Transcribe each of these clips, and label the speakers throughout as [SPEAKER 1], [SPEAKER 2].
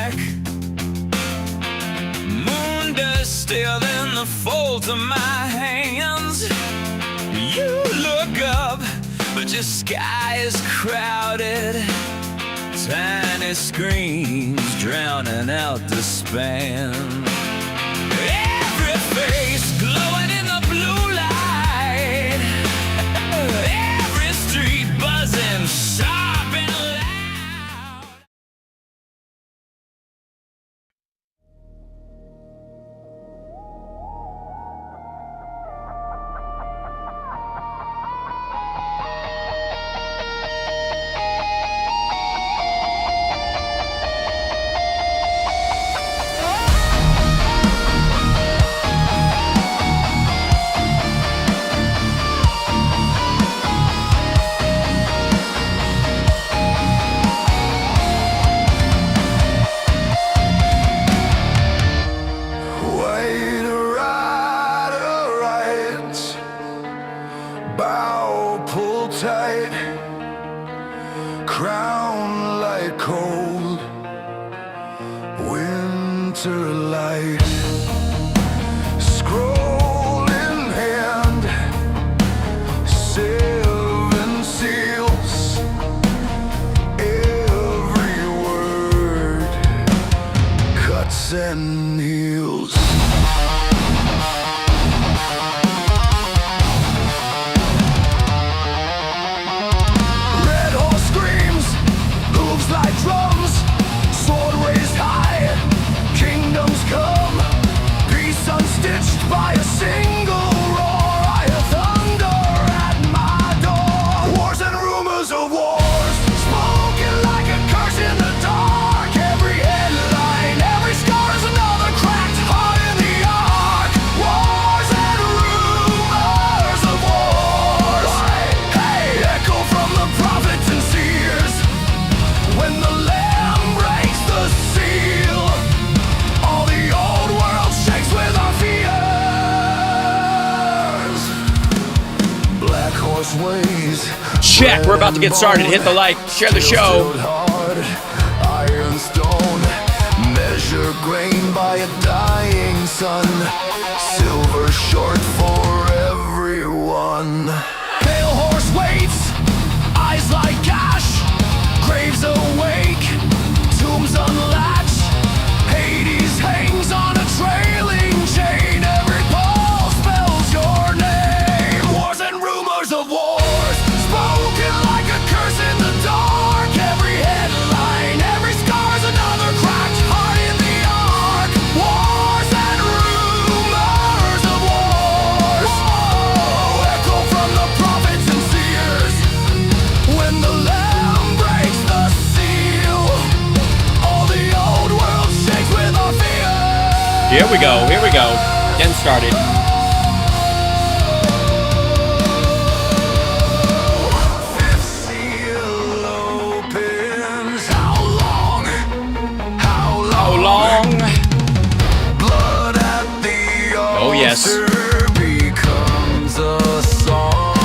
[SPEAKER 1] back. Moon dust still in the folds of my hands. You look up, but your sky is crowded. Tiny screens drowning out the span. Every face glowing in the blue light. Every street buzzing sharp and loud. Bow pull tight, crown light cold, winter light, scroll in hand, 7 seals, every word cuts and heals. Like drums, sword raised high, kingdoms come, peace unstitched by a single roar. I hear thunder at my door, wars and rumors of wars, spoken like a curse in the dark. Every headline, every scar is another cracked heart in the ark. Wars and rumors of wars, hey, echo from the prophets and seers. When the Lamb breaks the seal, all the old world shakes with our fears. Black horse ways.
[SPEAKER 2] Check, we're about to get started. Hit the like, share the show.
[SPEAKER 1] Hard, iron stone, measure grain by a dying sun. Silver short for everyone. Pale horse waits, eyes like ash. Graves awake, tombs unlatch. Hades hangs on a trailing chain. Every pulse spells your name. Wars and rumors of wars, spoken like a curse in the dark. Every headline, every scar's another cracked heart in the ark. Wars and rumors of wars, whoa, echo from the prophets and seers. When the Lamb breaks the seal, all the old world shakes with our fear.
[SPEAKER 2] Here we go, getting started.
[SPEAKER 1] Fifth seal opens. How long? How long? Blood at the altar.
[SPEAKER 2] Oh, yes.
[SPEAKER 1] Becomes a song.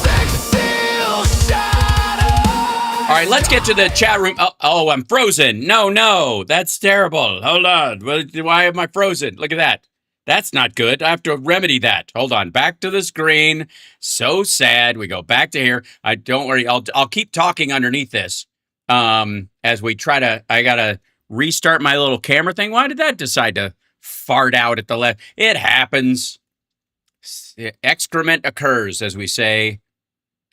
[SPEAKER 1] Sex seal shadow.
[SPEAKER 2] All right, let's get to the chat room. Oh, I'm frozen. No, that's terrible. Hold on. Why am I frozen? Look at that. That's not good. I have to remedy that. Hold on. Back to the screen. So sad. We go back to here. Don't worry. I'll keep talking underneath this. As we try to. I gotta restart my little camera thing. Why did that decide to fart out at the left? It happens. Excrement occurs, as we say,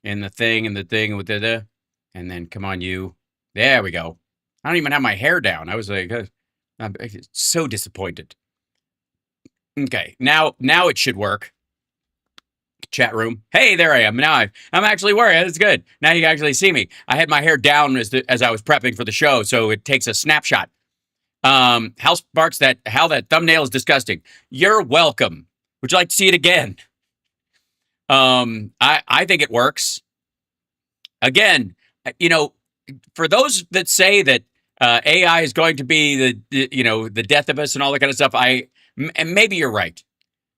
[SPEAKER 2] in the thing with the. And then, come on, you. There we go. I don't even have my hair down. I was like, I'm so disappointed. Okay, now it should work. Chat room. Hey, there I am. Now I'm actually worried. That's good. Now you can actually see me. I had my hair down as I was prepping for the show, so it takes a snapshot. House Barks how that thumbnail is disgusting. You're welcome. Would you like to see it again? I think it works. Again, for those that say that AI is going to be the death of us and all that kind of stuff, and maybe you're right.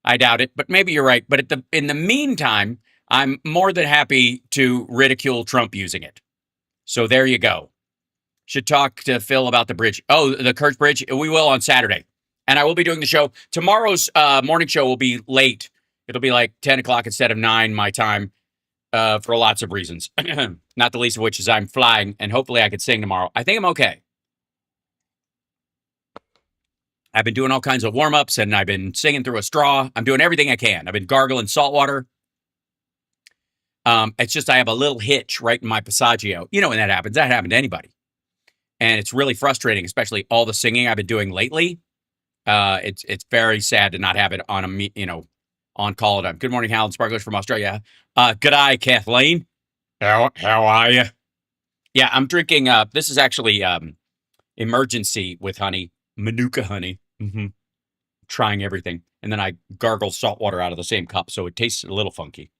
[SPEAKER 2] I doubt it, but maybe you're right. But in the meantime, I'm more than happy to ridicule Trump using it. So there you go. should talk to Phil about the bridge. Oh, the Kerch Bridge. We will on Saturday. And I will be doing the show. Tomorrow's morning show will be late. It'll be like 10 o'clock instead of 9 my time for lots of reasons. Not the least of which is I'm flying, and hopefully I could sing tomorrow. I think I'm okay. I've been doing all kinds of warm-ups, and I've been singing through a straw. I'm doing everything I can. I've been gargling salt water. It's just I have a little hitch right in my passaggio. You know when that happens. That happened to anybody. And it's really frustrating, especially all the singing I've been doing lately. It's very sad to not have it on on call time. Good morning, Hal Sparklers from Australia. Good eye, Kathleen. How are you? Yeah, I'm drinking. This is actually emergency with honey, Manuka honey. Trying everything, and then I gargle salt water out of the same cup, so it tastes a little funky.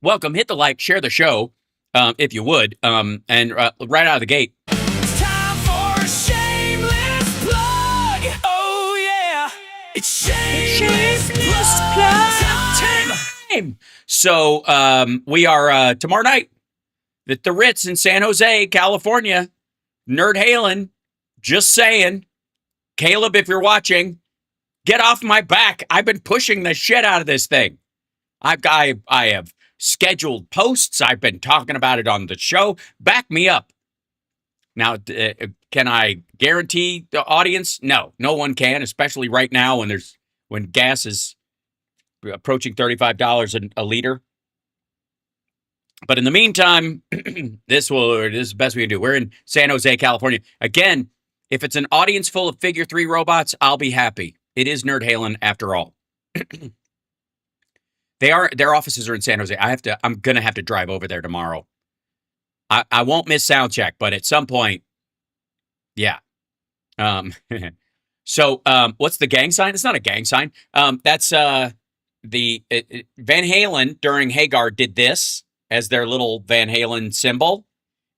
[SPEAKER 2] Welcome. Hit the like, share the show, if you would, and right out of the gate.
[SPEAKER 1] It's time for a shameless plug. Oh yeah, it's shameless plug time.
[SPEAKER 2] So we are tomorrow night at the Ritz in San Jose, California. Nerd Halen, just saying. Caleb, if you're watching, get off my back. I've been pushing the shit out of this thing. I have scheduled posts. I've been talking about it on the show. Back me up. Now, can I guarantee the audience? No one can, especially right now when gas is approaching $35 a liter. But in the meantime, this is the best we can do. We're in San Jose, California. Again, if it's an audience full of Figure 3 robots, I'll be happy. It is Nerd Halen after all. Their offices are in San Jose. I'm gonna have to drive over there tomorrow. I won't miss sound check, but at some point, yeah. So what's the gang sign? It's not a gang sign. That's Van Halen during Hagar did this as their little Van Halen symbol,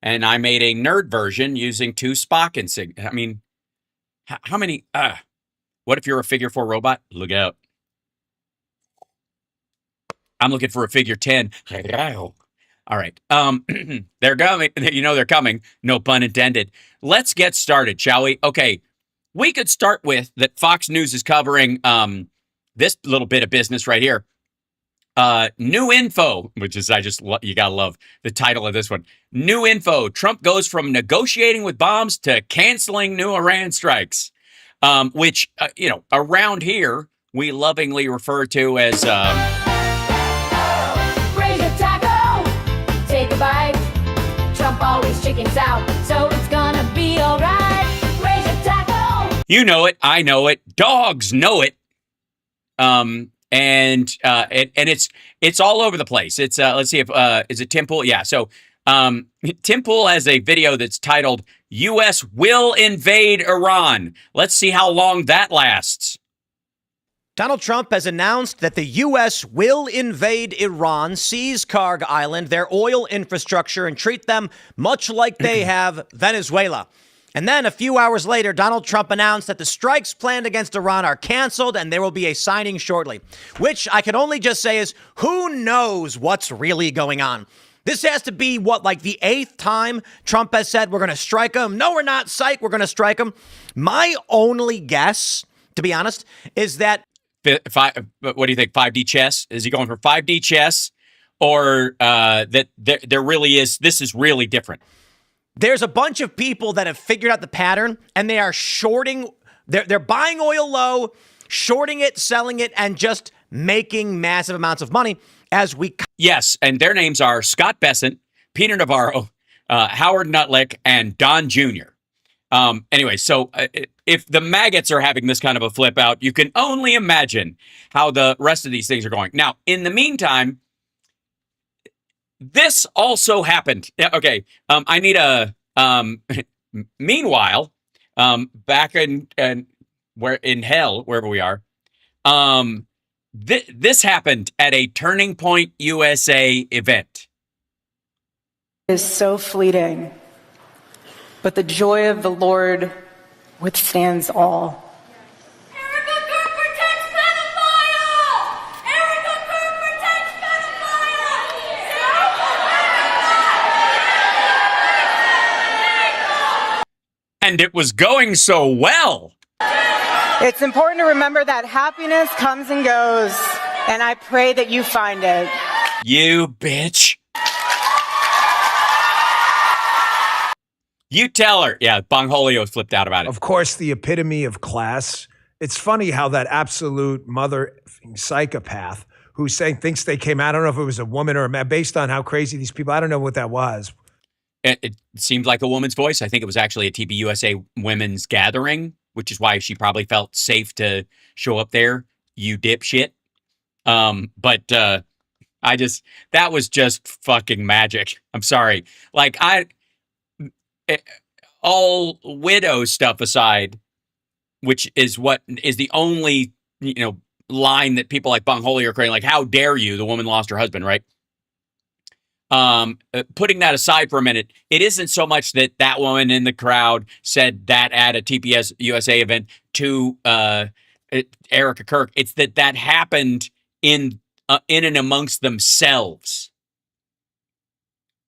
[SPEAKER 2] and I made a nerd version using 2 Spock insignia. I mean, how many? What if you're a Figure 4 robot? Look out. I'm looking for a Figure 10. All right. They're coming. They're coming. No pun intended. Let's get started, shall we? Okay. We could start with that Fox News is covering this little bit of business right here. New info, which is, you gotta love the title of this one. New info. Trump goes from negotiating with bombs to canceling new Iran strikes, which, around here, we lovingly refer to as...
[SPEAKER 3] Raise a taco, take a bite. Trump always chickens out, so it's gonna be alright. Raise a taco.
[SPEAKER 2] You know it, I know it, dogs know it. And it's all over the place. It's let's see if is it Tim Pool? Yeah. So Tim Pool has a video that's titled "U.S. Will Invade Iran." Let's see how long that lasts.
[SPEAKER 4] Donald Trump has announced that the U.S. will invade Iran, seize Karg Island, their oil infrastructure, and treat them much like they have Venezuela. And then a few hours later, Donald Trump announced that the strikes planned against Iran are canceled and there will be a signing shortly, which I can only just say is who knows what's really going on. This has to be like the 8th time Trump has said we're going to strike them. No, we're not. Psych, we're going to strike them. My only guess, to be honest, is that
[SPEAKER 2] what do you think? 5D chess? Is he going for 5D chess, or that there really is? This is really different.
[SPEAKER 4] There's a bunch of people that have figured out the pattern, and they are shorting. They're buying oil low, shorting it, selling it, and just making massive amounts of money as we.
[SPEAKER 2] Yes, and their names are Scott Bessent, Peter Navarro, Howard Nutlick, and Don Jr. Anyway, so if the maggots are having this kind of a flip out, you can only imagine how the rest of these things are going. Now, in the meantime, this also happened. Yeah, okay. I need a. Meanwhile, back in hell, wherever we are, this happened at a Turning Point USA event.
[SPEAKER 5] Is so fleeting, but the joy of the Lord withstands all.
[SPEAKER 3] Erica Kirk protects pedophile! Erica Kirk protects pedophile!
[SPEAKER 2] And it was going so well.
[SPEAKER 5] It's important to remember that happiness comes and goes, and I pray that you find it.
[SPEAKER 2] You bitch. You tell her. Yeah, Bongholio flipped out about it.
[SPEAKER 6] Of course, the epitome of class. It's funny how that absolute mother psychopath who's saying thinks they came out. I don't know if it was a woman or a man, based on how crazy these people. I don't know what that was.
[SPEAKER 2] It seemed like a woman's voice. I think it was actually a TBUSA women's gathering, which is why she probably felt safe to show up there. You dipshit. But that was just fucking magic. I'm sorry. Like all widow stuff aside, which is what is the only, line that people like Bongholio are creating, like, how dare you? The woman lost her husband, right? Putting that aside for a minute, it isn't so much that woman in the crowd said that at a TPS USA event to Erica Kirk. It's that happened in and amongst themselves.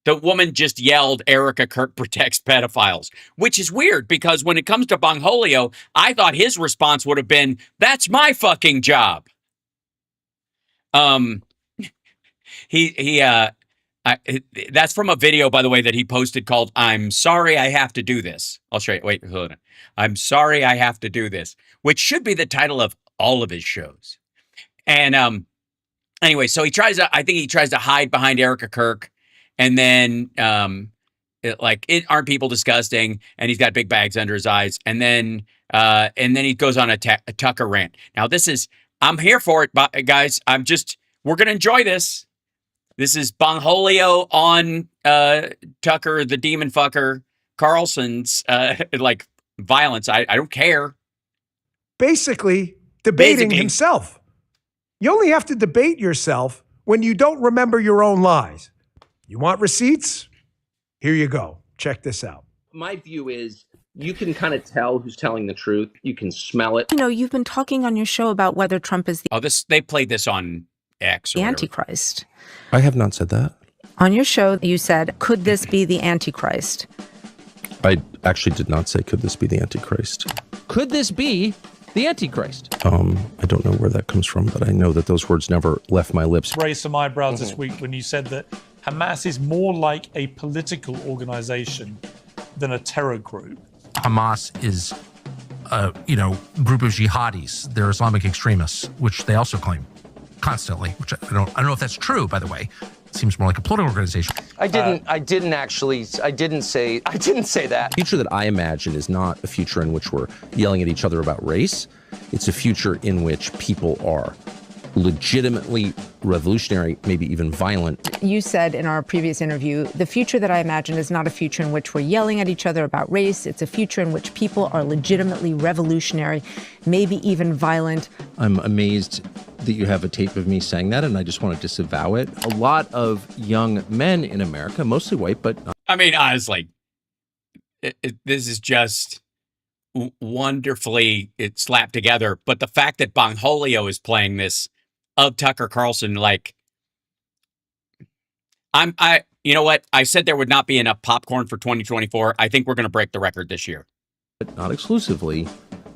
[SPEAKER 2] The woman just yelled, Erica Kirk protects pedophiles, which is weird because when it comes to Bongholio, I thought his response would have been, that's my fucking job. That's from a video, by the way, that he posted called, I'm sorry I have to do this. I'll show you. Wait, hold on. I'm sorry I have to do this, which should be the title of all of his shows. And anyway, so I think he tries to hide behind Erica Kirk. And then, aren't people disgusting? And he's got big bags under his eyes. And then he goes on a Tucker rant. Now, I'm here for it, guys. We're going to enjoy this. This is Bongholio on Tucker, the demon fucker, Carlson's, violence. I don't care.
[SPEAKER 6] Basically, debating himself. You only have to debate yourself when you don't remember your own lies. You want receipts? Here you go. Check this out.
[SPEAKER 7] My view is you can kind of tell who's telling the truth. You can smell it.
[SPEAKER 8] You've been talking on your show about whether Trump is
[SPEAKER 2] they played this on X or
[SPEAKER 8] the
[SPEAKER 2] whatever.
[SPEAKER 8] Antichrist.
[SPEAKER 9] I have not said that.
[SPEAKER 8] On your show, you said, could this be the Antichrist?
[SPEAKER 9] I actually did not say, could this be the Antichrist?
[SPEAKER 10] Could this be the Antichrist?
[SPEAKER 9] I don't know where that comes from, but I know that those words never left my lips.
[SPEAKER 11] Raised some eyebrows this week when you said that Hamas is more like a political organization than a terror group.
[SPEAKER 12] Hamas is a group of jihadis. They're Islamic extremists, which they also claim constantly, which I don't know if that's true, by the way. It seems more like a political organization.
[SPEAKER 10] I didn't say that.
[SPEAKER 9] The future that I imagine is not a future in which we're yelling at each other about race. It's a future in which people are legitimately revolutionary, maybe even violent.
[SPEAKER 8] You said in our previous interview, the future that I imagine is not a future in which we're yelling at each other about race. It's a future in which people are legitimately revolutionary, maybe even violent.
[SPEAKER 9] I'm amazed that you have a tape of me saying that, and I just want to disavow it. A lot of young men in America, mostly white, but...
[SPEAKER 2] I mean, honestly, this is just wonderfully slapped together. But the fact that Bongholio is playing this of Tucker Carlson, you know what? I said there would not be enough popcorn for 2024. I think we're going to break the record this year.
[SPEAKER 9] But not exclusively.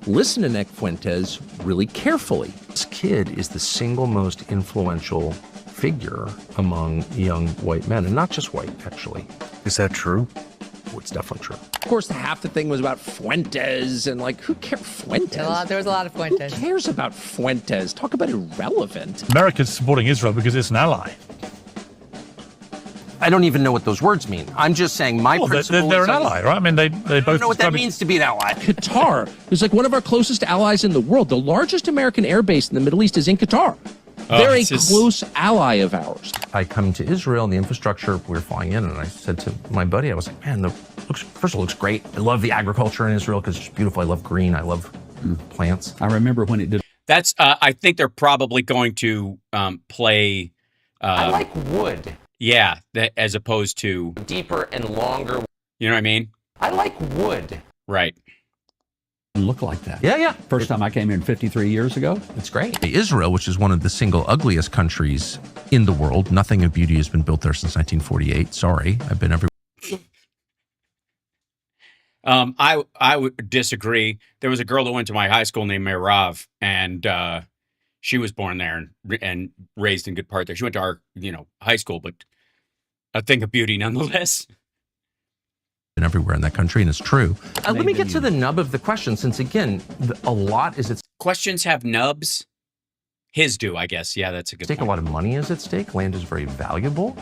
[SPEAKER 9] Listen to Nick Fuentes really carefully. This kid is the single most influential figure among young white men, and not just white, actually. Is that true? Oh, it's definitely true.
[SPEAKER 10] Of course, half the thing was about Fuentes, and who cares? Fuentes?
[SPEAKER 13] There was a lot of Fuentes.
[SPEAKER 10] Who cares about Fuentes? Talk about irrelevant.
[SPEAKER 11] America's supporting Israel because it's an ally.
[SPEAKER 9] I don't even know what those words mean. I'm just saying principle
[SPEAKER 11] they're an ally, right? I mean, they both...
[SPEAKER 9] I don't know what that means to be an ally.
[SPEAKER 10] Qatar is one of our closest allies in the world. The largest American air base in the Middle East is in Qatar. They're a close ally of ours.
[SPEAKER 9] I come to Israel and the infrastructure, we were flying in, and I said to my buddy, I was like, man, first of all, it looks great. I love the agriculture in Israel because it's just beautiful. I love green. I love plants.
[SPEAKER 12] I remember when it did.
[SPEAKER 2] That's, I think they're probably going to play...
[SPEAKER 10] I like wood.
[SPEAKER 2] Yeah, as opposed to...
[SPEAKER 10] Deeper and longer.
[SPEAKER 2] You know what I mean?
[SPEAKER 10] I like wood.
[SPEAKER 2] Right.
[SPEAKER 12] Look like that.
[SPEAKER 9] Yeah.
[SPEAKER 12] First time I came in 53 years ago.
[SPEAKER 9] It's great.
[SPEAKER 12] Israel, which is one of the single ugliest countries in the world. Nothing of beauty has been built there since 1948. Sorry, I've been everywhere.
[SPEAKER 2] I would disagree. There was a girl that went to my high school named Merav, and she was born there and raised in good part there. She went to our high school, but a thing of beauty nonetheless.
[SPEAKER 12] And everywhere in that country, and it's true.
[SPEAKER 9] Let me get to the nub of the question, since again, a lot is at
[SPEAKER 2] Questions have nubs. His do, I guess. Yeah, that's a good
[SPEAKER 9] stake.
[SPEAKER 2] point.
[SPEAKER 9] A lot of money is at stake. Land is very valuable.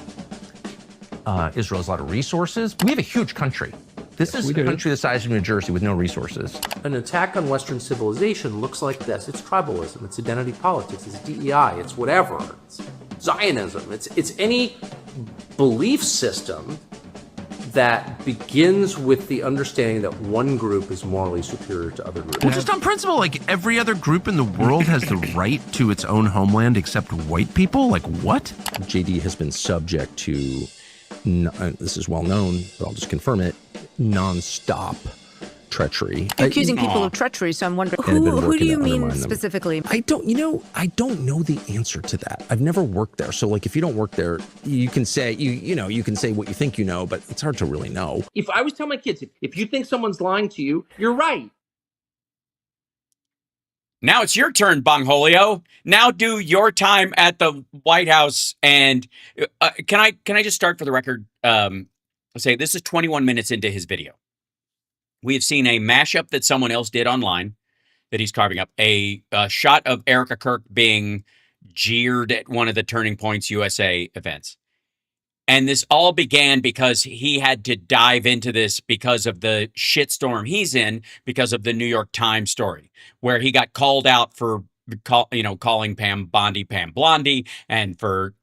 [SPEAKER 9] Israel has a lot of resources. We have a huge country. This is a country the size of New Jersey with no resources.
[SPEAKER 13] An attack on Western civilization looks like this. It's tribalism, it's identity politics, it's DEI, it's whatever. It's Zionism. It's any belief system that begins with the understanding that one group is morally superior to other groups.
[SPEAKER 12] Well, just on principle, like every other group in the world has the right to its own homeland except white people? Like what?
[SPEAKER 9] JD has been subject to, this is well known, but I'll just confirm it, nonstop treachery.
[SPEAKER 8] Accusing people of treachery, so I'm wondering, who do you mean specifically?
[SPEAKER 9] I don't know the answer to that. I've never worked there. So like if you don't work there, you can say, you can say what you think you know, but it's hard to really know.
[SPEAKER 7] If I was telling my kids, if you think someone's lying to you, you're right.
[SPEAKER 2] Now it's your turn, Bongholio. Now do your time at the White House. And can I just start for the record? Say this is 21 minutes into his video. We have seen a mashup that someone else did online that he's carving up. A shot of Erica Kirk being jeered at one of the Turning Points USA events. And this all began because he had to dive into this because of the shitstorm he's in because of the New York Times story, where he got called out for calling Pam Bondi Pam Blondie and for,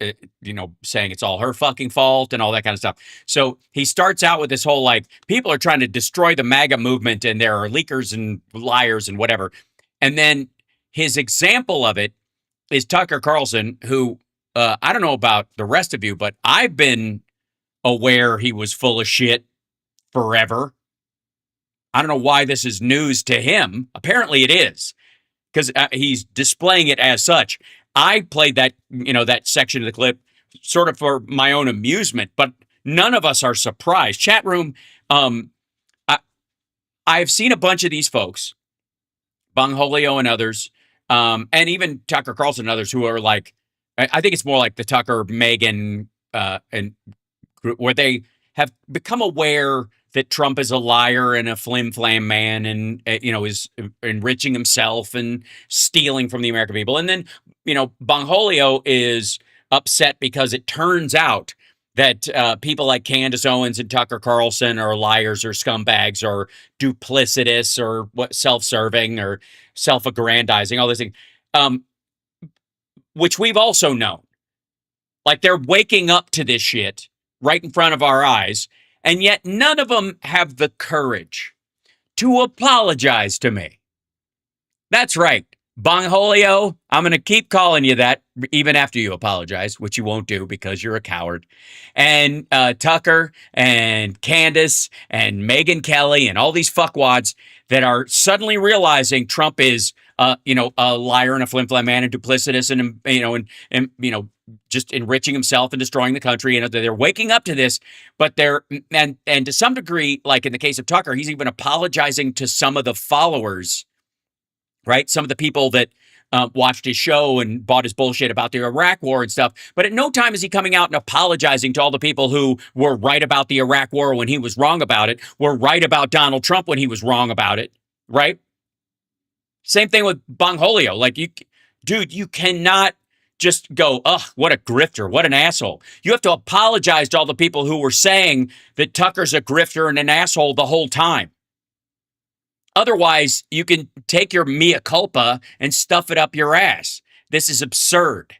[SPEAKER 2] saying it's all her fucking fault and all that kind of stuff. So he starts out with this whole, like, people are trying to destroy the MAGA movement and there are leakers and liars and whatever. And then his example of it is Tucker Carlson, who, I don't know about the rest of you, but I've been aware he was full of shit forever. I don't know why this is news to him. Apparently it is, because he's displaying it as such. I played that, that section of the clip sort of for my own amusement, but none of us are surprised. Chat room, I've seen a bunch of these folks, Bongholio and others, and even Tucker Carlson and others who are like, I think it's more like the Tucker, Megyn, and group, where they have become aware that Trump is a liar and a flim-flam man and, is enriching himself and stealing from the American people. And then, Bongholio is upset because it turns out that people like Candace Owens and Tucker Carlson are liars or scumbags or duplicitous or self-serving or self-aggrandizing, all these things. Which we've also known. Like, they're waking up to this shit right in front of our eyes, and yet none of them have the courage to apologize to me. That's right. Bongholio, I'm going to keep calling you that even after you apologize, which you won't do because you're a coward. And Tucker and Candace and Megyn Kelly and all these fuckwads that are suddenly realizing Trump is a liar and a flim-flam man and duplicitous and just enriching himself and destroying the country. And they're waking up to this, but and to some degree, like in the case of Tucker, he's even apologizing to some of the followers, right? Some of the people that watched his show and bought his bullshit about the Iraq war and stuff. But at no time is he coming out and apologizing to all the people who were right about the Iraq war when he was wrong about it, were right about Donald Trump when he was wrong about it, right? Same thing with Bongholio. Like, you cannot just go, ugh, what a grifter, what an asshole. You have to apologize to all the people who were saying that Tucker's a grifter and an asshole the whole time. Otherwise, you can take your mea culpa and stuff it up your ass. This is absurd.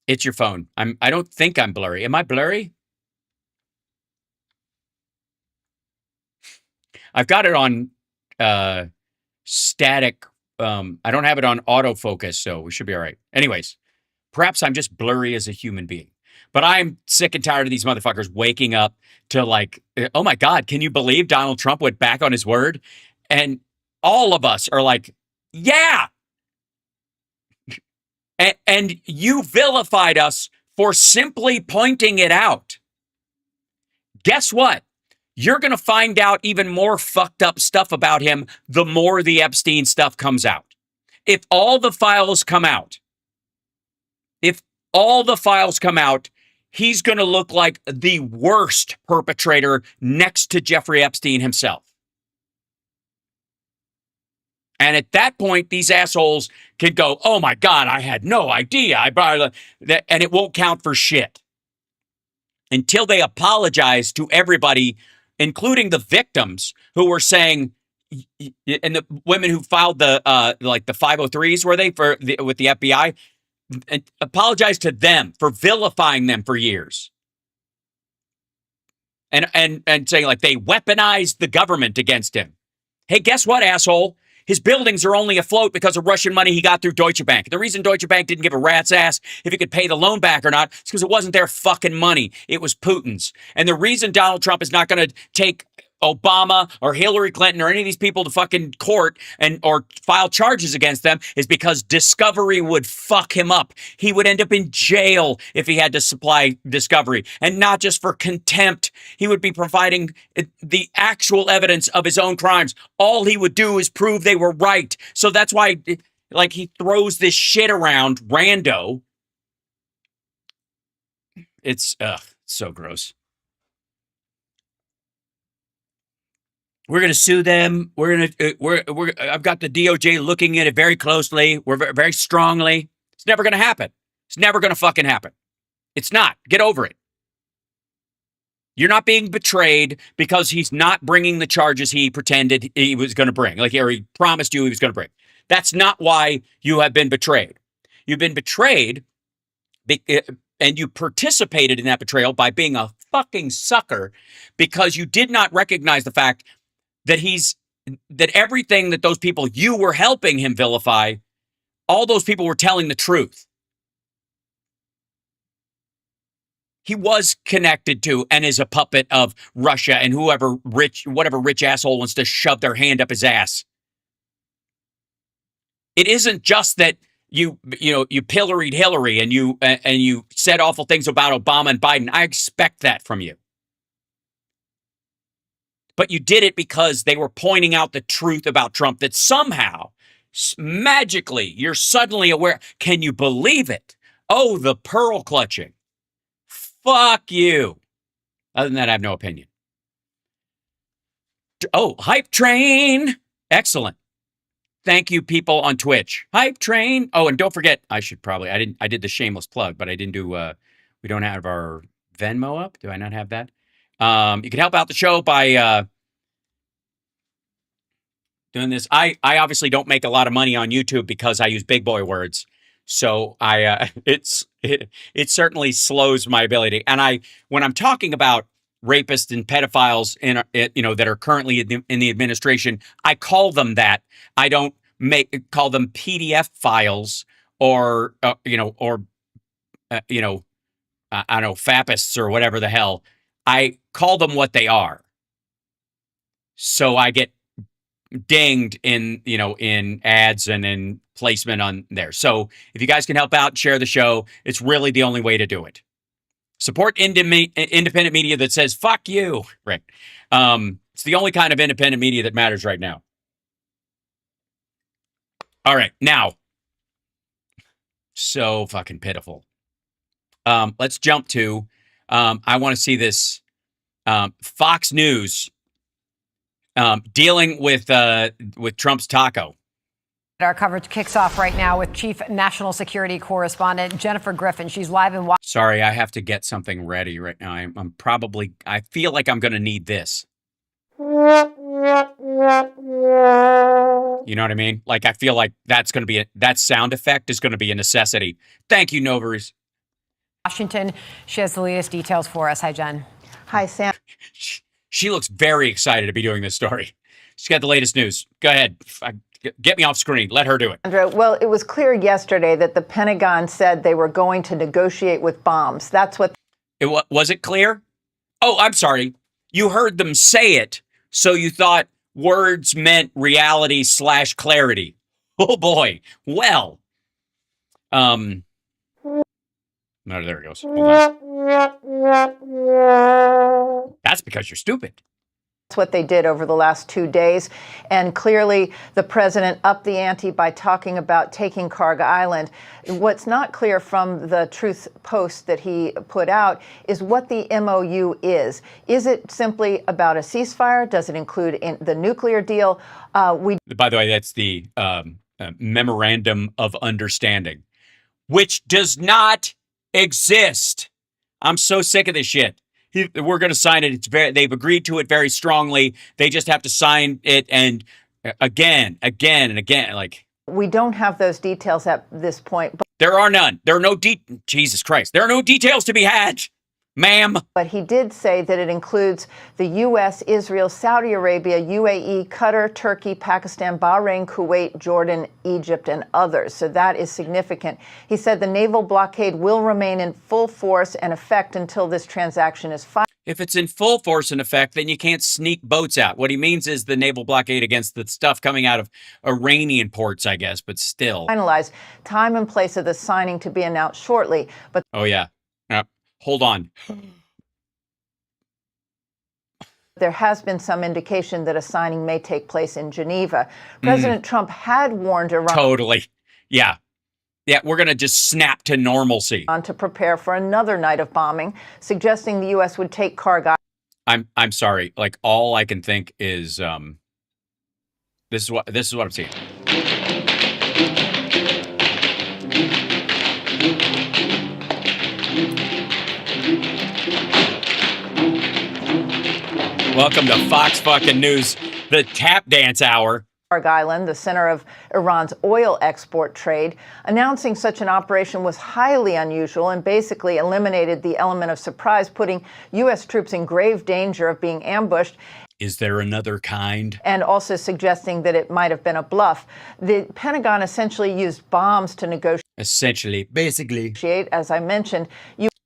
[SPEAKER 2] It's your phone. I don't think I'm blurry. Am I blurry? I've got it on static. I don't have it on autofocus, so we should be all right. Anyways, perhaps I'm just blurry as a human being. But I'm sick and tired of these motherfuckers waking up to like, oh my God, can you believe Donald Trump went back on his word? And all of us are like, yeah. And you vilified us for simply pointing it out. Guess what? you're going to find out even more fucked up stuff about him the more the Epstein stuff comes out. If all the files come out, he's going to look like the worst perpetrator next to Jeffrey Epstein himself. And at that point, these assholes can go, oh my God, I had no idea. And it won't count for shit. Until they apologize to everybody, including the victims who were saying, and the women who filed the 503s, were they, with the FBI? And apologize to them for vilifying them for years. And saying like they weaponized the government against him. Hey, guess what, asshole? His buildings are only afloat because of Russian money he got through Deutsche Bank. The reason Deutsche Bank didn't give a rat's ass if he could pay the loan back or not is because it wasn't their fucking money. It was Putin's. And the reason Donald Trump is not going to take Obama or Hillary Clinton or any of these people to fucking court or file charges against them is because Discovery would fuck him up. He would end up in jail if he had to supply Discovery, and not just for contempt. He would be providing the actual evidence of his own crimes. All he would do is prove they were right. So that's why, like, he throws this shit around rando. It's so gross. We're going to sue them. I've got the DOJ looking at it very closely. We're very strongly. It's never going to happen. It's never going to fucking happen. It's not. Get over it. You're not being betrayed because he's not bringing the charges he pretended he was going to bring, or he promised you he was going to bring. That's not why you have been betrayed. You've been betrayed, and you participated in that betrayal by being a fucking sucker because you did not recognize the fact that everything that those people you were helping him vilify, all those people were telling the truth. He was connected to and is a puppet of Russia and whatever rich asshole wants to shove their hand up his ass. It isn't just that you pilloried Hillary and you said awful things about Obama and Biden. I expect that from you. But you did it because they were pointing out the truth about Trump, that somehow, magically, you're suddenly aware. Can you believe it? Oh, the pearl clutching. Fuck you. Other than that, I have no opinion. Oh, Hype Train. Excellent. Thank you, people on Twitch. Hype Train. Oh, and don't forget, I did the shameless plug, but I didn't do, we don't have our Venmo up. Do I not have that? You can help out the show by doing this. I obviously don't make a lot of money on YouTube because I use big boy words. So it certainly slows my ability. And when I'm talking about rapists and pedophiles that are currently in the administration, I call them that. I don't call them PDF files or I don't know, fapists or whatever the hell. I call them what they are. So I get dinged in ads and in placement on there. So if you guys can help out and share the show, it's really the only way to do it. Support independent media that says, fuck you. Right. It's the only kind of independent media that matters right now. All right. Now, so fucking pitiful. Let's jump to, I want to see this Fox News dealing with Trump's taco.
[SPEAKER 14] Our coverage kicks off right now with Chief National Security Correspondent Jennifer Griffin. She's live in Washington.
[SPEAKER 2] Sorry, I have to get something ready right now. I feel like I'm going to need this. You know what I mean? Like, I feel like that's going to be that sound effect is going to be a necessity. Thank you, Novaries.
[SPEAKER 14] Washington. She has the latest details for us. Hi, Jen.
[SPEAKER 15] Hi, Sam.
[SPEAKER 2] She looks very excited to be doing this story. She's got the latest news. Go ahead. Get me off screen. Let her do it.
[SPEAKER 15] Well, it was clear yesterday that the Pentagon said they were going to negotiate with bombs. That's what.
[SPEAKER 2] Was it clear? Oh, I'm sorry. You heard them say it, so you thought words meant reality / clarity. Oh boy. Well. No, there it goes. Hold on. That's because you're stupid.
[SPEAKER 15] That's what they did over the last 2 days. And clearly, the president upped the ante by talking about taking Kharg Island. What's not clear from the Truth Post that he put out is what the MOU is. Is it simply about a ceasefire? Does it include the nuclear deal?
[SPEAKER 2] By the way, that's the Memorandum of Understanding, which does not exist. I'm so sick of this shit. We're going to sign it. They've agreed to it very strongly. They just have to sign it, and again and again. Like,
[SPEAKER 15] we don't have those details at this point. But
[SPEAKER 2] there are none. There are no Jesus Christ. There are no details to be had, ma'am.
[SPEAKER 15] But he did say that it includes the U.S., Israel, Saudi Arabia, UAE, Qatar, Turkey, Pakistan, Bahrain, Kuwait, Jordan, Egypt, and others. So that is significant. He said the naval blockade will remain in full force and effect until this transaction is finalized.
[SPEAKER 2] If it's in full force and effect, then you can't sneak boats out. What he means is the naval blockade against the stuff coming out of Iranian ports, I guess, but still.
[SPEAKER 15] Finalized. Time and place of the signing to be announced shortly. But
[SPEAKER 2] oh, yeah. Hold on.
[SPEAKER 15] There has been some indication that a signing may take place in Geneva. President Trump had warned Iran.
[SPEAKER 2] Totally. Yeah. Yeah, we're going to just snap to normalcy.
[SPEAKER 15] To prepare for another night of bombing, suggesting the U.S. would take Kharg.
[SPEAKER 2] I'm sorry. Like, all I can think is this is what I'm seeing. Welcome to Fox fucking News, the tap dance hour.
[SPEAKER 15] Kharg Island, the center of Iran's oil export trade. Announcing such an operation was highly unusual and basically eliminated the element of surprise, putting U.S. troops in grave danger of being ambushed.
[SPEAKER 2] Is there another kind?
[SPEAKER 15] And also suggesting that it might have been a bluff. The Pentagon essentially used bombs to negotiate.
[SPEAKER 2] Basically.
[SPEAKER 15] As I mentioned,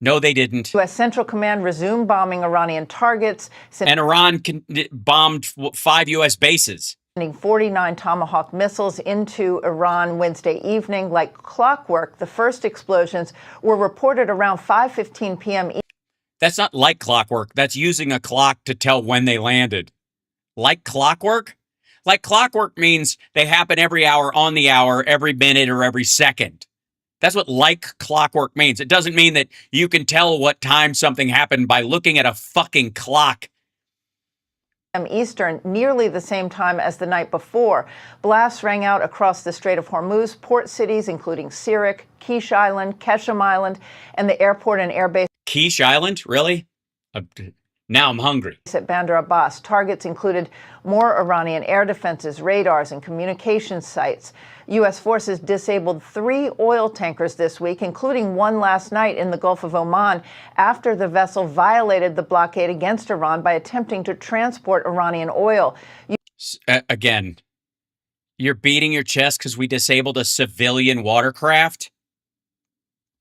[SPEAKER 2] no, they didn't.
[SPEAKER 15] U.S. Central Command resumed bombing Iranian targets.
[SPEAKER 2] And Iran bombed 5 U.S. bases.
[SPEAKER 15] Sending 49 Tomahawk missiles into Iran Wednesday evening. Like clockwork, the first explosions were reported around 5:15 p.m.
[SPEAKER 2] That's not like clockwork. That's using a clock to tell when they landed. Like clockwork? Like clockwork means they happen every hour, on the hour, every minute, or every second. That's what like clockwork means. It doesn't mean that you can tell what time something happened by looking at a fucking clock.
[SPEAKER 15] Eastern, nearly the same time as the night before. Blasts rang out across the Strait of Hormuz, port cities including Sirak, Quiche Island, Keshem Island, and the airport and airbase.
[SPEAKER 2] Quiche Island? Really? Now I'm hungry.
[SPEAKER 15] At Bandar Abbas, targets included more Iranian air defenses, radars, and communications sites. U.S. forces disabled 3 oil tankers this week, including one last night in the Gulf of Oman, after the vessel violated the blockade against Iran by attempting to transport Iranian oil.
[SPEAKER 2] Again, you're beating your chest because we disabled a civilian watercraft?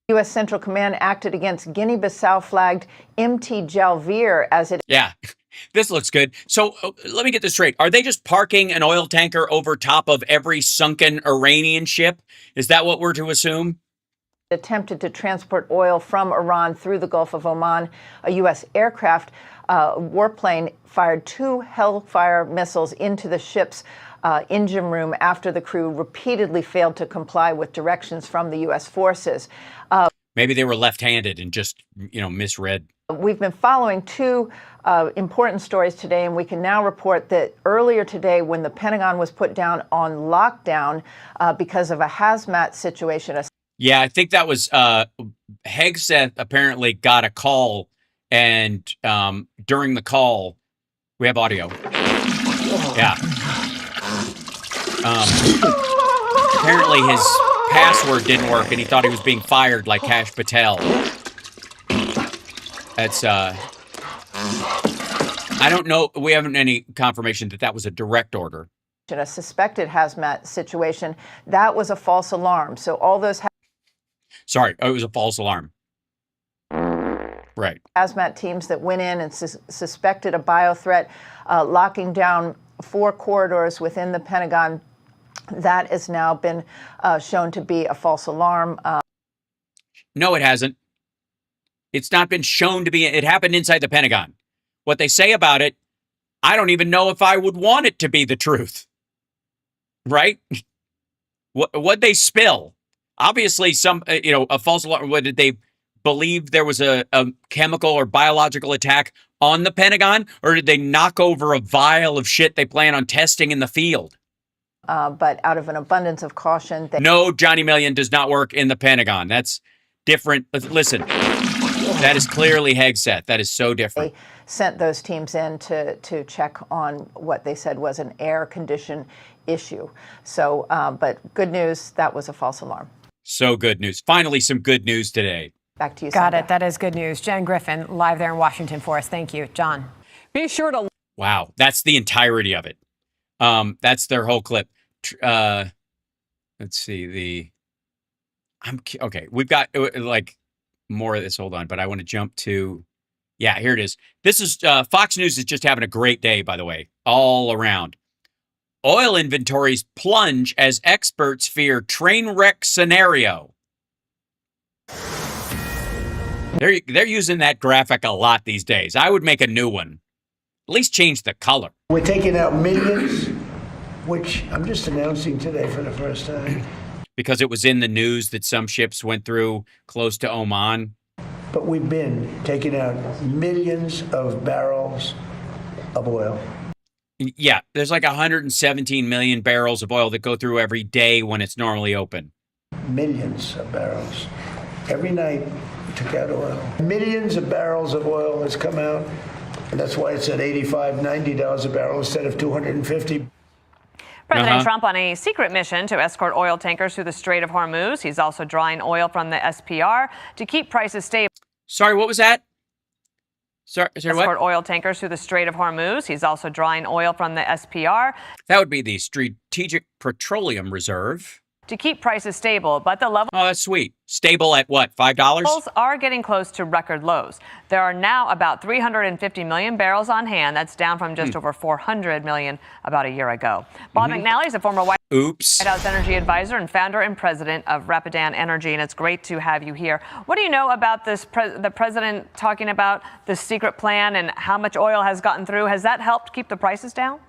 [SPEAKER 15] U.S. Central Command acted against Guinea-Bissau flagged MT Jalvir as it.
[SPEAKER 2] Yeah, this looks good. So let me get this straight. Are they just parking an oil tanker over top of every sunken Iranian ship? Is that what we're to assume?
[SPEAKER 15] Attempted to transport oil from Iran through the Gulf of Oman. A U.S. aircraft warplane fired 2 Hellfire missiles into the ship's engine room after the crew repeatedly failed to comply with directions from the U.S. forces.
[SPEAKER 2] Maybe they were left-handed and just, misread.
[SPEAKER 15] We've been following 2 important stories today, and we can now report that earlier today, when the Pentagon was put down on lockdown because of a hazmat situation.
[SPEAKER 2] Yeah, I think that was Hegseth apparently got a call, and during the call, we have audio. Yeah. Apparently his password didn't work and he thought he was being fired like Kash Patel. That's, I don't know. We haven't any confirmation that that was a direct order.
[SPEAKER 15] A suspected hazmat situation. That was a false alarm. So all those.
[SPEAKER 2] Sorry, it was a false alarm. Right.
[SPEAKER 15] Hazmat teams that went in and suspected a biothreat, locking down 4 corridors within the Pentagon. That has now been shown to be a false alarm.
[SPEAKER 2] No, it hasn't. It's not been shown to be. It happened inside the Pentagon. What they say about it I don't even know if I would want it to be the truth. Right? What'd they spill? Obviously, a false alarm. What did they believe there was a chemical or biological attack on the Pentagon? Or did they knock over a vial of shit they plan on testing in the field?
[SPEAKER 15] But out of an abundance of caution,
[SPEAKER 2] No, Johnny Million does not work in the Pentagon. That's different. Listen, that is clearly Hegseth. That is so different.
[SPEAKER 15] they sent those teams in to check on what they said was an air condition issue. So, but good news, that was a false alarm.
[SPEAKER 2] So good news. Finally, some good news today.
[SPEAKER 15] Back to you,
[SPEAKER 14] Got
[SPEAKER 15] Sandra.
[SPEAKER 14] it. That is good news. Jen Griffin, live there in Washington for us. Thank you. John.
[SPEAKER 16] Be sure to...
[SPEAKER 2] Wow, that's the entirety of it. That's their whole clip. Let's see. Okay. We've got like more of this. Hold on, but I want to jump to. Yeah, here it is. This is Fox News is just having a great day, by the way, all around. Oil inventories plunge as experts fear train wreck scenario. They're using that graphic a lot these days. I would make a new one. At least change the color.
[SPEAKER 17] We're taking out millions, which I'm just announcing today for the first time.
[SPEAKER 2] Because it was in the news that some ships went through close to Oman.
[SPEAKER 17] But we've been taking out millions of barrels of oil.
[SPEAKER 2] Yeah, there's like 117 million barrels of oil that go through every day when it's normally open.
[SPEAKER 17] Millions of barrels. Every night we took out oil. Millions of barrels of oil has come out. And that's why it's at $85, $90 a barrel instead of $250.
[SPEAKER 18] President Trump on a secret mission to escort oil tankers through the Strait of Hormuz. He's also drawing oil from the SPR to keep prices stable.
[SPEAKER 2] Sorry, what was that? Sorry,
[SPEAKER 18] escort oil tankers through the Strait of Hormuz. He's also drawing oil from the SPR.
[SPEAKER 2] That would be the Strategic Petroleum Reserve.
[SPEAKER 18] To keep prices stable, but the level...
[SPEAKER 2] Oh, that's sweet. Stable at what, $5?
[SPEAKER 18] Levels are getting close to record lows. There are now about 350 million barrels on hand. That's down from just over 400 million about a year ago. Bob McNally is a former White House energy advisor and founder and president of Rapidan Energy, and it's great to have you here. What do you know about this? The president talking about the secret plan and how much oil has gotten through. Has that helped keep the prices down?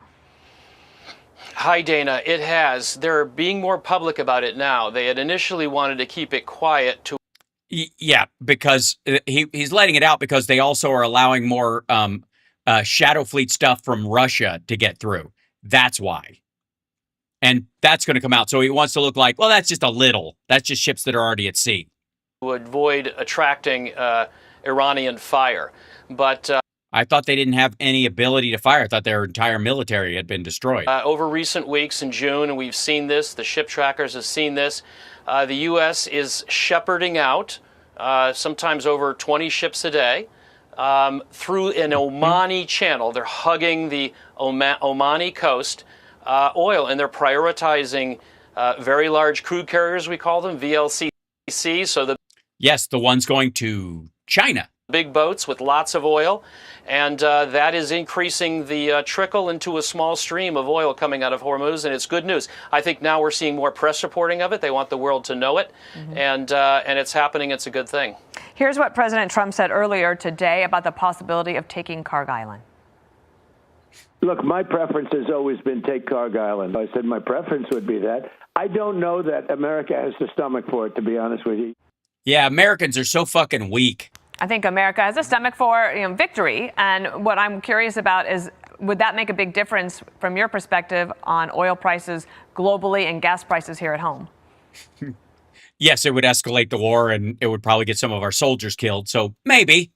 [SPEAKER 19] Hi, Dana. It has. They're being more public about it now. They had initially wanted to keep it quiet.
[SPEAKER 2] Yeah, because he's letting it out because they also are allowing more Shadow Fleet stuff from Russia to get through. That's why. And that's going to come out. So he wants to look like, well, that's just a little. That's just ships that are already at sea.
[SPEAKER 19] To avoid attracting Iranian fire. But
[SPEAKER 2] I thought they didn't have any ability to fire. I thought their entire military had been destroyed.
[SPEAKER 19] Over recent weeks in June, and we've seen this, the ship trackers have seen this, the U.S. is shepherding out sometimes over 20 ships a day through an Omani channel. They're hugging the Omani coast oil, and they're prioritizing very large crude carriers, we call them, VLCC. So
[SPEAKER 2] yes, the ones going to China.
[SPEAKER 19] Big boats with lots of oil, and that is increasing the trickle into a small stream of oil coming out of Hormuz, and it's good news. I think now we're seeing more press reporting of it. They want the world to know it, and it's happening. It's a good thing.
[SPEAKER 18] Here's what President Trump said earlier today about the possibility of taking Kharg Island.
[SPEAKER 20] Look, my preference has always been take Kharg Island. I said my preference would be that. I don't know that America has the stomach for it, to be honest with you.
[SPEAKER 2] Yeah, Americans are so fucking weak.
[SPEAKER 18] I think America has a stomach for victory. And what I'm curious about is, would that make a big difference from your perspective on oil prices globally and gas prices here at home?
[SPEAKER 2] Yes, it would escalate the war and it would probably get some of our soldiers killed. So maybe.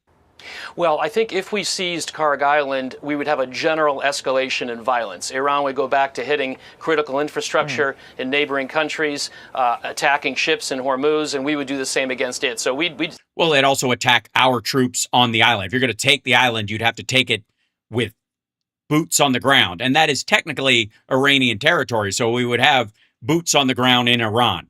[SPEAKER 19] Well, I think if we seized Kharg Island, we would have a general escalation in violence. Iran would go back to hitting critical infrastructure in neighboring countries, attacking ships in Hormuz, and we would do the same against it. So we'd
[SPEAKER 2] Well, they'd also attack our troops on the island. If you're going to take the island, you'd have to take it with boots on the ground. And that is technically Iranian territory. So we would have boots on the ground in Iran.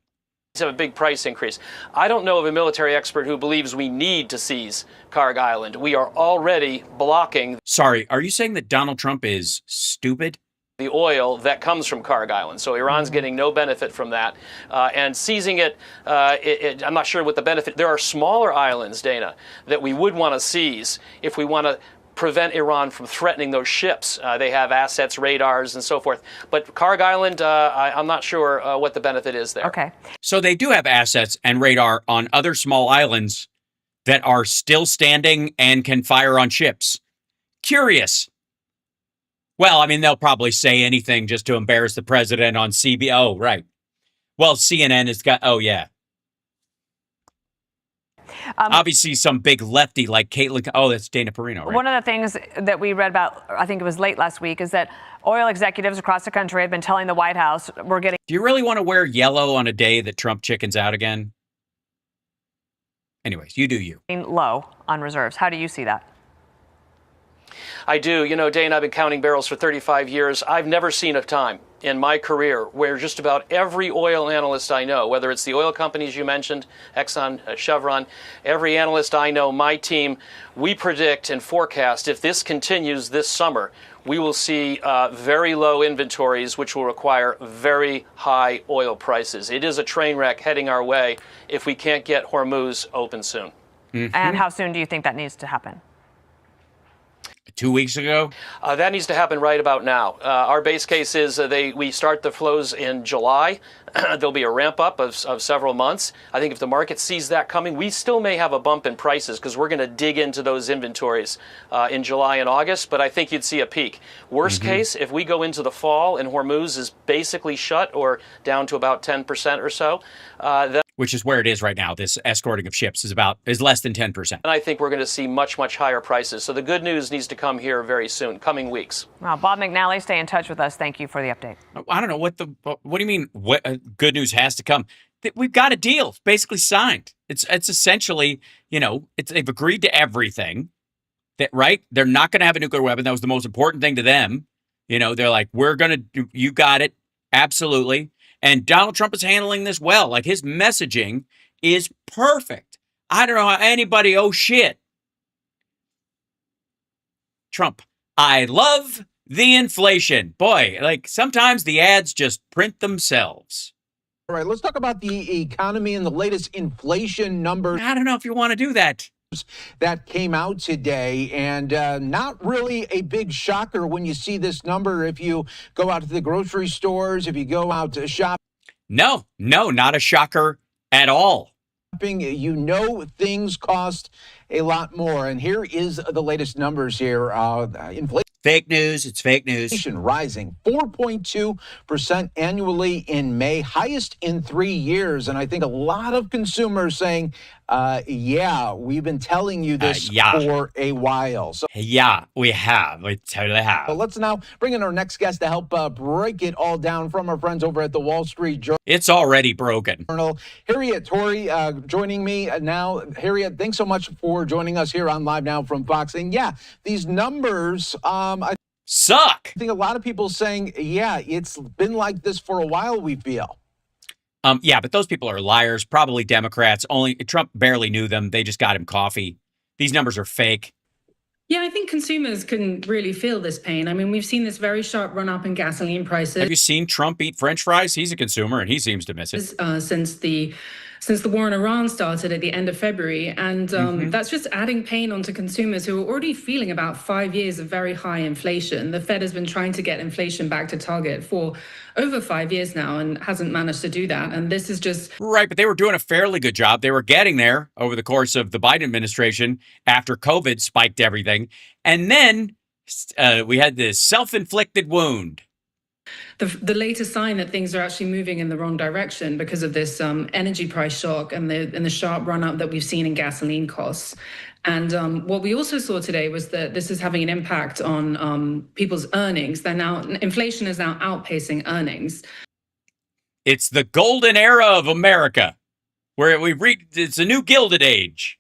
[SPEAKER 19] have a big price increase. I don't know of a military expert who believes we need to seize Kharg Island. We are already blocking.
[SPEAKER 2] Sorry, are you saying that Donald Trump is stupid?
[SPEAKER 19] The oil that comes from Kharg Island. So Iran's getting no benefit from that. And seizing it, I'm not sure what the benefit. There are smaller islands, Dana, that we would want to seize if we want to prevent Iran from threatening those ships. They have assets, radars, and so forth. But Karg Island, I'm not sure what the benefit is there.
[SPEAKER 14] Okay.
[SPEAKER 2] So they do have assets and radar on other small islands that are still standing and can fire on ships. Curious. Well, I mean, they'll probably say anything just to embarrass the president on CB. Oh, right. Well, CNN has got, oh, yeah. Obviously, some big lefty like Caitlin. Oh, that's Dana Perino, right?
[SPEAKER 18] One of the things that we read about, I think it was late last week, is that oil executives across the country have been telling the White House we're getting.
[SPEAKER 2] Do you really want to wear yellow on a day that Trump chickens out again? Anyways, you do you.
[SPEAKER 18] Low on reserves. How do you see that?
[SPEAKER 19] I do. You know, Dane, I've been counting barrels for 35 years. I've never seen a time in my career where just about every oil analyst I know, whether it's the oil companies you mentioned, Exxon, Chevron, every analyst I know, my team, we predict and forecast if this continues this summer, we will see very low inventories, which will require very high oil prices. It is a train wreck heading our way if we can't get Hormuz open soon.
[SPEAKER 18] Mm-hmm. And how soon do you think that needs to happen?
[SPEAKER 2] 2 weeks ago?
[SPEAKER 19] That needs to happen right about now. Our base case is we start the flows in July. There'll be a ramp up of several months. I think if the market sees that coming, we still may have a bump in prices because we're going to dig into those inventories in July and August, but I think you'd see a peak. Worst case, if we go into the fall and Hormuz is basically shut or down to about 10% or so, then
[SPEAKER 2] which is where it is right now. This escorting of ships is less than 10%.
[SPEAKER 19] And I think we're going to see much, much higher prices. So the good news needs to come here very soon, coming weeks.
[SPEAKER 18] Well, Bob McNally, stay in touch with us. Thank you for the update.
[SPEAKER 2] I don't know what do you mean? What good news has to come? We've got a deal, it's basically signed. It's essentially, they've agreed to everything. That right? They're not going to have a nuclear weapon. That was the most important thing to them. They're like, we're going to. You got it, absolutely. And Donald Trump is handling this well. Like, his messaging is perfect. I don't know how anybody, oh shit. Trump, I love the inflation. Boy, like sometimes the ads just print themselves.
[SPEAKER 16] All right, let's talk about the economy and the latest inflation numbers.
[SPEAKER 2] I don't know if you want to do that.
[SPEAKER 16] That came out today, and not really a big shocker when you see this number if you go out to the grocery stores, if you go out to shop.
[SPEAKER 2] No, not a shocker at all.
[SPEAKER 16] Things cost a lot more. And here is the latest numbers here. Inflation.
[SPEAKER 2] Fake news. It's fake news.
[SPEAKER 16] Inflation rising 4.2% annually in May, highest in 3 years. And I think a lot of consumers saying, we've been telling you this for a while. So,
[SPEAKER 2] yeah, we have. We totally have.
[SPEAKER 16] But let's now bring in our next guest to help break it all down from our friends over at the Wall Street Journal.
[SPEAKER 2] It's already broken.
[SPEAKER 16] Harriet Torrey joining me now. Harriet, thanks so much for joining us here on Live Now from Fox. And these numbers
[SPEAKER 2] suck.
[SPEAKER 16] I think a lot of people saying, it's been like this for a while, we feel.
[SPEAKER 2] But those people are liars, probably Democrats. Only Trump barely knew them. They just got him coffee. These numbers are fake.
[SPEAKER 21] Yeah, I think consumers can really feel this pain. I mean, we've seen this very sharp run up in gasoline prices.
[SPEAKER 2] Have you seen Trump eat French fries? He's a consumer and he seems to miss it.
[SPEAKER 21] Since the war in Iran started at the end of February. And that's just adding pain onto consumers who are already feeling about 5 years of very high inflation. The Fed has been trying to get inflation back to target for over 5 years now and hasn't managed to do that. And this is just...
[SPEAKER 2] Right, but they were doing a fairly good job. They were getting there over the course of the Biden administration after COVID spiked everything. And then we had this self-inflicted wound.
[SPEAKER 21] The latest sign that things are actually moving in the wrong direction because of this energy price shock and the sharp run up that we've seen in gasoline costs. And what we also saw today was that this is having an impact on people's earnings. Inflation is now outpacing earnings.
[SPEAKER 2] It's the golden era of America, where it's a new Gilded Age.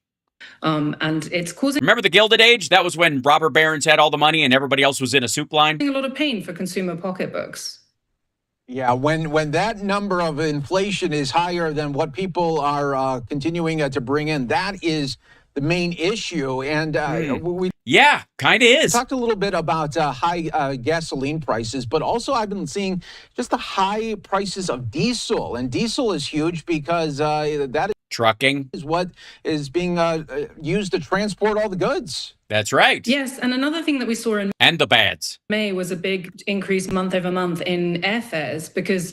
[SPEAKER 21] And it's causing...
[SPEAKER 2] Remember the Gilded Age? That was when robber barons had all the money and everybody else was in a soup line.
[SPEAKER 21] A lot of pain for consumer pocketbooks.
[SPEAKER 16] Yeah, when that number of inflation is higher than what people are continuing to bring in, that is the main issue. And we
[SPEAKER 2] kind of is.
[SPEAKER 16] Talked a little bit about high gasoline prices, but also I've been seeing just the high prices of diesel. And diesel is huge because that
[SPEAKER 2] trucking
[SPEAKER 16] is what is being used to transport all the goods.
[SPEAKER 2] That's right.
[SPEAKER 21] Yes, and another thing that we saw in
[SPEAKER 2] and the bads
[SPEAKER 21] May was a big increase month over month in airfares because,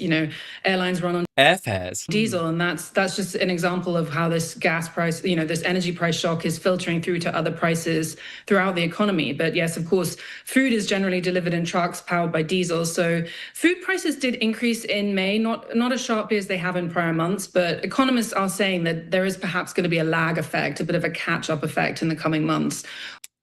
[SPEAKER 21] airlines run on
[SPEAKER 2] airfares
[SPEAKER 21] diesel, and that's just an example of how this gas price, this energy price shock is filtering through to other prices throughout the economy. But yes, of course, food is generally delivered in trucks powered by diesel. So food prices did increase in May, not as sharply as they have in prior months, but economists are saying that there is perhaps going to be a lag effect, a bit of a catch-up effect in the coming months.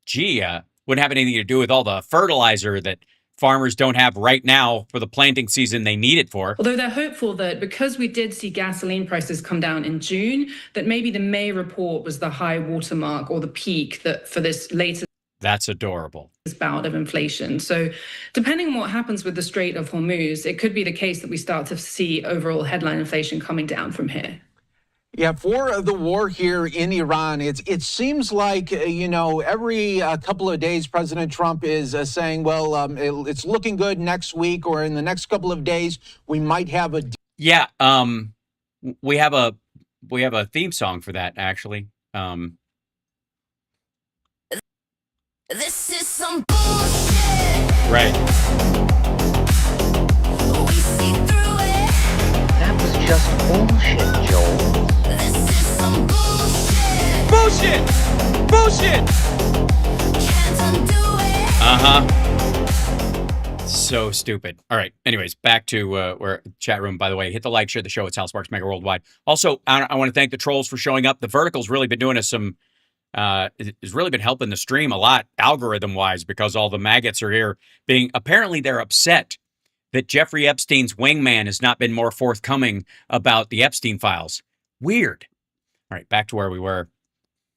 [SPEAKER 2] Gee, wouldn't have anything to do with all the fertilizer that farmers don't have right now for the planting season they need it for.
[SPEAKER 21] Although they're hopeful that because we did see gasoline prices come down in June, that maybe the May report was the high watermark or the peak that for this latest.
[SPEAKER 2] That's adorable.
[SPEAKER 21] Bout of inflation. So depending on what happens with the Strait of Hormuz, it could be the case that we start to see overall headline inflation coming down from here.
[SPEAKER 16] Yeah, for the war here in Iran, it seems like, every couple of days, President Trump is saying, well, it's looking good next week or in the next couple of days, we might have a.
[SPEAKER 2] Yeah, we have a theme song for that, actually.
[SPEAKER 3] This is some bullshit.
[SPEAKER 2] Right.
[SPEAKER 3] We see through it.
[SPEAKER 1] That was just bullshit, Joel.
[SPEAKER 3] This is some bullshit.
[SPEAKER 2] Bullshit! Bullshit!
[SPEAKER 3] Can't undo it.
[SPEAKER 2] So stupid. All right. Anyways, back to where chat room. By the way, hit the like, share the show. It's Hal Sparks Mega Worldwide. Also, I want to thank the trolls for showing up. The Vertical's really been doing us some. Has really been helping the stream a lot, algorithm wise, because all the maggots are here. Apparently they're upset that Jeffrey Epstein's wingman has not been more forthcoming about the Epstein files. Weird. All right, back to where we were.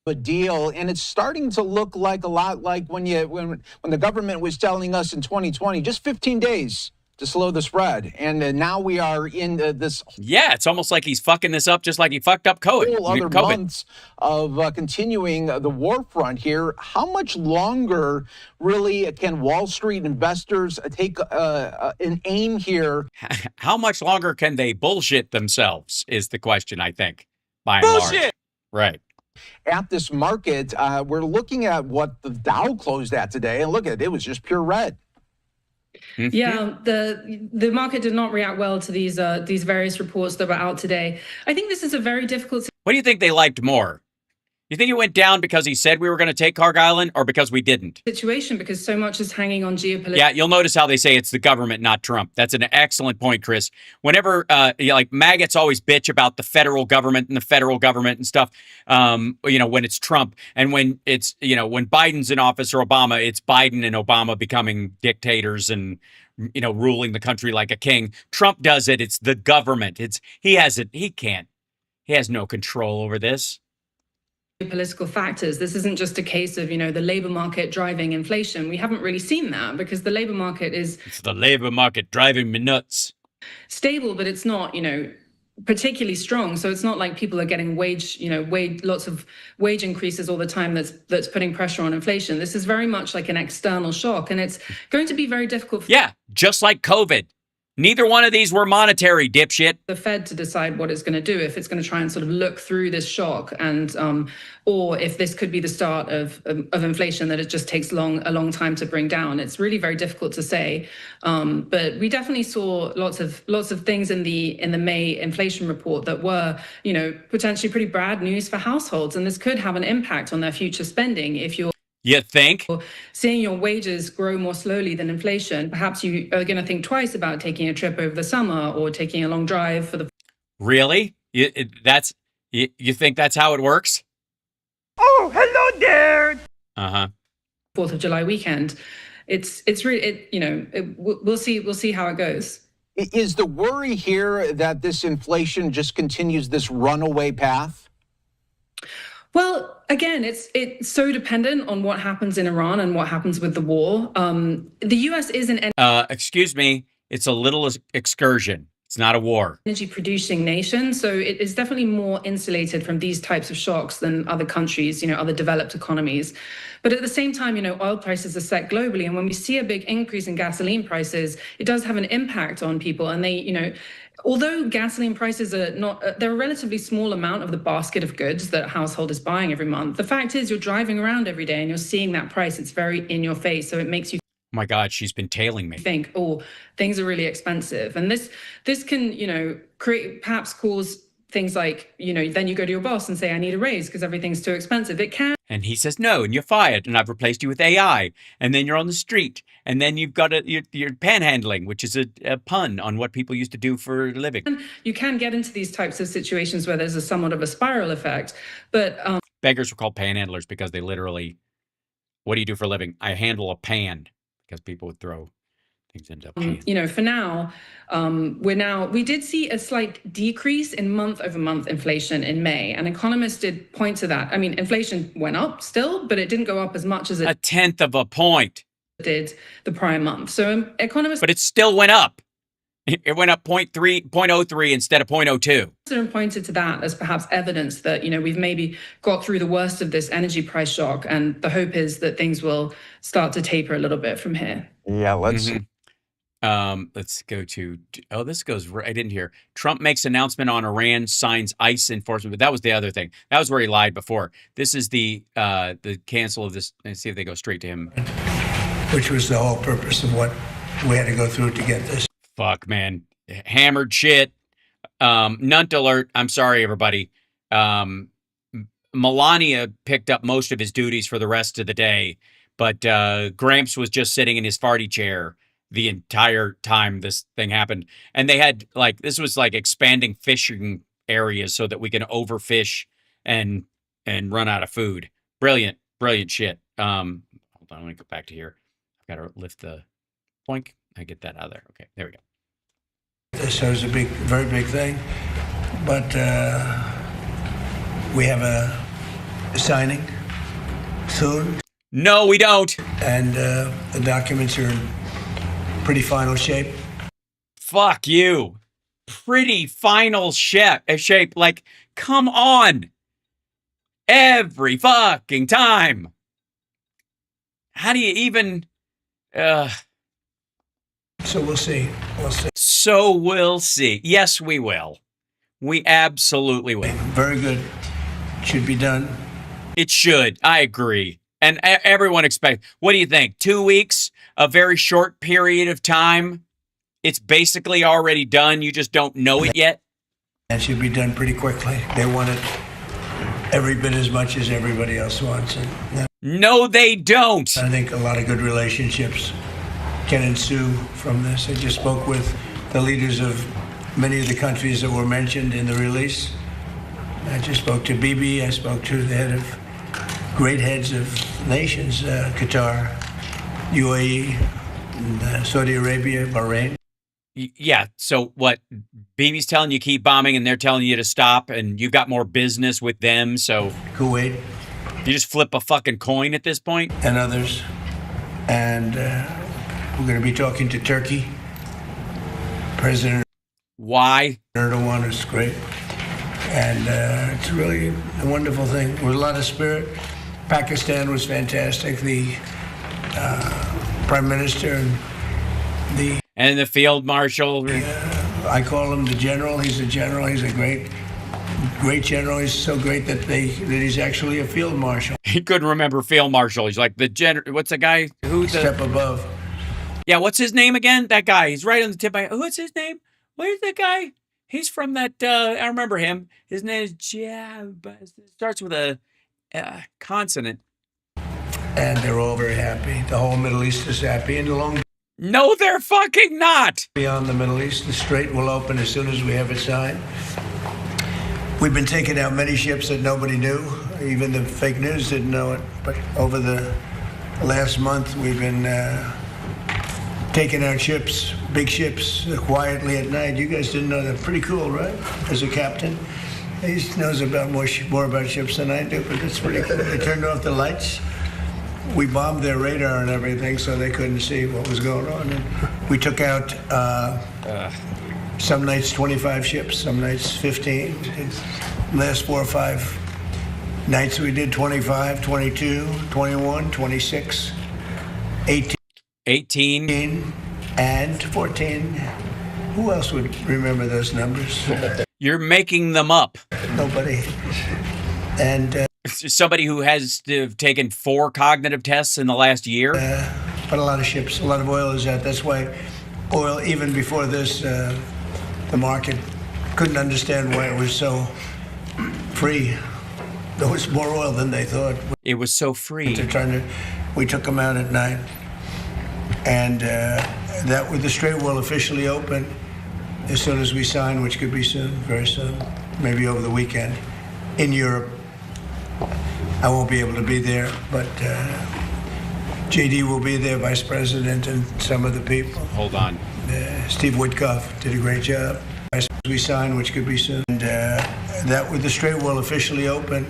[SPEAKER 16] A deal, and it's starting to look like a lot like when the government was telling us in 2020, just 15 days to slow the spread, and now we are in this.
[SPEAKER 2] Yeah, it's almost like he's fucking this up, just like he fucked up COVID.
[SPEAKER 16] Whole other months of continuing the war front here. How much longer, really, can Wall Street investors take an aim here?
[SPEAKER 2] How much longer can they bullshit themselves? Is the question, I think. By and
[SPEAKER 16] Bullshit!
[SPEAKER 2] large. Right.
[SPEAKER 16] At this market, we're looking at what the Dow closed at today, and look at it, it was just pure red.
[SPEAKER 21] Yeah, the market did not react well to these various reports that were out today. I think this is a very difficult.
[SPEAKER 2] What do you think they liked more? You think it went down because he said we were going to take Carg Island, or because we didn't?
[SPEAKER 21] Situation, because so much is hanging on geopolitics.
[SPEAKER 2] Yeah, you'll notice how they say it's the government, not Trump. That's an excellent point, Chris. Whenever, like maggots always bitch about the federal government and stuff, when it's Trump, and when it's, when Biden's in office or Obama, it's Biden and Obama becoming dictators and, ruling the country like a king. Trump does it. It's the government. He has no control over this.
[SPEAKER 21] Political factors. This isn't just a case of, the labor market driving inflation. We haven't really seen that because the labor market is.
[SPEAKER 2] It's the labor market driving me nuts.
[SPEAKER 21] Stable, but it's not, particularly strong. So it's not like people are getting lots of wage increases all the time that's putting pressure on inflation. This is very much like an external shock, and it's going to be very difficult.
[SPEAKER 2] Yeah, just like COVID. Neither one of these were monetary, dipshit.
[SPEAKER 21] The Fed to decide what it's going to do, if it's going to try and sort of look through this shock, and or if this could be the start of inflation that it just takes a long time to bring down. It's really very difficult to say. But we definitely saw lots of things in the May inflation report that were, potentially pretty bad news for households, and this could have an impact on their future spending if you're.
[SPEAKER 2] You think?
[SPEAKER 21] Seeing your wages grow more slowly than inflation, perhaps you are going to think twice about taking a trip over the summer or taking a long drive for the.
[SPEAKER 2] Really? You think that's how it works?
[SPEAKER 1] Oh, hello there.
[SPEAKER 21] 4th of July weekend. It's really we'll see how it goes.
[SPEAKER 16] Is the worry here that this inflation just continues this runaway path?
[SPEAKER 21] Well, again, it's so dependent on what happens in Iran and what happens with the war. The U.S. isn't.
[SPEAKER 2] Excuse me. It's a little excursion. It's not a war.
[SPEAKER 21] Energy producing nation, so it is definitely more insulated from these types of shocks than other countries, other developed economies. But at the same time, oil prices are set globally, and when we see a big increase in gasoline prices, it does have an impact on people. And they, although gasoline prices are not, they're a relatively small amount of the basket of goods that a household is buying every month. The fact is, you're driving around every day and you're seeing that price. It's very in your face, so it makes you
[SPEAKER 2] Oh my God, she's been tailing me.
[SPEAKER 21] think, oh, things are really expensive. And this can, perhaps cause things like, then you go to your boss and say, I need a raise because everything's too expensive. It can.
[SPEAKER 2] And he says, no, and you're fired, and I've replaced you with AI. And then you're on the street, and then you've got you're panhandling, which is a pun on what people used to do for a living.
[SPEAKER 21] You can get into these types of situations where there's somewhat of a spiral effect, but...
[SPEAKER 2] Beggars were called panhandlers because they literally, what do you do for a living? I handle a pan. Because people would throw things into a pan.
[SPEAKER 21] For now, we did see a slight decrease in month-over-month inflation in May, and economists did point to that. I mean, inflation went up still, but it didn't go up as much as it
[SPEAKER 2] 1/10 of a point
[SPEAKER 21] did the prior month. So economists,
[SPEAKER 2] but it still went up. It went up 0.03 instead of 0.02.
[SPEAKER 21] Pointed to that as perhaps evidence that, we've maybe got through the worst of this energy price shock, and the hope is that things will start to taper a little bit from here.
[SPEAKER 4] Yeah, let's
[SPEAKER 2] let's go to, this goes, I didn't hear. Trump makes announcement on Iran, signs ICE enforcement, but that was the other thing. That was where he lied before. This is the cancel of this, let's see if they go straight to him.
[SPEAKER 17] Which was the whole purpose of what we had to go through to get this.
[SPEAKER 2] Fuck, man. Hammered shit. Nunt alert. I'm sorry, everybody. Melania picked up most of his duties for the rest of the day, but Gramps was just sitting in his farty chair the entire time this thing happened. And they had, this was expanding fishing areas so that we can overfish and run out of food. Brilliant shit. Hold on, let me go back to here. I've got to lift the boink. I get that out of there. Okay, there we go.
[SPEAKER 17] This is a very big thing, but we have a signing soon.
[SPEAKER 2] No, we don't.
[SPEAKER 17] And the documents are in pretty final shape.
[SPEAKER 2] Fuck you. Pretty final shape. Come on. Every fucking time. How do you even...
[SPEAKER 17] So we'll see.
[SPEAKER 2] So we'll see. Yes, we will. We absolutely will.
[SPEAKER 17] Very good. Should be done.
[SPEAKER 2] It should. I agree. And everyone expects. What do you think? 2 weeks? A very short period of time? It's basically already done. You just don't know it yet?
[SPEAKER 17] It should be done pretty quickly. They want it every bit as much as everybody else wants it.
[SPEAKER 2] No, they don't.
[SPEAKER 17] I think a lot of good relationships can ensue from this. I just spoke with the leaders of many of the countries that were mentioned in the release. I just spoke to Bibi. I spoke to the great heads of nations, Qatar, UAE, and, Saudi Arabia, Bahrain.
[SPEAKER 2] Yeah, so what, Bibi's telling you keep bombing and they're telling you to stop and you've got more business with them, so...
[SPEAKER 17] Kuwait.
[SPEAKER 2] You just flip a fucking coin at this point?
[SPEAKER 17] And others. And we're going to be talking to Turkey. President...
[SPEAKER 2] Why?
[SPEAKER 17] Erdogan is great. And it's really a wonderful thing. With a lot of spirit. Pakistan was fantastic. The Prime Minister and
[SPEAKER 2] the Field Marshal.
[SPEAKER 17] I call him the General. He's a general. He's a great general. He's so great that he's actually a Field Marshal.
[SPEAKER 2] He couldn't remember Field Marshal. He's like the general. What's the guy?
[SPEAKER 17] Step above.
[SPEAKER 2] Yeah, what's his name again? That guy. He's right on the tip of my... What's his name? Where's that guy? He's from that... I remember him. His name is Jab. It starts with a consonant.
[SPEAKER 17] And they're all very happy. The whole Middle East is happy. And along...
[SPEAKER 2] No, they're fucking not!
[SPEAKER 17] Beyond the Middle East, the Strait will open as soon as we have it signed. We've been taking out many ships that nobody knew. Even the fake news didn't know it. But over the last month, we've been taking out ships, big ships, quietly at night. You guys didn't know that. Pretty cool, right? As a captain. He knows about more about ships than I do, but it's pretty cool. They turned off the lights. We bombed their radar and everything, so they couldn't see what was going on. And we took out Some nights 25 ships, some nights 15. Last 4 or 5 nights we did 25, 22, 21, 26, 18, and 14. Who else would remember those numbers?
[SPEAKER 2] You're making them up.
[SPEAKER 17] Nobody. And
[SPEAKER 2] somebody who has taken 4 cognitive tests in the last year.
[SPEAKER 17] But a lot of ships, a lot of oil is out. That's why oil, even before this, the market couldn't understand why it was so free. There was more oil than they thought.
[SPEAKER 2] It was so free.
[SPEAKER 17] We took them out at night, and that with the Strait will officially open as soon as we sign, which could be soon, very soon, maybe over the weekend, in Europe. I won't be able to be there, but JD will be there, Vice President, and some of the people.
[SPEAKER 2] Hold on.
[SPEAKER 17] Steve Witkoff did a great job. As we sign, which could be soon, and that with the Strait will officially open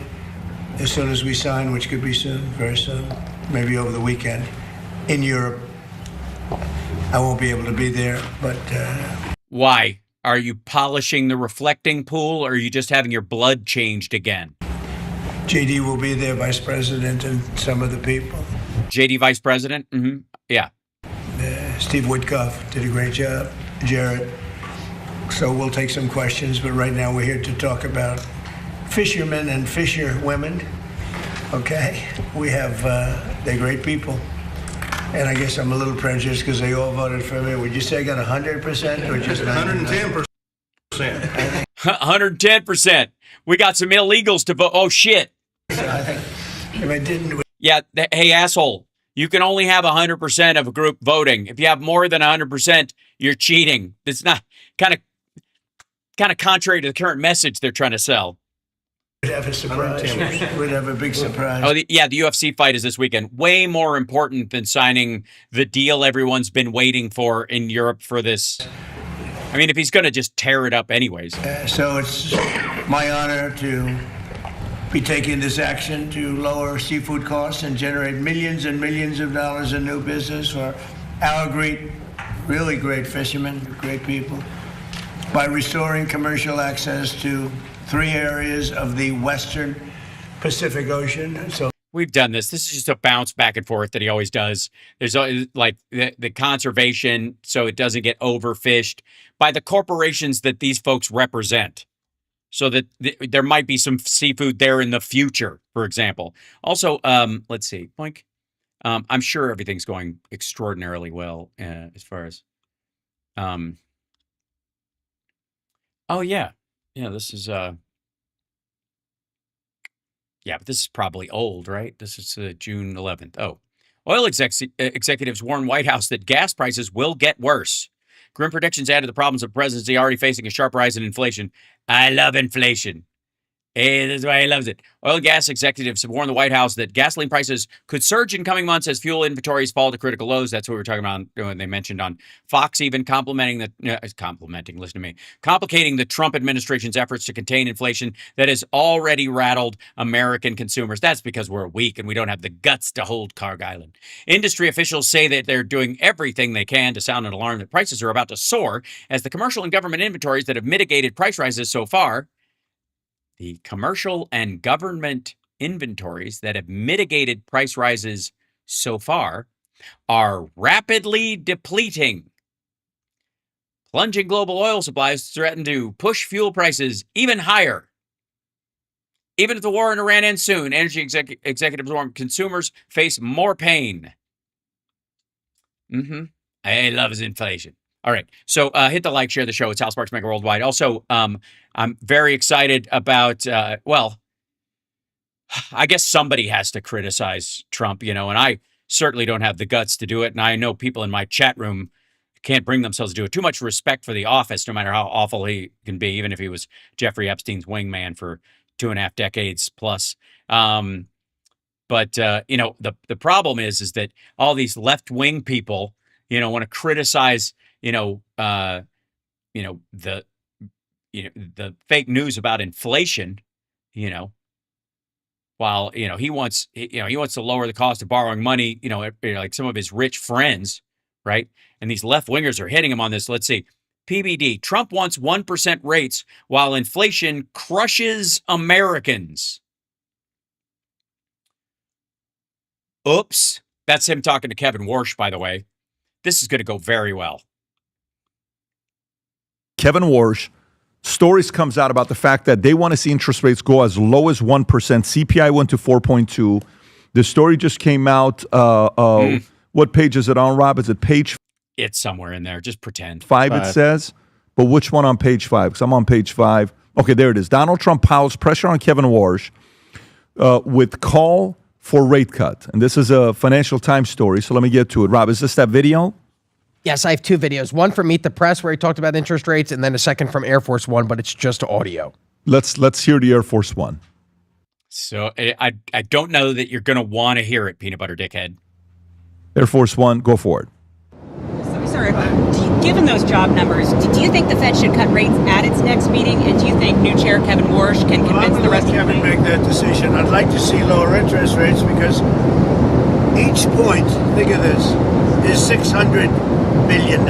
[SPEAKER 17] as soon as we sign, which could be soon, very soon, maybe over the weekend, in Europe. I won't be able to be there, but...
[SPEAKER 2] Why? Are you polishing the reflecting pool, or are you just having your blood changed again?
[SPEAKER 17] JD will be there, Vice President, and some of the people.
[SPEAKER 2] JD Vice President? Mm-hmm. Yeah.
[SPEAKER 17] Steve Witkoff did a great job. Jared. So we'll take some questions, but right now we're here to talk about fishermen and fisherwomen. Okay? We have, they're great people. And I guess I'm a little prejudiced because they all voted for me. Would you say I got 100% or just
[SPEAKER 4] 110%?
[SPEAKER 2] 110%. We got some illegals to vote. Oh, shit.
[SPEAKER 17] So I think if I didn't...
[SPEAKER 2] Yeah, hey, asshole. You can only have 100% of a group voting. If you have more than 100%, you're cheating. It's not kind of contrary to the current message they're trying to sell.
[SPEAKER 17] We'd have a surprise. We'd have a big surprise.
[SPEAKER 2] Oh, the UFC fight is this weekend. Way more important than signing the deal everyone's been waiting for in Europe for this. I mean, if he's going to just tear it up anyways.
[SPEAKER 17] So it's my honor to be taking this action to lower seafood costs and generate millions and millions of dollars in new business for our really great fishermen, great people, by restoring commercial access to 3 areas of the Western Pacific Ocean. So
[SPEAKER 2] we've done this. This is just a bounce back and forth that he always does. There's like the conservation so it doesn't get overfished by the corporations that these folks represent. So that there might be some seafood there in the future, for example. Also, let's see. Boink. I'm sure everything's going extraordinarily well as far as... oh, yeah. Yeah, this is... yeah, but this is probably old, right? This is June 11th. Oh. Oil executives warn White House that gas prices will get worse. Grim predictions add to the problems of the presidency already facing a sharp rise in inflation. I love inflation. Hey, that's why he loves it. Oil and gas executives have warned the White House that gasoline prices could surge in coming months as fuel inventories fall to critical lows. That's what we were talking about when they mentioned on Fox, even complicating the Trump administration's efforts to contain inflation that has already rattled American consumers. That's because we're weak and we don't have the guts to hold Carg Island. Industry officials say that they're doing everything they can to sound an alarm that prices are about to soar as the commercial and government inventories that have mitigated price rises so far. The commercial and government inventories that have mitigated price rises so far are rapidly depleting. Plunging global oil supplies threaten to push fuel prices even higher. Even if the war in Iran ends soon, energy executives warn consumers face more pain. I love his inflation. All right. So hit the like, share the show. It's Hal Sparks Mega Worldwide. Also, I'm very excited about, well, I guess somebody has to criticize Trump, and I certainly don't have the guts to do it. And I know people in my chat room can't bring themselves to do it. Too much respect for the office, no matter how awful he can be, even if he was Jeffrey Epstein's wingman for 2.5 decades plus. But the problem is that all these left-wing people, want to criticize the fake news about inflation, while he wants to lower the cost of borrowing money, like some of his rich friends, right? And these left wingers are hitting him on this. Let's see, PBD. Trump wants 1% rates while inflation crushes Americans. Oops. That's him talking to Kevin Warsh, by the way. This is going to go very well.
[SPEAKER 4] Kevin Warsh, stories comes out about the fact that they want to see interest rates go as low as 1%. CPI went to 4.2. The story just came out. What page is it on, Rob? Is it page?
[SPEAKER 2] It's somewhere in there. Just pretend.
[SPEAKER 4] 5, it says. But which one on page 5? Because I'm on page 5. Okay, there it is. Donald Trump piles pressure on Kevin Warsh with call for rate cut. And this is a Financial Times story, so let me get to it. Rob, is this that video?
[SPEAKER 22] Yes, I have 2 videos. One from Meet the Press where he talked about interest rates, and then a second from Air Force One, but it's just audio.
[SPEAKER 4] Let's hear the Air Force One.
[SPEAKER 2] So I don't know that you're going to want to hear it, peanut butter dickhead.
[SPEAKER 4] Air Force One, go for it.
[SPEAKER 23] Sorry, given those job numbers, do you think the Fed should cut rates at its next meeting? And do you think new chair Kevin Warsh can convince the rest of
[SPEAKER 17] Kevin make that decision? I'd like to see lower interest rates because each point, think of this, is $600 billion.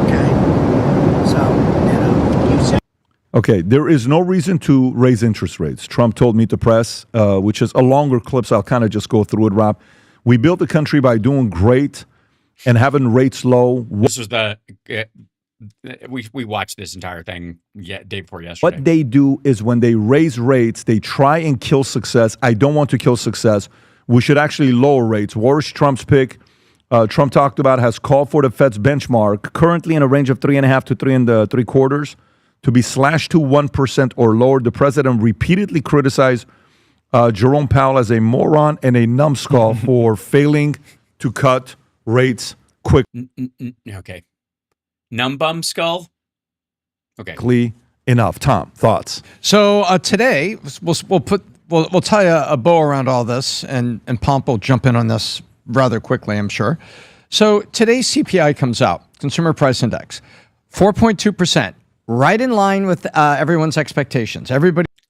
[SPEAKER 17] Okay, so
[SPEAKER 4] Okay, there is no reason to raise interest rates. Trump told Meet the Press, which is a longer clip, so I'll kind of just go through it, Rob. We built the country by doing great and having rates low.
[SPEAKER 2] This was we watched this entire thing day before yesterday.
[SPEAKER 4] What they do is when they raise rates, they try and kill success. I don't want to kill success. We should actually lower rates. Warsh, Trump's pick, Trump talked about, has called for the Fed's benchmark, currently in a range of 3.5 to 3 3/4, to be slashed to 1% or lower. The president repeatedly criticized Jerome Powell as a moron and a numbskull for failing to cut rates quick.
[SPEAKER 2] Okay. Numbum skull?
[SPEAKER 4] Okay. Enough. Tom, thoughts?
[SPEAKER 24] So today, we'll tie a bow around all this, and Pomp will jump in on this rather quickly, I'm sure. So today's CPI comes out, Consumer Price Index, 4.2%, right in line with everyone's expectations.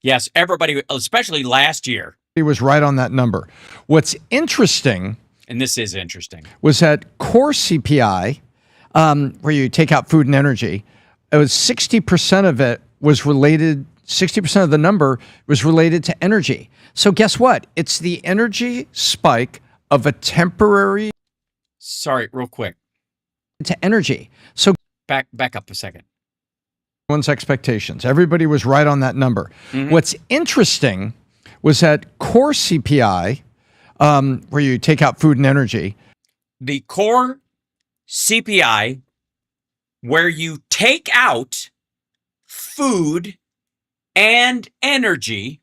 [SPEAKER 2] Yes, everybody, especially last year.
[SPEAKER 24] He was right on that number. What's interesting,
[SPEAKER 2] and this is interesting,
[SPEAKER 24] was that core CPI, where you take out food and energy, it was 60% of it was related, 60% of the number was related to energy. So guess what? It's the energy spike of a temporary...
[SPEAKER 2] Sorry, real quick.
[SPEAKER 24] ...to energy. So
[SPEAKER 2] back up a second.
[SPEAKER 24] One's expectations. Everybody was right on that number.
[SPEAKER 2] Mm-hmm.
[SPEAKER 24] What's interesting was that core CPI, where you take out food and energy.
[SPEAKER 2] The core CPI, where you take out food and energy.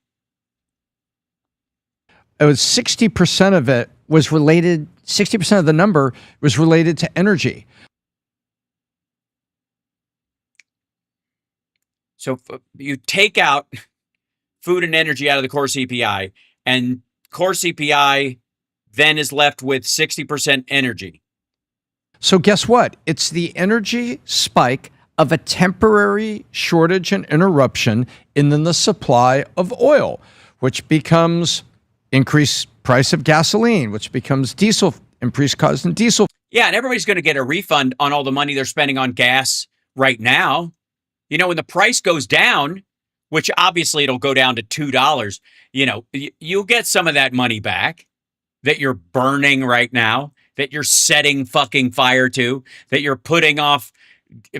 [SPEAKER 24] It was 60% of it was related, 60% of the number was related to energy.
[SPEAKER 2] So you take out food and energy out of the core CPI, and core CPI then is left with 60% energy.
[SPEAKER 24] So guess what? It's the energy spike of a temporary shortage and interruption in the supply of oil, which becomes increased price of gasoline, which becomes diesel, increased cost in diesel.
[SPEAKER 2] Yeah, and everybody's going to get a refund on all the money they're spending on gas right now. You know, when the price goes down, which obviously it'll go down to $2, you know, you'll get some of that money back that you're burning right now, that you're setting fucking fire to, that you're putting off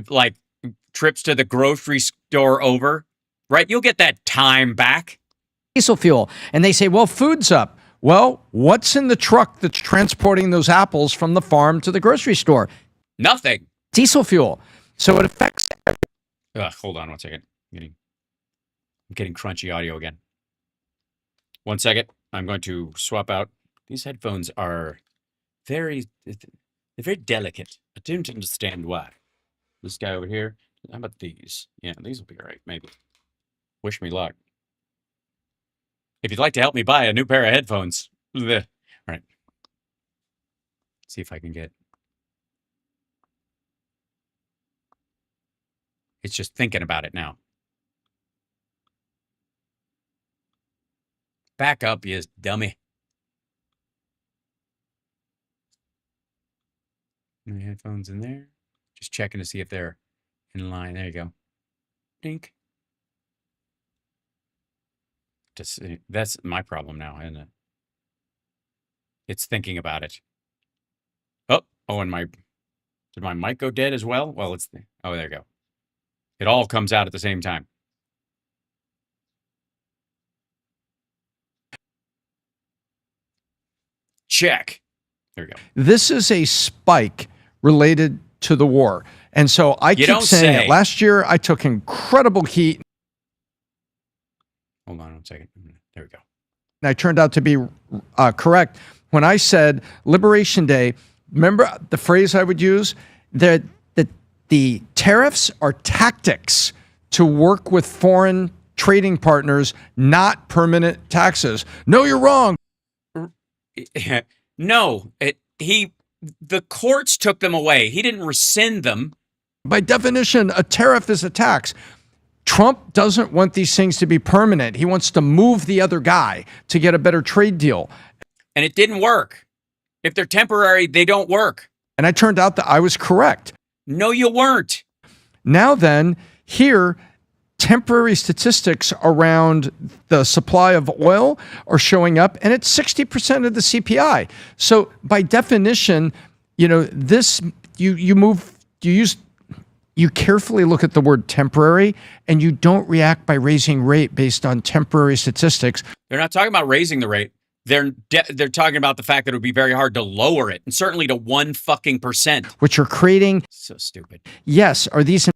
[SPEAKER 2] like trips to the grocery store over, right? You'll get that time back.
[SPEAKER 24] Diesel fuel. And they say, well, food's up. Well, what's in the truck that's transporting those apples from the farm to the grocery store?
[SPEAKER 2] Nothing.
[SPEAKER 24] Diesel fuel. So it affects...
[SPEAKER 2] Hold on one second. I'm getting crunchy audio again. 1 second. I'm going to swap out. These headphones are they're very delicate. I don't understand why. This guy over here. How about these? Yeah, these will be all right, maybe. Wish me luck. If you'd like to help me buy a new pair of headphones. All right. See if I can get... It's just thinking about it now. Back up, you dummy. My headphones in there. Just checking to see if they're in line. There you go. Dink. Just, that's my problem now, isn't it? It's thinking about it. Oh, and did my mic go dead as well? Well, oh, there you go. It all comes out at the same time. Check. There we go.
[SPEAKER 24] This is a spike related to the war. And so I keep saying it. Last year, I took incredible heat.
[SPEAKER 2] Hold on 1 second. There we go.
[SPEAKER 24] And I turned out to be correct when I said Liberation Day. Remember the phrase I would use? That the tariffs are tactics to work with foreign trading partners, not permanent taxes. No, you're wrong.
[SPEAKER 2] No, the courts took them away. He didn't rescind them.
[SPEAKER 24] By definition, a tariff is a tax. Trump doesn't want these things to be permanent. He wants to move the other guy to get a better trade deal.
[SPEAKER 2] And it didn't work. If they're temporary, they don't work.
[SPEAKER 24] And I turned out that I was correct.
[SPEAKER 2] No, you weren't.
[SPEAKER 24] Now then, here, temporary statistics around the supply of oil are showing up, and it's 60% of the CPI. So by definition, this you carefully look at the word temporary, and you don't react by raising rate based on temporary statistics.
[SPEAKER 2] They're not talking about raising the rate. They're talking about the fact that it would be very hard to lower it, and certainly to 1%.
[SPEAKER 24] Which are creating.
[SPEAKER 2] So stupid.
[SPEAKER 24] Yes. Are these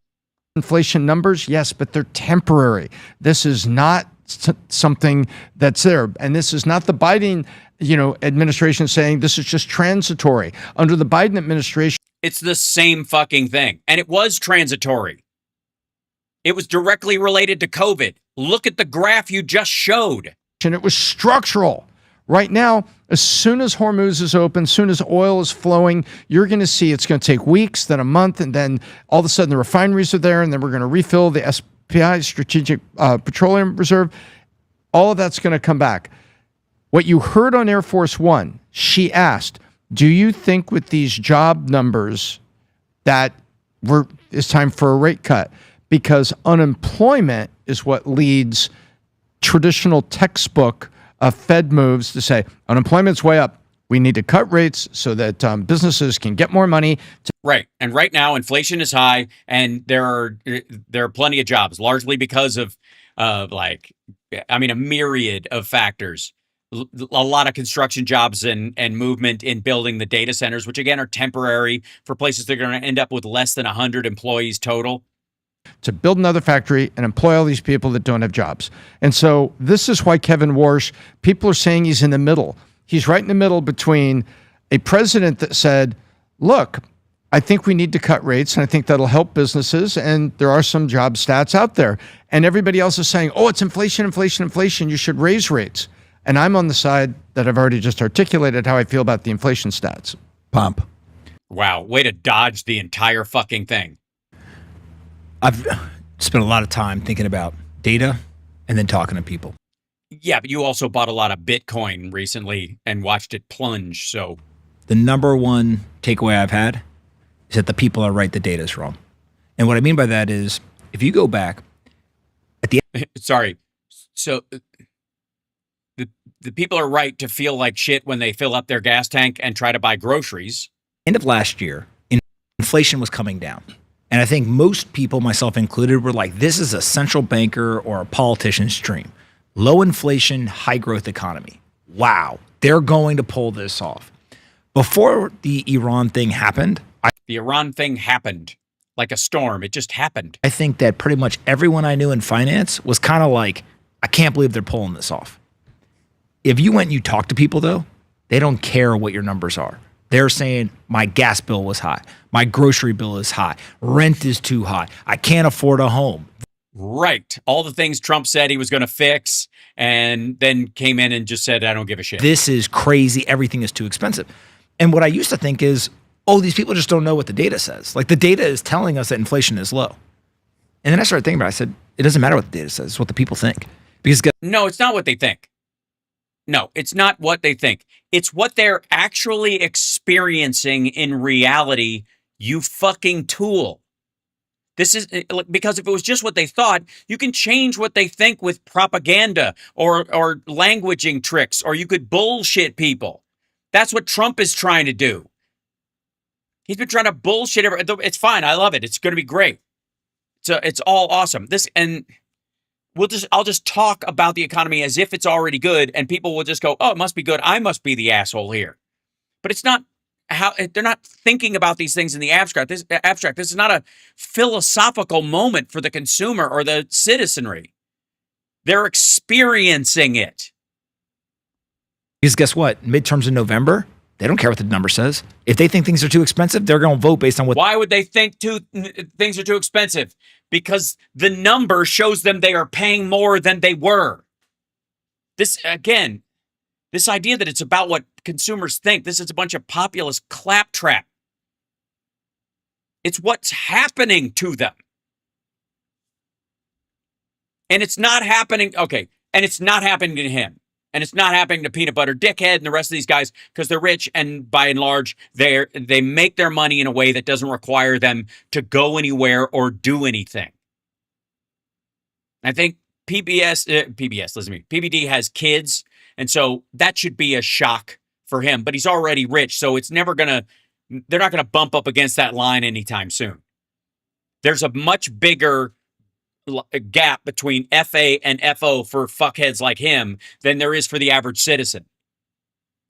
[SPEAKER 24] inflation numbers? Yes, but they're temporary. This is not something that's there. And this is not the Biden, administration saying this is just transitory. Under the Biden administration.
[SPEAKER 2] It's the same fucking thing. And it was transitory. It was directly related to COVID. Look at the graph you just showed.
[SPEAKER 24] And it was structural. Right now, as soon as Hormuz is open, as soon as oil is flowing, you're going to see it's going to take weeks, then a month, and then all of a sudden the refineries are there, and then we're going to refill the SPI, Strategic Petroleum Reserve. All of that's going to come back. What you heard on Air Force One, she asked, do you think with these job numbers that it's time for a rate cut? Because unemployment is what leads traditional textbook Fed moves to say unemployment's way up. We need to cut rates so that businesses can get more money.
[SPEAKER 2] Right. And right now, inflation is high, and there are plenty of jobs, largely because of a myriad of factors. A lot of construction jobs and movement in building the data centers, which again are temporary for places that are going to end up with less than 100 employees total.
[SPEAKER 24] To build another factory and employ all these people that don't have jobs. And so this is why Kevin Warsh, people are saying he's in the middle. He's right in the middle between a president that said, look, I think we need to cut rates, and I think that'll help businesses, and there are some job stats out there. And everybody else is saying, oh, it's inflation, inflation, inflation. You should raise rates. And I'm on the side that I've already just articulated how I feel about the inflation stats.
[SPEAKER 4] Pomp.
[SPEAKER 2] Wow, way to dodge the entire fucking thing.
[SPEAKER 5] I've spent a lot of time thinking about data and then talking to people.
[SPEAKER 2] Yeah, but you also bought a lot of Bitcoin recently and watched it plunge, so.
[SPEAKER 5] The number one takeaway I've had is that the people are right, the data is wrong. And what I mean by that is, if you go back at the end.
[SPEAKER 2] Sorry. So the people are right to feel like shit when they fill up their gas tank and try to buy groceries.
[SPEAKER 5] End of last year, inflation was coming down. And I think most people, myself included, were like, this is a central banker or a politician's dream. Low inflation, high growth economy. Wow, they're going to pull this off. Before the Iran thing happened.
[SPEAKER 2] The Iran thing happened like a storm. It just happened.
[SPEAKER 5] I think that pretty much everyone I knew in finance was kind of like, I can't believe they're pulling this off. If you went and you talked to people, though, they don't care what your numbers are. They're saying my gas bill was high. My grocery bill is high. Rent is too high. I can't afford a home.
[SPEAKER 2] Right. All the things Trump said he was going to fix and then came in and just said, I don't give a shit.
[SPEAKER 5] This is crazy. Everything is too expensive. And what I used to think is, oh, these people just don't know what the data says. Like the data is telling us that inflation is low. And then I started thinking about it. I said, it doesn't matter what the data says. It's what the people think. Because
[SPEAKER 2] no, it's not what they think. No, it's not what they think. It's what they're actually experiencing in reality, you fucking tool. This is because if it was just what they thought, you can change what they think with propaganda or languaging tricks, or you could bullshit people. That's what Trump is trying to do. He's been trying to bullshit everyone. It's fine. I love it. It's going to be great. So it's all awesome. I'll just talk about the economy as if it's already good, and people will just go, "Oh, it must be good. I must be the asshole here." But it's not how they're not thinking about these things in the abstract. This is not a philosophical moment for the consumer or the citizenry. They're experiencing it.
[SPEAKER 5] Because guess what? Midterms in November, they don't care what the number says. If they think things are too expensive, they're going to vote based on what.
[SPEAKER 2] Why would they think things are too expensive? Because the number shows them they are paying more than they were. This idea that it's about what consumers think, this is a bunch of populist claptrap. It's what's happening to them. And it's not happening, and it's not happening to him. And it's not happening to Peanut Butter Dickhead and the rest of these guys because they're rich, and by and large, they make their money in a way that doesn't require them to go anywhere or do anything. I think PBD has kids, and so that should be a shock for him. But he's already rich, so they're not gonna bump up against that line anytime soon. There's a much bigger gap between FA and FO for fuckheads like him than there is for the average citizen.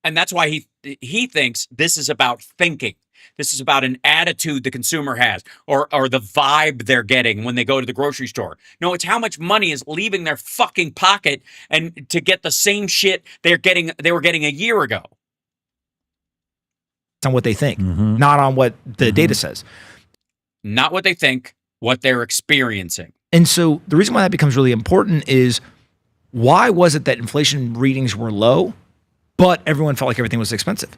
[SPEAKER 2] And that's why he thinks this is about thinking. This is about an attitude the consumer has or the vibe they're getting when they go to the grocery store. No, it's how much money is leaving their fucking pocket and to get the same shit they were getting a year ago.
[SPEAKER 5] On what they think, not on what the data says.
[SPEAKER 2] Not what they think, what they're experiencing.
[SPEAKER 5] And so the reason why that becomes really important is why was it that inflation readings were low, but everyone felt like everything was expensive?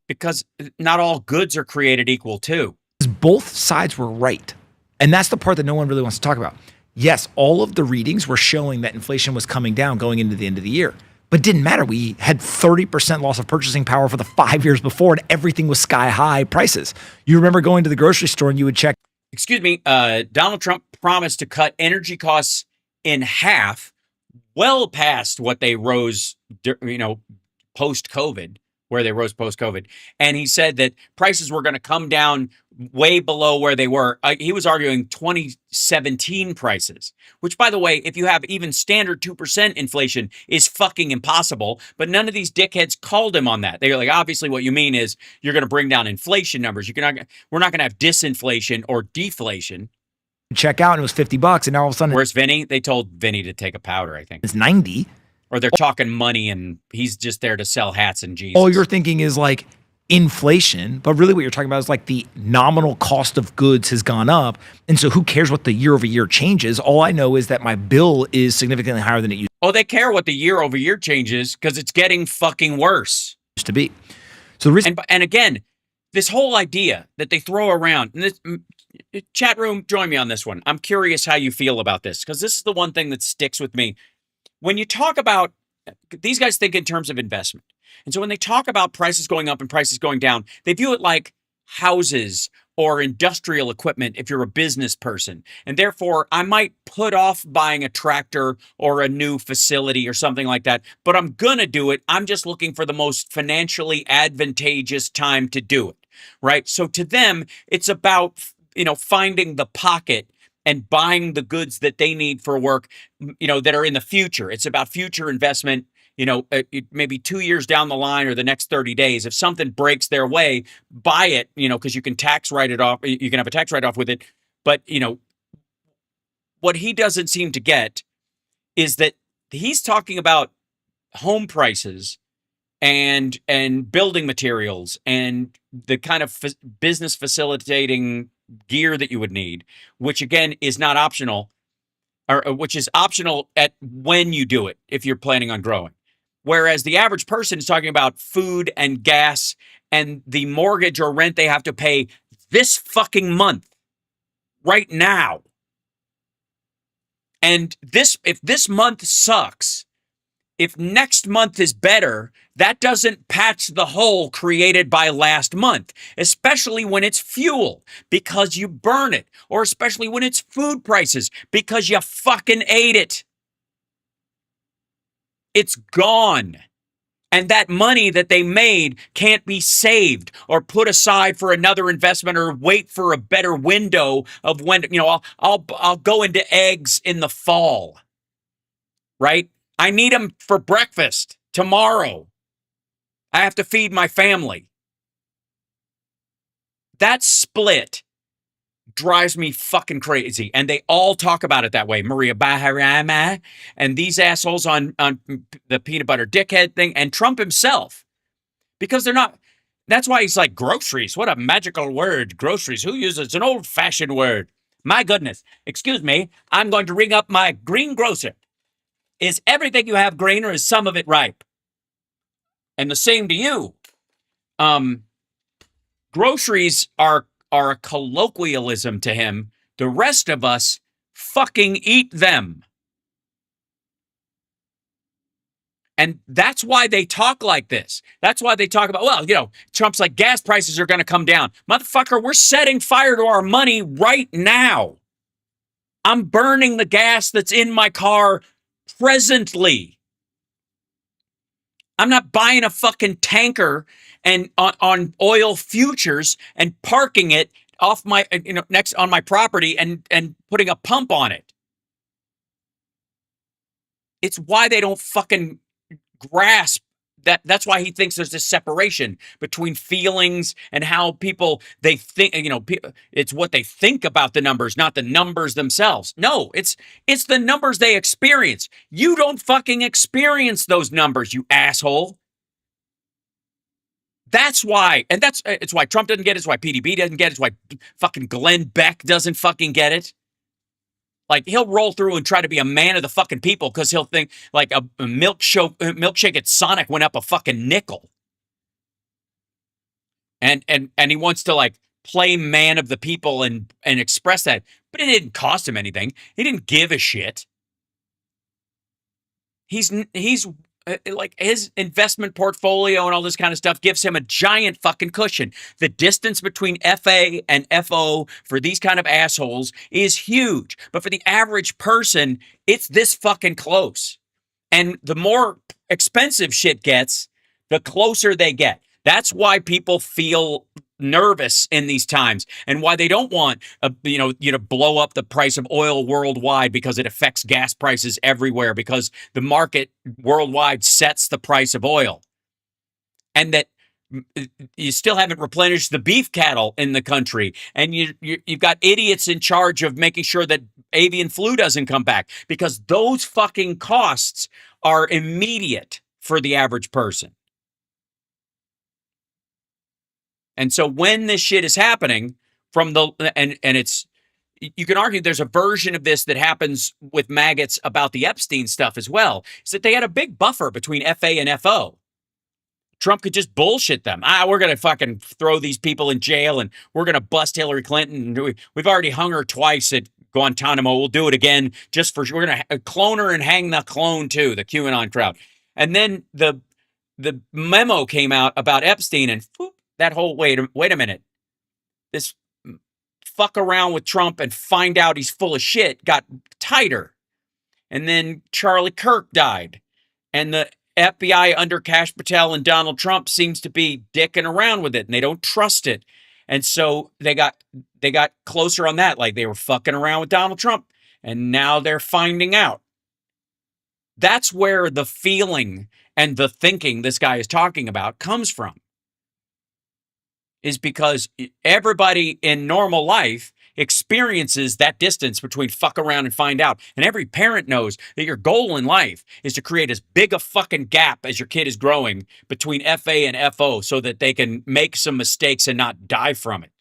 [SPEAKER 2] Because not all goods are created equal too.
[SPEAKER 5] Both sides were right. And that's the part that no one really wants to talk about. Yes, all of the readings were showing that inflation was coming down going into the end of the year. But it didn't matter. We had 30% loss of purchasing power for the 5 years before, and everything was sky high prices. You remember going to the grocery store and you would check.
[SPEAKER 2] Excuse me, Donald Trump promised to cut energy costs in half, well past what they rose, post-COVID, where they rose post-COVID. And he said that prices were going to come down way below where they were. He was arguing 2017 prices, which, by the way, if you have even standard 2% inflation, is fucking impossible. But none of these dickheads called him on that. They were like, obviously what you mean is you're going to bring down inflation numbers. We're not going to have disinflation or deflation.
[SPEAKER 5] Check out and it was $50, and now all of a sudden.
[SPEAKER 2] Where's Vinny? They told Vinny to take a powder, I think.
[SPEAKER 5] It's 90.
[SPEAKER 2] Or they're talking money and he's just there to sell hats and Jesus.
[SPEAKER 5] All you're thinking is like inflation, but really what you're talking about is like the nominal cost of goods has gone up. And so who cares what the year over year change is? All I know is that my bill is significantly higher than it used.
[SPEAKER 2] Oh, they care what the year over year change is because it's getting fucking worse.
[SPEAKER 5] To be. So the reason.
[SPEAKER 2] And again, this whole idea that they throw around, and this chat room, join me on this one. I'm curious how you feel about this because this is the one thing that sticks with me. When you talk about, these guys think in terms of investment. And so when they talk about prices going up and prices going down, they view it like houses or industrial equipment if you're a business person. And therefore, I might put off buying a tractor or a new facility or something like that, but I'm going to do it. I'm just looking for the most financially advantageous time to do it, right? So to them, it's about, finding the pocket and buying the goods that they need for work, that are in the future. It's about future investment, maybe 2 years down the line or the next 30 days. If something breaks their way, buy it, because you can tax write it off. You can have a tax write-off with it. But, what he doesn't seem to get is that he's talking about home prices and building materials and the kind of business facilitating gear that you would need, which again is not optional, or which is optional at when you do it if you're planning on growing. Whereas the average person is talking about food and gas and the mortgage or rent they have to pay this fucking month, right now. And if this month sucks, if next month is better, that doesn't patch the hole created by last month, especially when it's fuel because you burn it, or especially when it's food prices because you fucking ate it. It's gone. And that money that they made can't be saved or put aside for another investment or wait for a better window of when, I'll go into eggs in the fall, right? I need them for breakfast tomorrow. I have to feed my family. That split drives me fucking crazy. And they all talk about it that way. Maria Baharama and these assholes on the peanut butter dickhead thing and Trump himself. Because they're not, that's why he's like groceries. What a magical word, groceries. Who uses it's an old-fashioned word? My goodness. Excuse me, I'm going to ring up my greengrocer. Is everything you have green or is some of it ripe? And the same to you. Groceries are a colloquialism to him. The rest of us fucking eat them. And that's why they talk like this. That's why they talk about, well, Trump's like, gas prices are going to come down. Motherfucker, we're setting fire to our money right now. I'm burning the gas that's in my car presently. I'm not buying a fucking tanker and on oil futures and parking it off my next on my property and putting a pump on it. It's why they don't fucking grasp that. That's why he thinks there's this separation between feelings and how people they think, it's what they think about the numbers, not the numbers themselves. No, it's the numbers they experience. You don't fucking experience those numbers, you asshole. That's why, and it's why Trump doesn't get it, it's why PDB doesn't get it, it's why fucking Glenn Beck doesn't fucking get it. Like, he'll roll through and try to be a man of the fucking people because he'll think like a milkshake at Sonic went up a fucking nickel. And he wants to like play man of the people and express that. But it didn't cost him anything. He didn't give a shit. He's like his investment portfolio and all this kind of stuff gives him a giant fucking cushion. The distance between FA and FO for these kind of assholes is huge. But for the average person, it's this fucking close. And the more expensive shit gets, the closer they get. That's why people feel nervous in these times and why they don't want you to blow up the price of oil worldwide because it affects gas prices everywhere because the market worldwide sets the price of oil. And that you still haven't replenished the beef cattle in the country, and you've got idiots in charge of making sure that avian flu doesn't come back because those fucking costs are immediate for the average person. And so when this shit is happening and it's, you can argue there's a version of this that happens with maggots about the Epstein stuff as well, is that they had a big buffer between FA and FO. Trump could just bullshit them. We're going to fucking throw these people in jail and we're going to bust Hillary Clinton. We've already hung her twice at Guantanamo. We'll do it again just for, we're going to clone her and hang the clone too, the QAnon crowd. And then the memo came out about Epstein and that whole, wait a minute, this fuck around with Trump and find out he's full of shit got tighter. And then Charlie Kirk died. And the FBI under Kash Patel and Donald Trump seems to be dicking around with it and they don't trust it. And so they got closer on that, like they were fucking around with Donald Trump. And now they're finding out. That's where the feeling and the thinking this guy is talking about comes from. Is because everybody in normal life experiences that distance between fuck around and find out. And every parent knows that your goal in life is to create as big a fucking gap as your kid is growing between FA and FO so that they can make some mistakes and not die from it.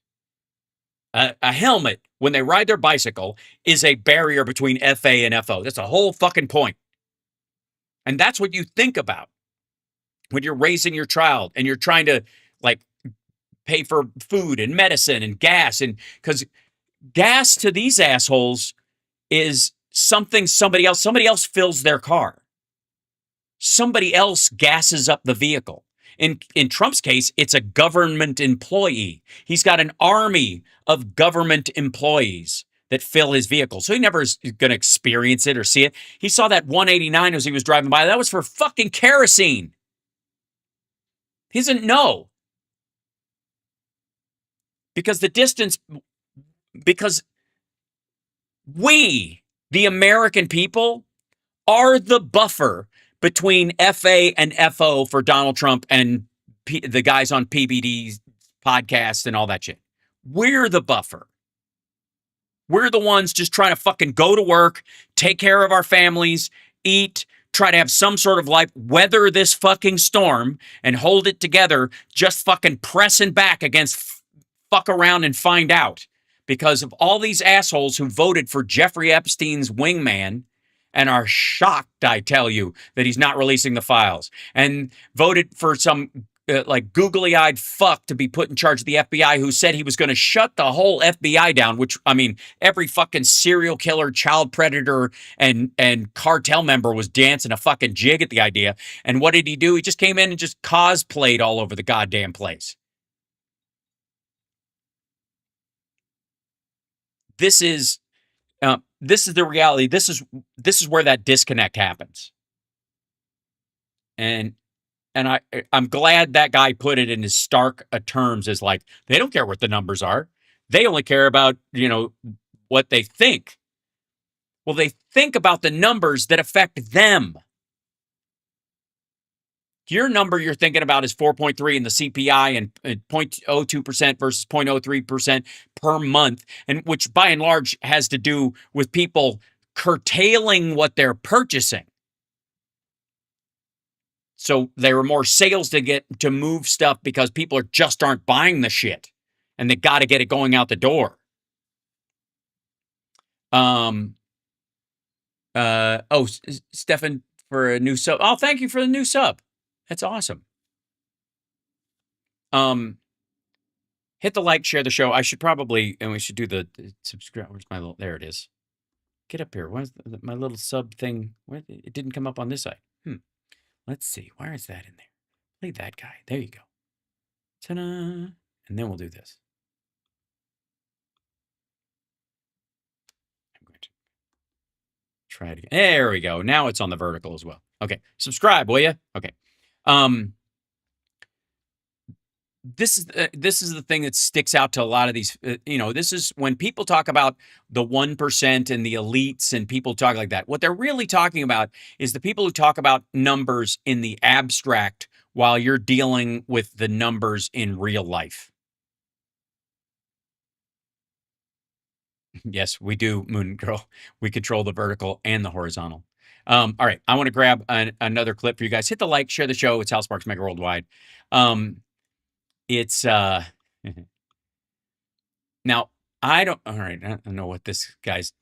[SPEAKER 2] A helmet, when they ride their bicycle, is a barrier between FA and FO. That's the whole fucking point. And that's what you think about when you're raising your child and you're trying to like pay for food and medicine and gas. And because gas to these assholes is something somebody else fills their car. somebody else gasses up the vehicle. In Trump's case, it's a government employee. He's got an army of government employees that fill his vehicle. So he never is going to experience it or see it. He saw that 189 as he was driving by. That was for fucking kerosene. He doesn't know. Because we, the American people, are the buffer between FA and FO for Donald Trump and the guys on PBD's podcast and all that shit. We're the buffer. We're the ones just trying to fucking go to work, take care of our families, eat, try to have some sort of life, weather this fucking storm and hold it together, just fucking pressing back against fuck around and find out. Because of all these assholes who voted for Jeffrey Epstein's wingman and are shocked, I tell you, that he's not releasing the files, and voted for some like googly-eyed fuck to be put in charge of the FBI who said he was going to shut the whole FBI down, which, I mean, every fucking serial killer, child predator, and cartel member was dancing a fucking jig at the idea. And what did he do? He just came in and just cosplayed all over the goddamn place. This is the reality. This is where that disconnect happens. And I'm glad that guy put it in as stark terms as like, they don't care what the numbers are. They only care about, what they think. Well, they think about the numbers that affect them. Your number you're thinking about is 4.3 in the CPI and 0.02% versus 0.03% per month, and which by and large has to do with people curtailing what they're purchasing. So there are more sales to move stuff because people just aren't buying the shit, and they got to get it going out the door. Stefan for a new sub. Oh, thank you for the new sub. That's awesome. Hit the like, share the show. I should probably, and we should do the subscribe. Where's my little? There it is. Get up here. Where's my little sub thing? It didn't come up on this side. Let's see. Where is that in there? Play that guy. There you go. Ta-da! And then we'll do this. I'm going to try it again. There we go. Now it's on the vertical as well. Okay. Subscribe, will you? Okay. This is the thing that sticks out to a lot of these. This is when people talk about the 1% and the elites and people talk like that. What they're really talking about is the people who talk about numbers in the abstract while you're dealing with the numbers in real life. Yes, we do, Moon Girl. We control the vertical and the horizontal. All right, I want to grab another clip for you guys. Hit the like, share the show. It's Hal Sparks Mega Worldwide. It's now I don't know what this guy's.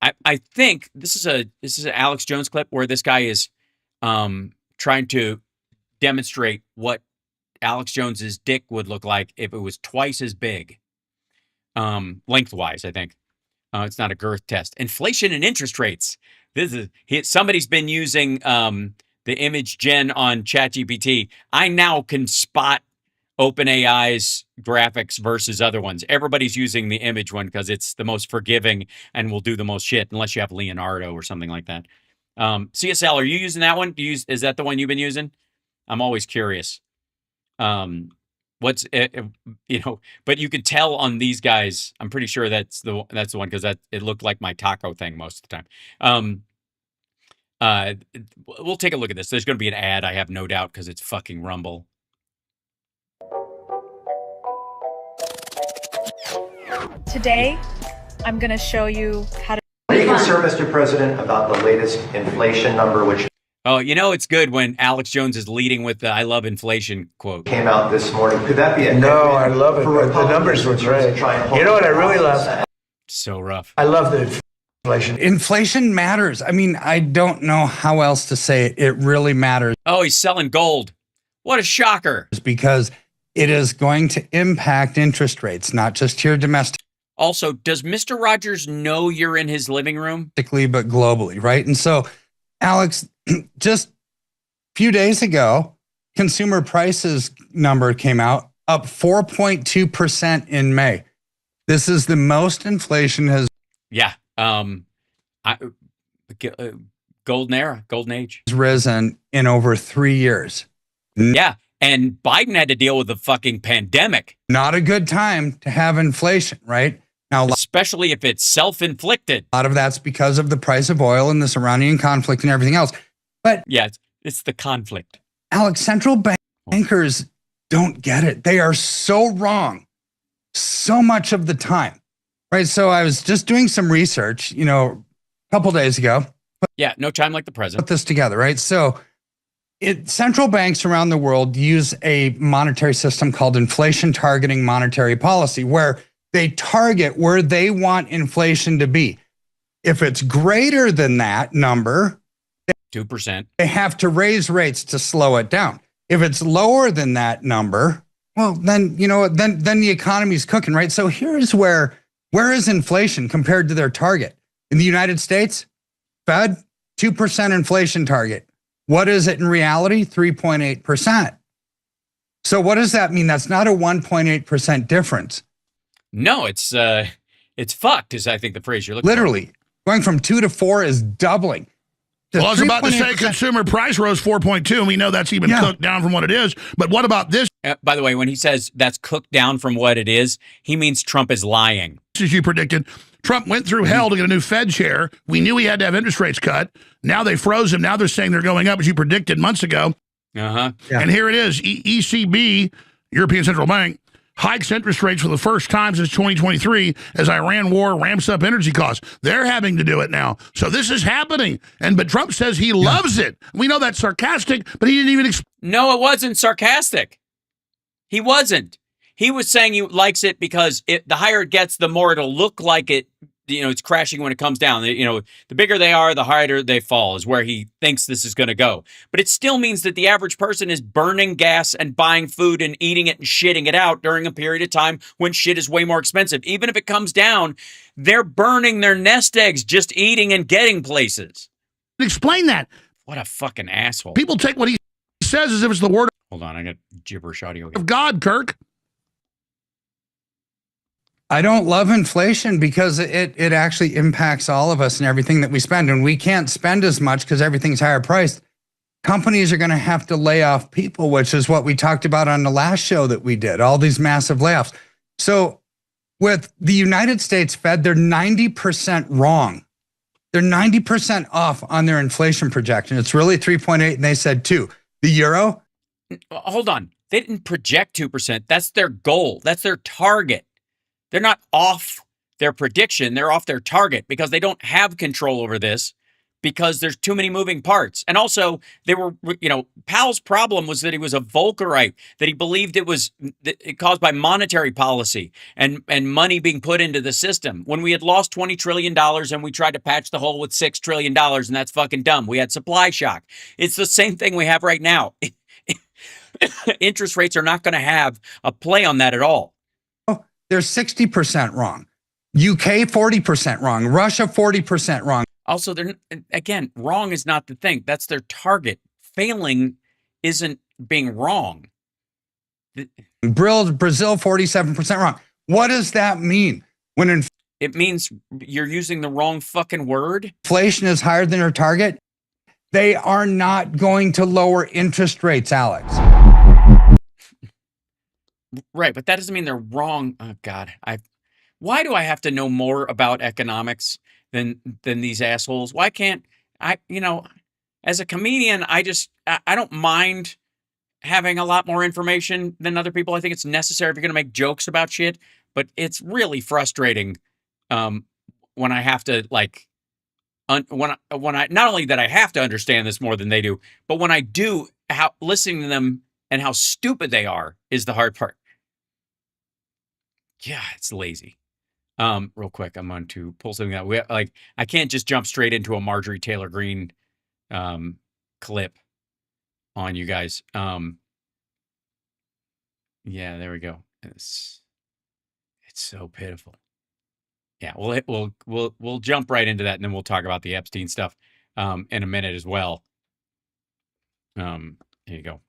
[SPEAKER 2] I think this is an Alex Jones clip where this guy is trying to demonstrate what Alex Jones's dick would look like if it was twice as big, lengthwise. I think it's not a girth test. Inflation and interest rates. Somebody's been using the image gen on ChatGPT. I now can spot OpenAI's graphics versus other ones. Everybody's using the image one because it's the most forgiving and will do the most shit, unless you have Leonardo or something like that. CSL, are you using that one? Is that the one you've been using? I'm always curious. But you can tell on these guys. I'm pretty sure that's the one because it looked like my taco thing most of the time. We'll take a look at this. There's going to be an ad, I have no doubt, because it's fucking Rumble.
[SPEAKER 6] Today, I'm going to show you how to.
[SPEAKER 10] What do you concern, Mr. President, about the latest inflation number, which
[SPEAKER 2] Oh, it's good when Alex Jones is leading with the "I love inflation" quote.
[SPEAKER 10] Came out this morning. Could that be a
[SPEAKER 17] No, I love it. The numbers were great. You know what I really love?
[SPEAKER 2] So rough.
[SPEAKER 17] I love the inflation.
[SPEAKER 11] Inflation matters. I mean, I don't know how else to say it. It really matters.
[SPEAKER 2] Oh, he's selling gold. What a shocker.
[SPEAKER 11] Because it is going to impact interest rates, not just here domestically.
[SPEAKER 2] Also, does Mr. Rogers know you're in his living room?
[SPEAKER 11] But globally, right? And so, Alex, just few days ago, consumer prices number came out, up 4.2% in May. This is the most inflation has.
[SPEAKER 2] Yeah. Golden era, golden age.
[SPEAKER 11] Risen in over 3 years.
[SPEAKER 2] Yeah. And Biden had to deal with the fucking pandemic.
[SPEAKER 11] Not a good time to have inflation, right? Now,
[SPEAKER 2] especially if it's self-inflicted.
[SPEAKER 11] A lot of that's because of the price of oil and this Iranian conflict and everything else. But
[SPEAKER 2] yeah, it's the conflict.
[SPEAKER 11] Alex, central bankers don't get it. They are so wrong so much of the time, right? So I was just doing some research, a couple days ago.
[SPEAKER 2] Yeah, no time like the present.
[SPEAKER 11] Put this together, right? So central banks around the world use a monetary system called inflation targeting monetary policy, where they target where they want inflation to be. If it's greater than that number,
[SPEAKER 2] 2%,
[SPEAKER 11] they have to raise rates to slow it down. If it's lower than that number, well, then, then the economy's cooking, right? So here's where is inflation compared to their target? In the United States, Fed, 2% inflation target. What is it in reality? 3.8%. So what does that mean? That's not a 1.8% difference.
[SPEAKER 2] No, it's fucked, is I think the phrase you're looking
[SPEAKER 11] literally
[SPEAKER 2] for.
[SPEAKER 11] Going from 2 to 4 is doubling.
[SPEAKER 8] Well, I was about to say consumer price rose 4.2, and we know that's even cooked down from what it is. But what about this?
[SPEAKER 2] By the way, when he says that's cooked down from what it is, he means Trump is lying.
[SPEAKER 8] As you predicted, Trump went through hell to get a new Fed chair. We knew he had to have interest rates cut. Now they froze him. Now they're saying they're going up, as you predicted months ago. And here it is. ECB, European Central Bank, hikes interest rates for the first time since 2023 as Iran war ramps up energy costs. They're having to do it now. So this is happening. But Trump says he loves it. We know that's sarcastic, but he didn't even
[SPEAKER 2] No, it wasn't sarcastic. He wasn't. He was saying he likes it because the higher it gets, the more it'll look like it, it's crashing when it comes down. The bigger they are, the harder they fall is where he thinks this is going to go. But it still means that the average person is burning gas and buying food and eating it and shitting it out during a period of time when shit is way more expensive. Even if it comes down, they're burning their nest eggs just eating and getting places.
[SPEAKER 8] Explain that.
[SPEAKER 2] What a fucking asshole.
[SPEAKER 8] People take what he says as if it's the word.
[SPEAKER 2] Hold on, I got gibberish audio here.
[SPEAKER 8] Of God, Kirk.
[SPEAKER 11] I don't love inflation because it actually impacts all of us and everything that we spend. And we can't spend as much because everything's higher priced. Companies are going to have to lay off people, which is what we talked about on the last show that we did, all these massive layoffs. So with the United States Fed, they're 90% wrong. They're 90% off on their inflation projection. It's really 3.8, and they said 2. The euro?
[SPEAKER 2] Hold on. They didn't project 2%. That's their goal. That's their target. They're not off their prediction. They're off their target because they don't have control over this because there's too many moving parts. And also, they were, Powell's problem was that he was a Volckerite, that he believed it was caused by monetary policy and money being put into the system. When we had lost $20 trillion and we tried to patch the hole with $6 trillion, and that's fucking dumb. We had supply shock. It's the same thing we have right now. Interest rates are not going to have a play on that at all.
[SPEAKER 11] They're 60% wrong. UK, 40% wrong. Russia, 40% wrong.
[SPEAKER 2] Also, again, wrong is not the thing. That's their target. Failing isn't being wrong.
[SPEAKER 11] Brazil, 47% wrong. What does that mean?
[SPEAKER 2] It means you're using the wrong fucking word.
[SPEAKER 11] Inflation is higher than their target. They are not going to lower interest rates, Alex.
[SPEAKER 2] Right, but that doesn't mean they're wrong. Oh God, why do I have to know more about economics than these assholes? Why can't I? As a comedian, I don't mind having a lot more information than other people. I think it's necessary if you're going to make jokes about shit. But it's really frustrating when I have to when I not only that I have to understand this more than they do, but when I do, how listening to them and how stupid they are is the hard part. Yeah, it's lazy. Real quick, I'm going to pull something out. I can't just jump straight into a Marjorie Taylor Greene clip on you guys. Yeah, there we go. It's so pitiful. Yeah, we'll jump right into that, and then we'll talk about the Epstein stuff in a minute as well. Here you go.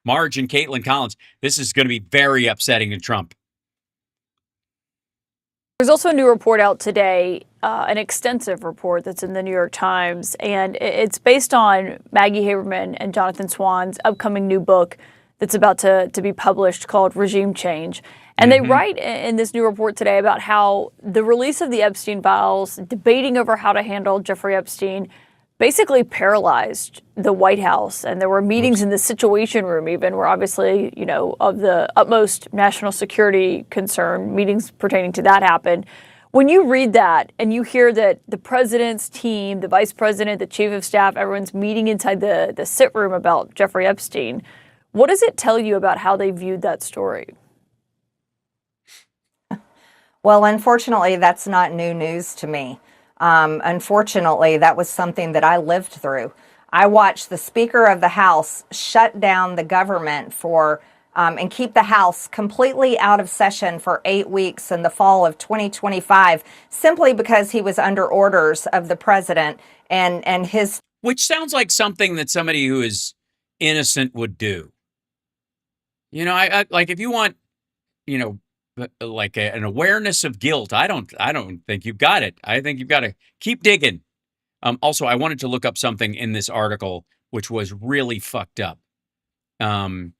[SPEAKER 2] Marge and Caitlin Collins. This is going to be very upsetting to Trump.
[SPEAKER 7] There's also a new report out today, an extensive report that's in the New York Times, and it's based on Maggie Haberman and Jonathan Swan's upcoming new book that's about to be published called Regime Change. And they write in this new report today about how the release of the Epstein files, debating over how to handle Jeffrey Epstein, basically paralyzed the White House. And there were meetings in the Situation Room even where obviously, you know, of the utmost national security concern, meetings pertaining to that happened. When you read that and you hear that the president's team, the vice president, the chief of staff, everyone's meeting inside the sit room about Jeffrey Epstein, what does it tell you about how they viewed that story?
[SPEAKER 9] Well, unfortunately, that's not new news to me. Unfortunately, that was something that I lived through. I watched the Speaker of the House shut down the government for and keep the House completely out of session for 8 weeks in the fall of 2025, simply because he was under orders of the president and his.
[SPEAKER 2] Which sounds like something that somebody who is innocent would do. You know, I like if you want, you know, like an awareness of guilt, I don't think you've got it. I think you've got to keep digging. Also, I wanted to look up something in this article which was really fucked up. Hold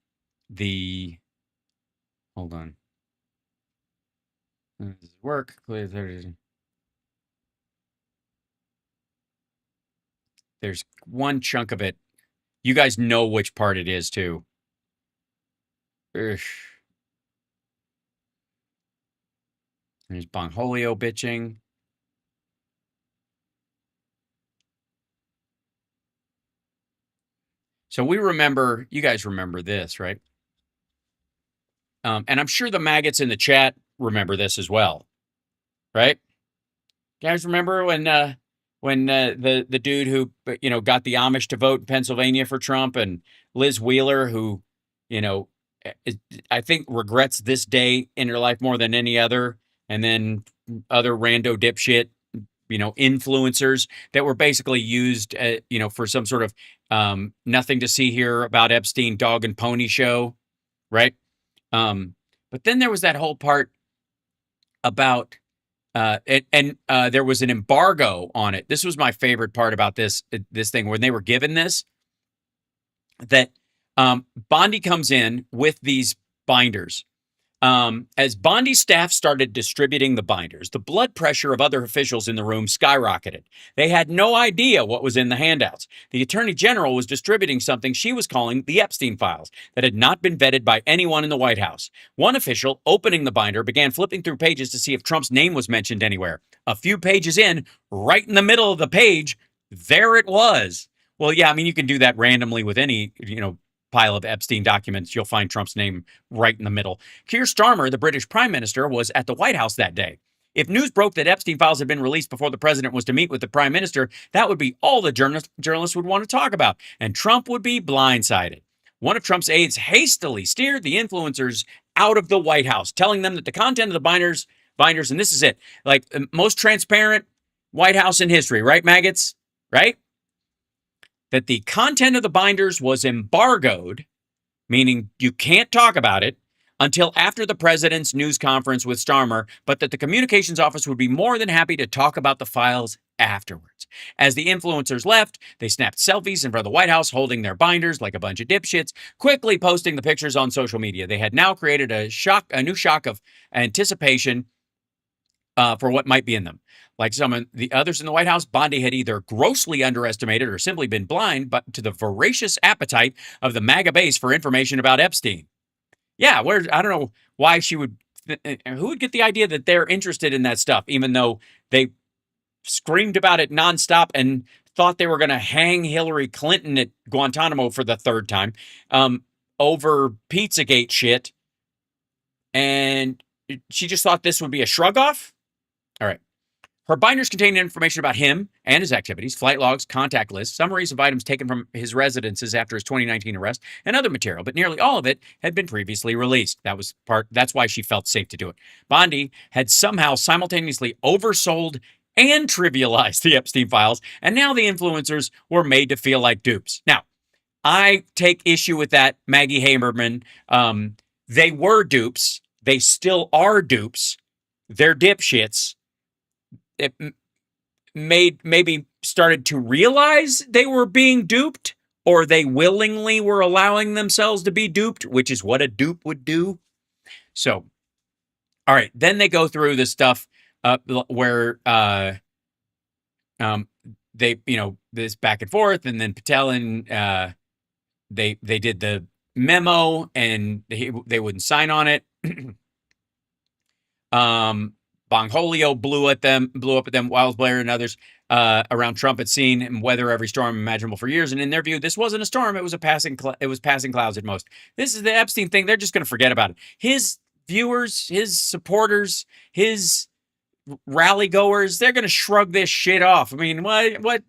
[SPEAKER 2] on. Does it work? There's one chunk of it. You guys know which part it is too. Ugh. There's Bongholio bitching. So we remember, you guys remember this, right? And I'm sure the maggots in the chat remember this as well, right? You guys remember when the dude who, you know, got the Amish to vote in Pennsylvania for Trump, and Liz Wheeler, who, you know, I think regrets this day in her life more than any other, and then other rando dipshit, you know, influencers that were basically used, you know, for some sort of nothing to see here about Epstein dog and pony show, right? But then there was that whole part about, there was an embargo on it. This was my favorite part about this thing when they were given this, that Bondi comes in with these binders. As Bondi's staff started distributing the binders, the blood pressure of other officials in the room skyrocketed. They had no idea what was in the handouts. The Attorney General was distributing something she was calling the Epstein files that had not been vetted by anyone in the White House. One official, opening the binder, began flipping through pages to see if Trump's name was mentioned anywhere. A few pages in, right in the middle of the page, there it was. Well, yeah, I mean, you can do that randomly with any, you know, pile of Epstein documents. You'll find Trump's name right in the middle. Keir Starmer, the British Prime Minister, was at the White House that day. If news broke that Epstein files had been released before the president was to meet with the Prime Minister, that would be all the journalists would want to talk about, and Trump would be blindsided. One of Trump's aides hastily steered the influencers out of the White House, telling them that the content of the binders, and this is it, like most transparent White House in history, right, maggots? Right? That the content of the binders was embargoed, meaning you can't talk about it, until after the president's news conference with Starmer, but that the communications office would be more than happy to talk about the files afterwards. As the influencers left, they snapped selfies in front of the White House holding their binders like a bunch of dipshits, quickly posting the pictures on social media. They had now created a new shock of anticipation for what might be in them. Like some of the others in the White House, Bondi had either grossly underestimated or simply been blind to the voracious appetite of the MAGA base for information about Epstein. Yeah, I don't know why she would, who would get the idea that they're interested in that stuff, even though they screamed about it nonstop and thought they were going to hang Hillary Clinton at Guantanamo for the third time over Pizzagate shit. And she just thought this would be a shrug off. All right. Her binders contained information about him and his activities, flight logs, contact lists, summaries of items taken from his residences after his 2019 arrest, and other material, but nearly all of it had been previously released. That's why she felt safe to do it. Bondi had somehow simultaneously oversold and trivialized the Epstein files, and now the influencers were made to feel like dupes. Now, I take issue with that, Maggie Haberman. They were dupes. They still are dupes. They're dipshits. It maybe started to realize they were being duped, or they willingly were allowing themselves to be duped, which is what a dupe would do. So, all right, then they go through the stuff where they, this back and forth, and then Patel and they did the memo, and they wouldn't sign on it. Bongholio blew up at them, Wiles Blair and others around Trump had seen him weather every storm imaginable for years, and in their view, this wasn't a storm; it was passing clouds at most. This is the Epstein thing; they're just going to forget about it. His viewers, his supporters, his rally goers, they're going to shrug this shit off. I mean, what?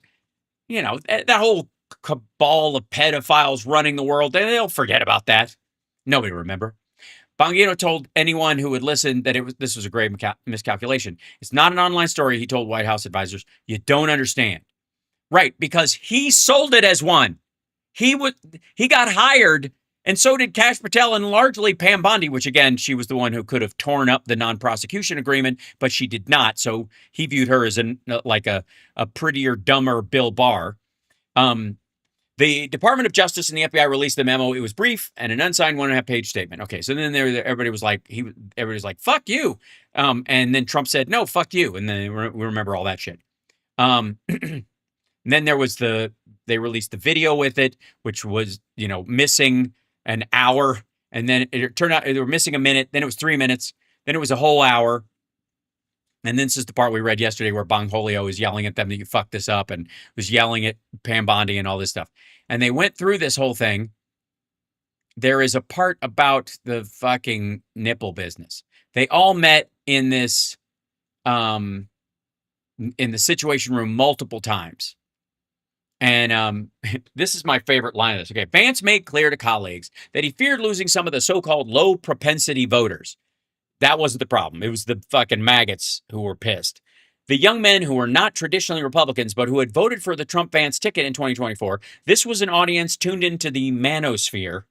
[SPEAKER 2] That whole cabal of pedophiles running the world, they'll forget about that. Nobody will remember. Bongino told anyone who would listen that this was a grave miscalculation. It's not an online story, he told White House advisors. You don't understand. Right, because he sold it as one. He got hired, and so did Kash Patel and largely Pam Bondi, which again, she was the one who could have torn up the non-prosecution agreement, but she did not. So he viewed her as like a prettier, dumber Bill Barr. The Department of Justice and the FBI released the memo. It was brief and an unsigned 1.5-page statement. Okay, so then everybody was like, "Fuck you," and then Trump said, "No, fuck you," and then we remember all that shit. And then there was they released the video with it, which was missing an hour, and then it turned out they were missing a minute. Then it was 3 minutes. Then it was a whole hour. And this is the part we read yesterday where Bongholio is yelling at them that you fucked this up, and was yelling at Pam Bondi and all this stuff. And they went through this whole thing. There is a part about the fucking nipple business. They all met in this, in the Situation Room multiple times. And this is my favorite line of this. Okay, Vance made clear to colleagues that he feared losing some of the so-called low propensity voters. That wasn't the problem. It was the fucking maggots who were pissed. The young men who were not traditionally Republicans, but who had voted for the Trump-Vance ticket in 2024. This was an audience tuned into the manosphere,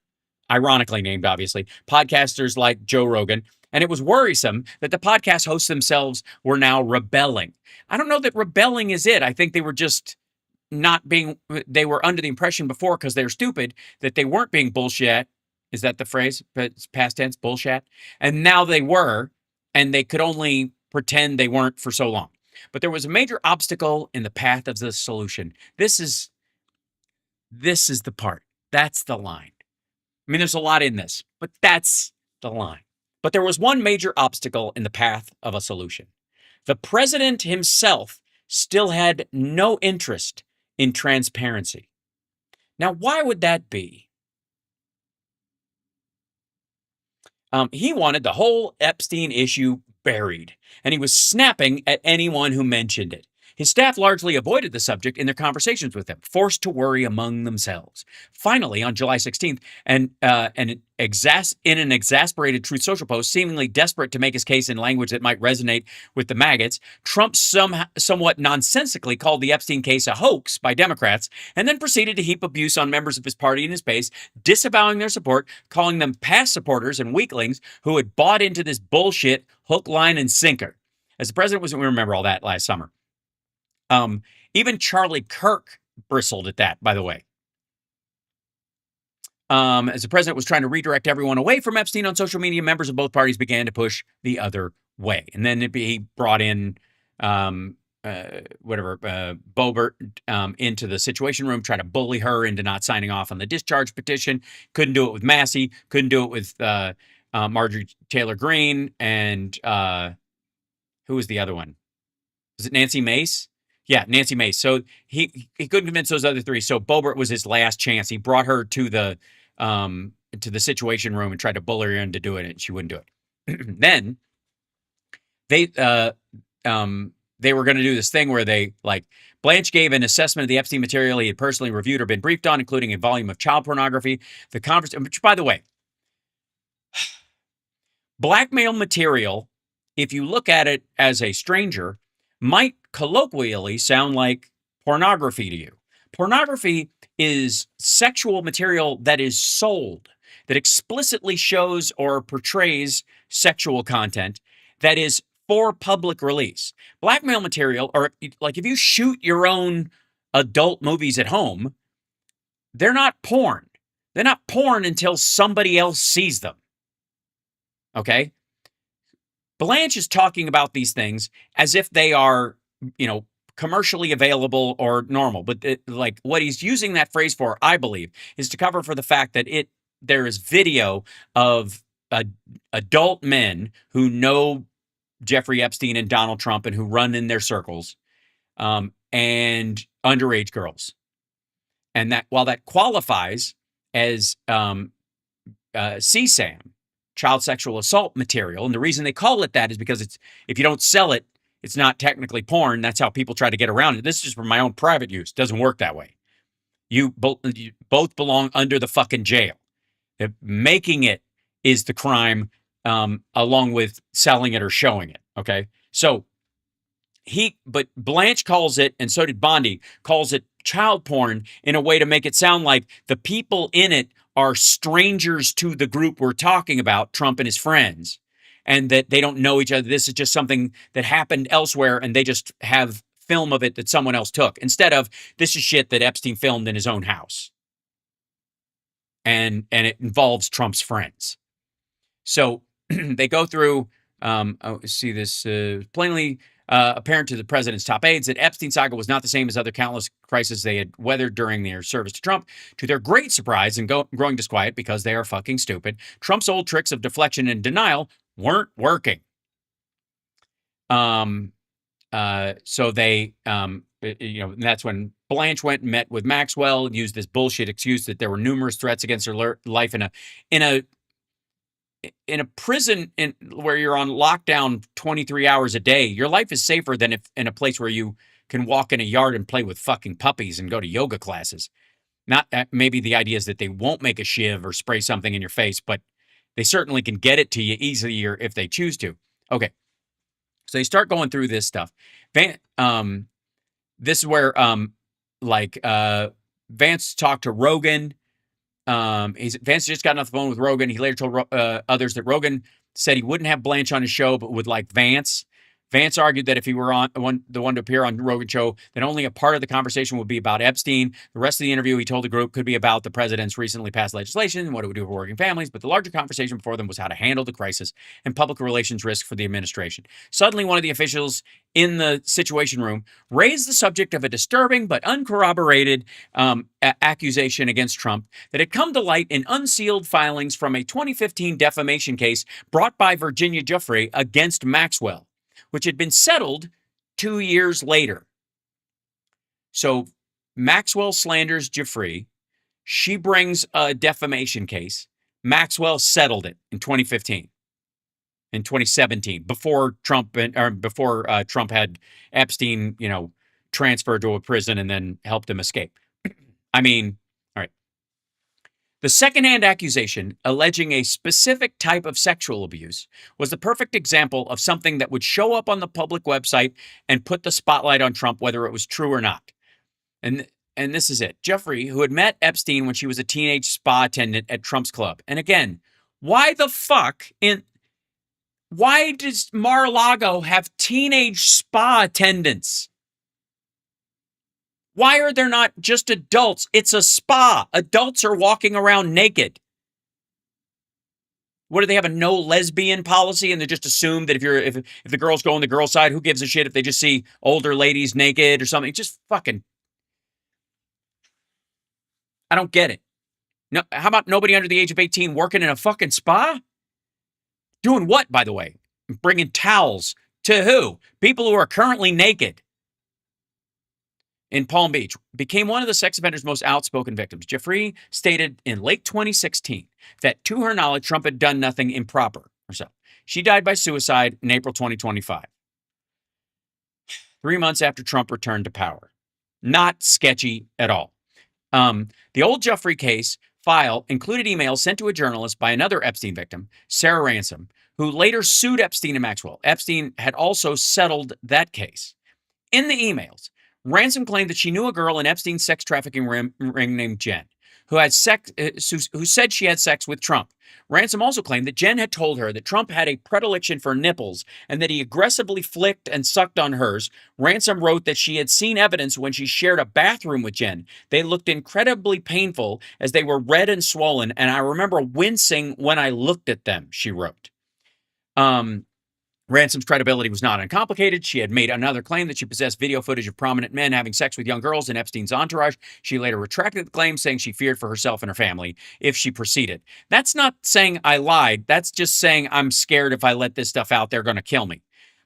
[SPEAKER 2] ironically named, obviously, podcasters like Joe Rogan. And it was worrisome that the podcast hosts themselves were now rebelling. I don't know that rebelling is it. I think they were just they were under the impression before, because they were stupid, that they weren't being bullshit. Is that the phrase? But it's past tense, bullshit. And now they were, and they could only pretend they weren't for so long. But there was a major obstacle in the path of the solution. This is the part. That's the line. I mean, there's a lot in this, but that's the line. But there was one major obstacle in the path of a solution. The president himself still had no interest in transparency. Now, why would that be? He wanted the whole Epstein issue buried, and he was snapping at anyone who mentioned it. His staff largely avoided the subject in their conversations with him, forced to worry among themselves. Finally, on July 16th, in an exasperated Truth Social post, seemingly desperate to make his case in language that might resonate with the maggots, Trump somewhat nonsensically called the Epstein case a hoax by Democrats, and then proceeded to heap abuse on members of his party and his base, disavowing their support, calling them past supporters and weaklings who had bought into this bullshit hook, line, and sinker. As the president we remember all that last summer. Even Charlie Kirk bristled at that, by the way. As the president was trying to redirect everyone away from Epstein on social media, members of both parties began to push the other way. And then he brought in Boebert into the Situation Room, tried to bully her into not signing off on the discharge petition. Couldn't do it with Massey. Couldn't do it with Marjorie Taylor Greene. And who was the other one? Was it Nancy Mace? Yeah, Nancy Mace. So he couldn't convince those other three. So Boebert was his last chance. He brought her to the Situation Room and tried to bully her into doing it, and she wouldn't do it. Then they were going to do this thing where Blanche gave an assessment of the Epstein material he had personally reviewed or been briefed on, including a volume of child pornography. The conference, which, by the way, blackmail material, if you look at it as a stranger, might colloquially sound like pornography to you. Pornography is sexual material that is sold, that explicitly shows or portrays sexual content that is for public release. Blackmail material, or like if you shoot your own adult movies at home, they're not porn. They're not porn until somebody else sees them. Okay? Blanche is talking about these things as if they are, commercially available or normal. But like what he's using that phrase for, I believe, is to cover for the fact that there is video of adult men who know Jeffrey Epstein and Donald Trump and who run in their circles, and underage girls. And that while that qualifies as CSAM, child sexual assault material, and the reason they call it that is because if you don't sell it, it's not technically porn. That's how people try to get around it. This is just for my own private use. It doesn't work that way. You both belong under the fucking jail. Making it is the crime, along with selling it or showing it. Okay, so but Blanche calls it, and so did Bondi, calls it child porn in a way to make it sound like the people in it are strangers to the group we're talking about, Trump and his friends, and that they don't know each other. This is just something that happened elsewhere, and they just have film of it that someone else took, instead of this is shit that Epstein filmed in his own house. And it involves Trump's friends. So they go through, see this plainly apparent to the president's top aides that Epstein saga was not the same as other countless crises they had weathered during their service to Trump. To their great surprise and growing disquiet, because they are fucking stupid, Trump's old tricks of deflection and denial weren't working. So they, and that's when Blanche went and met with Maxwell and used this bullshit excuse that there were numerous threats against her life in a prison where you're on lockdown 23 hours a day. Your life is safer than if in a place where you can walk in a yard and play with fucking puppies and go to yoga classes. Not maybe the idea is that they won't make a shiv or spray something in your face, but they certainly can get it to you easier if they choose to. Okay. So they start going through this stuff. This is where Vance talked to Rogan. Vance just got off the phone with Rogan. He later told others that Rogan said he wouldn't have Blanche on his show, but would like Vance. Vance argued that if he were the one to appear on Rogan's show, then only a part of the conversation would be about Epstein. The rest of the interview, he told the group, could be about the president's recently passed legislation and what it would do for working families. But the larger conversation before them was how to handle the crisis and public relations risk for the administration. Suddenly, one of the officials in the Situation Room raised the subject of a disturbing but uncorroborated accusation against Trump that had come to light in unsealed filings from a 2015 defamation case brought by Virginia Giuffre against Maxwell, which had been settled 2 years later. So Maxwell slanders Giuffre. She brings a defamation case. Maxwell settled it in 2015. In 2017, before Trump had Epstein, transferred to a prison and then helped him escape. I mean, all right. The secondhand accusation alleging a specific type of sexual abuse was the perfect example of something that would show up on the public website and put the spotlight on Trump, whether it was true or not. And this is it. Giuffre, who had met Epstein when she was a teenage spa attendant at Trump's club. And again, why does Mar-a-Lago have teenage spa attendants? Why are there not just adults? It's a spa. Adults are walking around naked. What, do they have a no lesbian policy and they just assume that if the girls go on the girl side, who gives a shit if they just see older ladies naked or something? Just fucking, I don't get it. No, how about nobody under the age of 18 working in a fucking spa? Doing what, by the way? Bringing towels to who? People who are currently naked. In Palm Beach, became one of the sex offender's most outspoken victims. Giuffre stated in late 2016 that, to her knowledge, Trump had done nothing improper herself. She died by suicide in April 2025, 3 months after Trump returned to power. Not sketchy at all. The old Giuffre case file included emails sent to a journalist by another Epstein victim, Sarah Ransom, who later sued Epstein and Maxwell. Epstein had also settled that case. In the emails, Ransom claimed that she knew a girl in Epstein's sex trafficking ring named Jen, who said she had sex with Trump. Ransom also claimed that Jen had told her that Trump had a predilection for nipples and that he aggressively flicked and sucked on hers. Ransom wrote that she had seen evidence when she shared a bathroom with Jen. They looked incredibly painful as they were red and swollen, and I remember wincing when I looked at them, she wrote. Ransom's credibility was not uncomplicated. She had made another claim that she possessed video footage of prominent men having sex with young girls in Epstein's entourage. She later retracted the claim, saying she feared for herself and her family if she proceeded. That's not saying I lied. That's just saying I'm scared if I let this stuff out, they're going to kill me.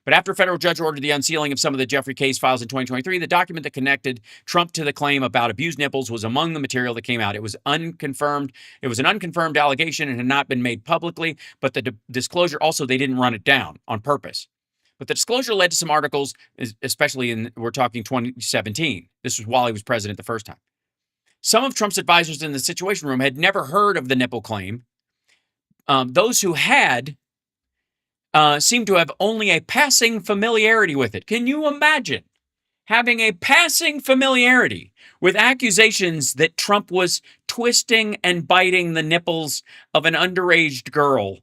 [SPEAKER 2] But after a federal judge ordered the unsealing of some of the Jeffrey case files in 2023, the document that connected Trump to the claim about abused nipples was among the material that came out. It was unconfirmed. It was an unconfirmed allegation and had not been made publicly, but the disclosure also, they didn't run it down on purpose. But the disclosure led to some articles, especially we're talking 2017. This was while he was president the first time. Some of Trump's advisors in the Situation Room had never heard of the nipple claim. Those who had seem to have only a passing familiarity with it. Can you imagine having a passing familiarity with accusations that Trump was twisting and biting the nipples of an underage girl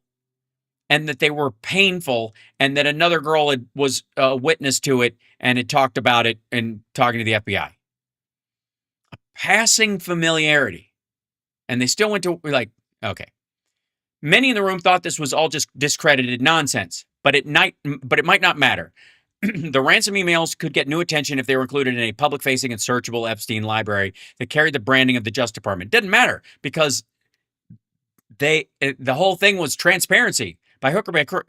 [SPEAKER 2] and that they were painful and that another girl was a witness to it and had talked about it and talking to the FBI? A passing familiarity. And they still went to, like, okay. Many in the room thought this was all just discredited nonsense, but it might not matter. The Ransom emails could get new attention if they were included in a public-facing and searchable Epstein library that carried the branding of the Justice Department. Didn't matter because the whole thing was transparency. By hook or by crook,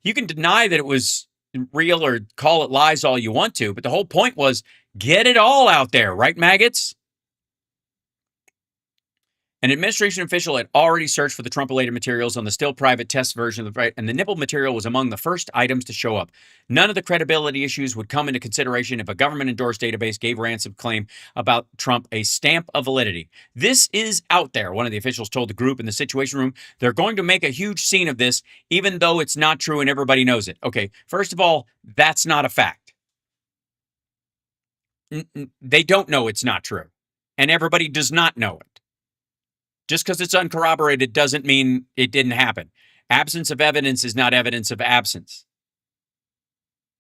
[SPEAKER 2] you can deny that it was real or call it lies all you want to, but the whole point was get it all out there, right, maggots? An administration official had already searched for the Trump-related materials on the still private test version of the and the nipple material was among the first items to show up. None of the credibility issues would come into consideration if a government-endorsed database gave Ransom claim about Trump a stamp of validity. This is out there, one of the officials told the group in the Situation Room. They're going to make a huge scene of this, even though it's not true and everybody knows it. Okay, first of all, that's not a fact. They don't know it's not true, and everybody does not know it. Just because it's uncorroborated doesn't mean it didn't happen. Absence of evidence is not evidence of absence.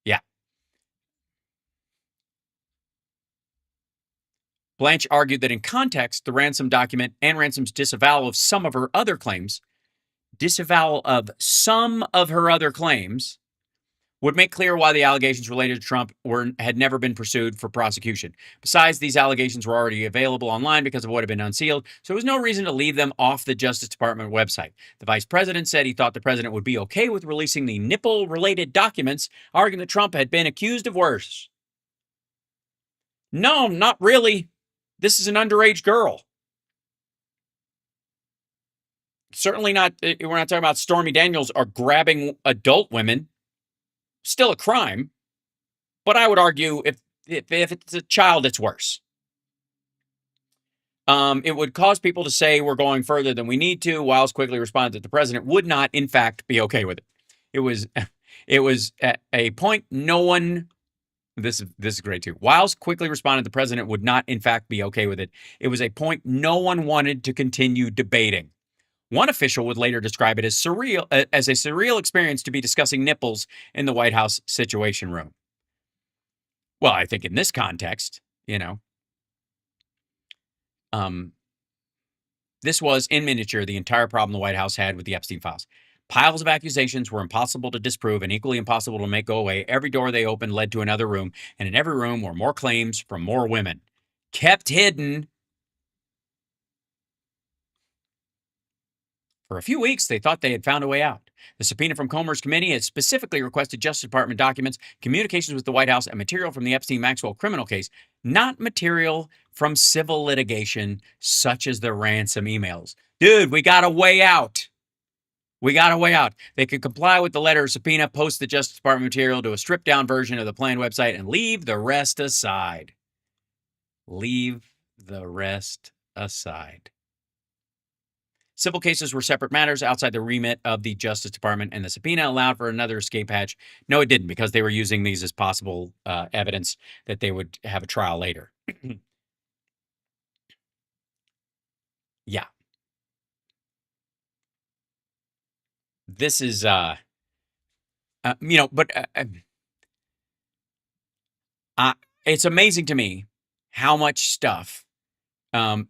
[SPEAKER 2] Yeah. Blanche argued that in context, the Ransom document and Ransom's disavowal of some of her other claims would make clear why the allegations related to Trump had never been pursued for prosecution. Besides, these allegations were already available online because of what had been unsealed, so there was no reason to leave them off the Justice Department website. The vice president said he thought the president would be okay with releasing the nipple-related documents, arguing that Trump had been accused of worse. No, not really. This is an underage girl. Certainly not, we're not talking about Stormy Daniels or grabbing adult women. Still a crime, but I would argue if it's a child, it's worse. It would cause people to say we're going further than we need to. Wiles quickly responded that the president would not, in fact, be okay with it. It was at a point no one. This is great too. Wiles quickly responded the president would not, in fact, be okay with it. It was a point no one wanted to continue debating. One official would later describe it as a surreal experience to be discussing nipples in the White House Situation Room. Well, I think in this context, this was in miniature the entire problem the White House had with the Epstein files. Piles of accusations were impossible to disprove and equally impossible to make go away. Every door they opened led to another room, and in every room were more claims from more women. Kept hidden. For a few weeks, they thought they had found a way out. The subpoena from Comer's committee had specifically requested Justice Department documents, communications with the White House, and material from the Epstein-Maxwell criminal case, not material from civil litigation such as the Ransom emails. Dude, we got a way out. We got a way out. They could comply with the letter of subpoena, post the Justice Department material to a stripped-down version of the planned website, and leave the rest aside. Leave the rest aside. Civil cases were separate matters outside the remit of the Justice Department, and the subpoena allowed for another escape hatch. No, it didn't, because they were using these as possible evidence that they would have a trial later. Yeah. This is, but it's amazing to me how much stuff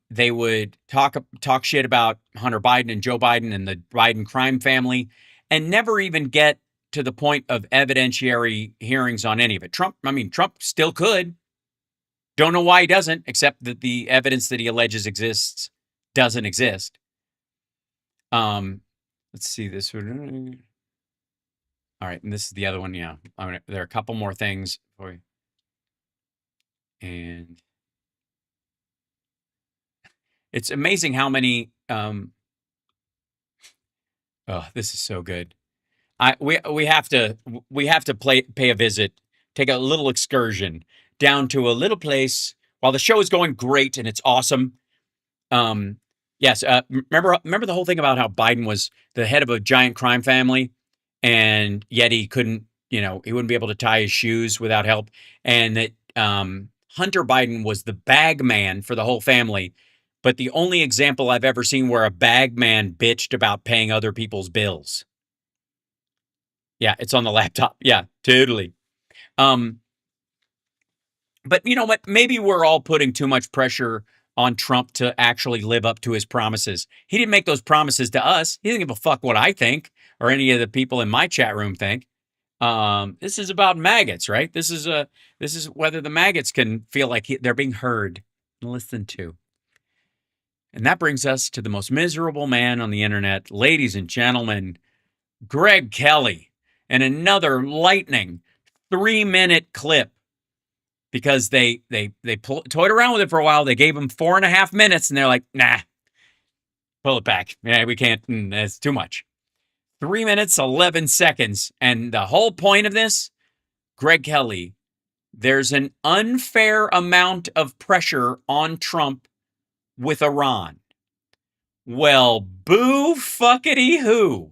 [SPEAKER 2] they would talk shit about Hunter Biden and Joe Biden and the Biden crime family, and never even get to the point of evidentiary hearings on any of it. Trump still could. Don't know why he doesn't, except that the evidence that he alleges exists doesn't exist. Let's see this one. All right, and this is the other one. Yeah, there are a couple more things for you. And it's amazing how many. Oh, this is so good. We have to pay a visit, take a little excursion down to a little place while the show is going great and it's awesome. Yes, remember the whole thing about how Biden was the head of a giant crime family, and yet he couldn't, he wouldn't be able to tie his shoes without help, and that Hunter Biden was the bag man for the whole family. But the only example I've ever seen where a bag man bitched about paying other people's bills. Yeah, it's on the laptop. Yeah, totally. But you know what? Maybe we're all putting too much pressure on Trump to actually live up to his promises. He didn't make those promises to us. He doesn't give a fuck what I think or any of the people in my chat room think. This is about maggots, right? This is whether the maggots can feel like they're being heard and listened to. And that brings us to the most miserable man on the internet, ladies and gentlemen, Greg Kelly, and another lightning 3-minute clip. Because they toyed around with it for a while. They gave him 4.5 minutes, and they're like, nah, pull it back. Yeah, we can't. That's too much. 3 minutes, 11 seconds. And the whole point of this, Greg Kelly, there's an unfair amount of pressure on Trump with Iran. Well, boo fuckity who.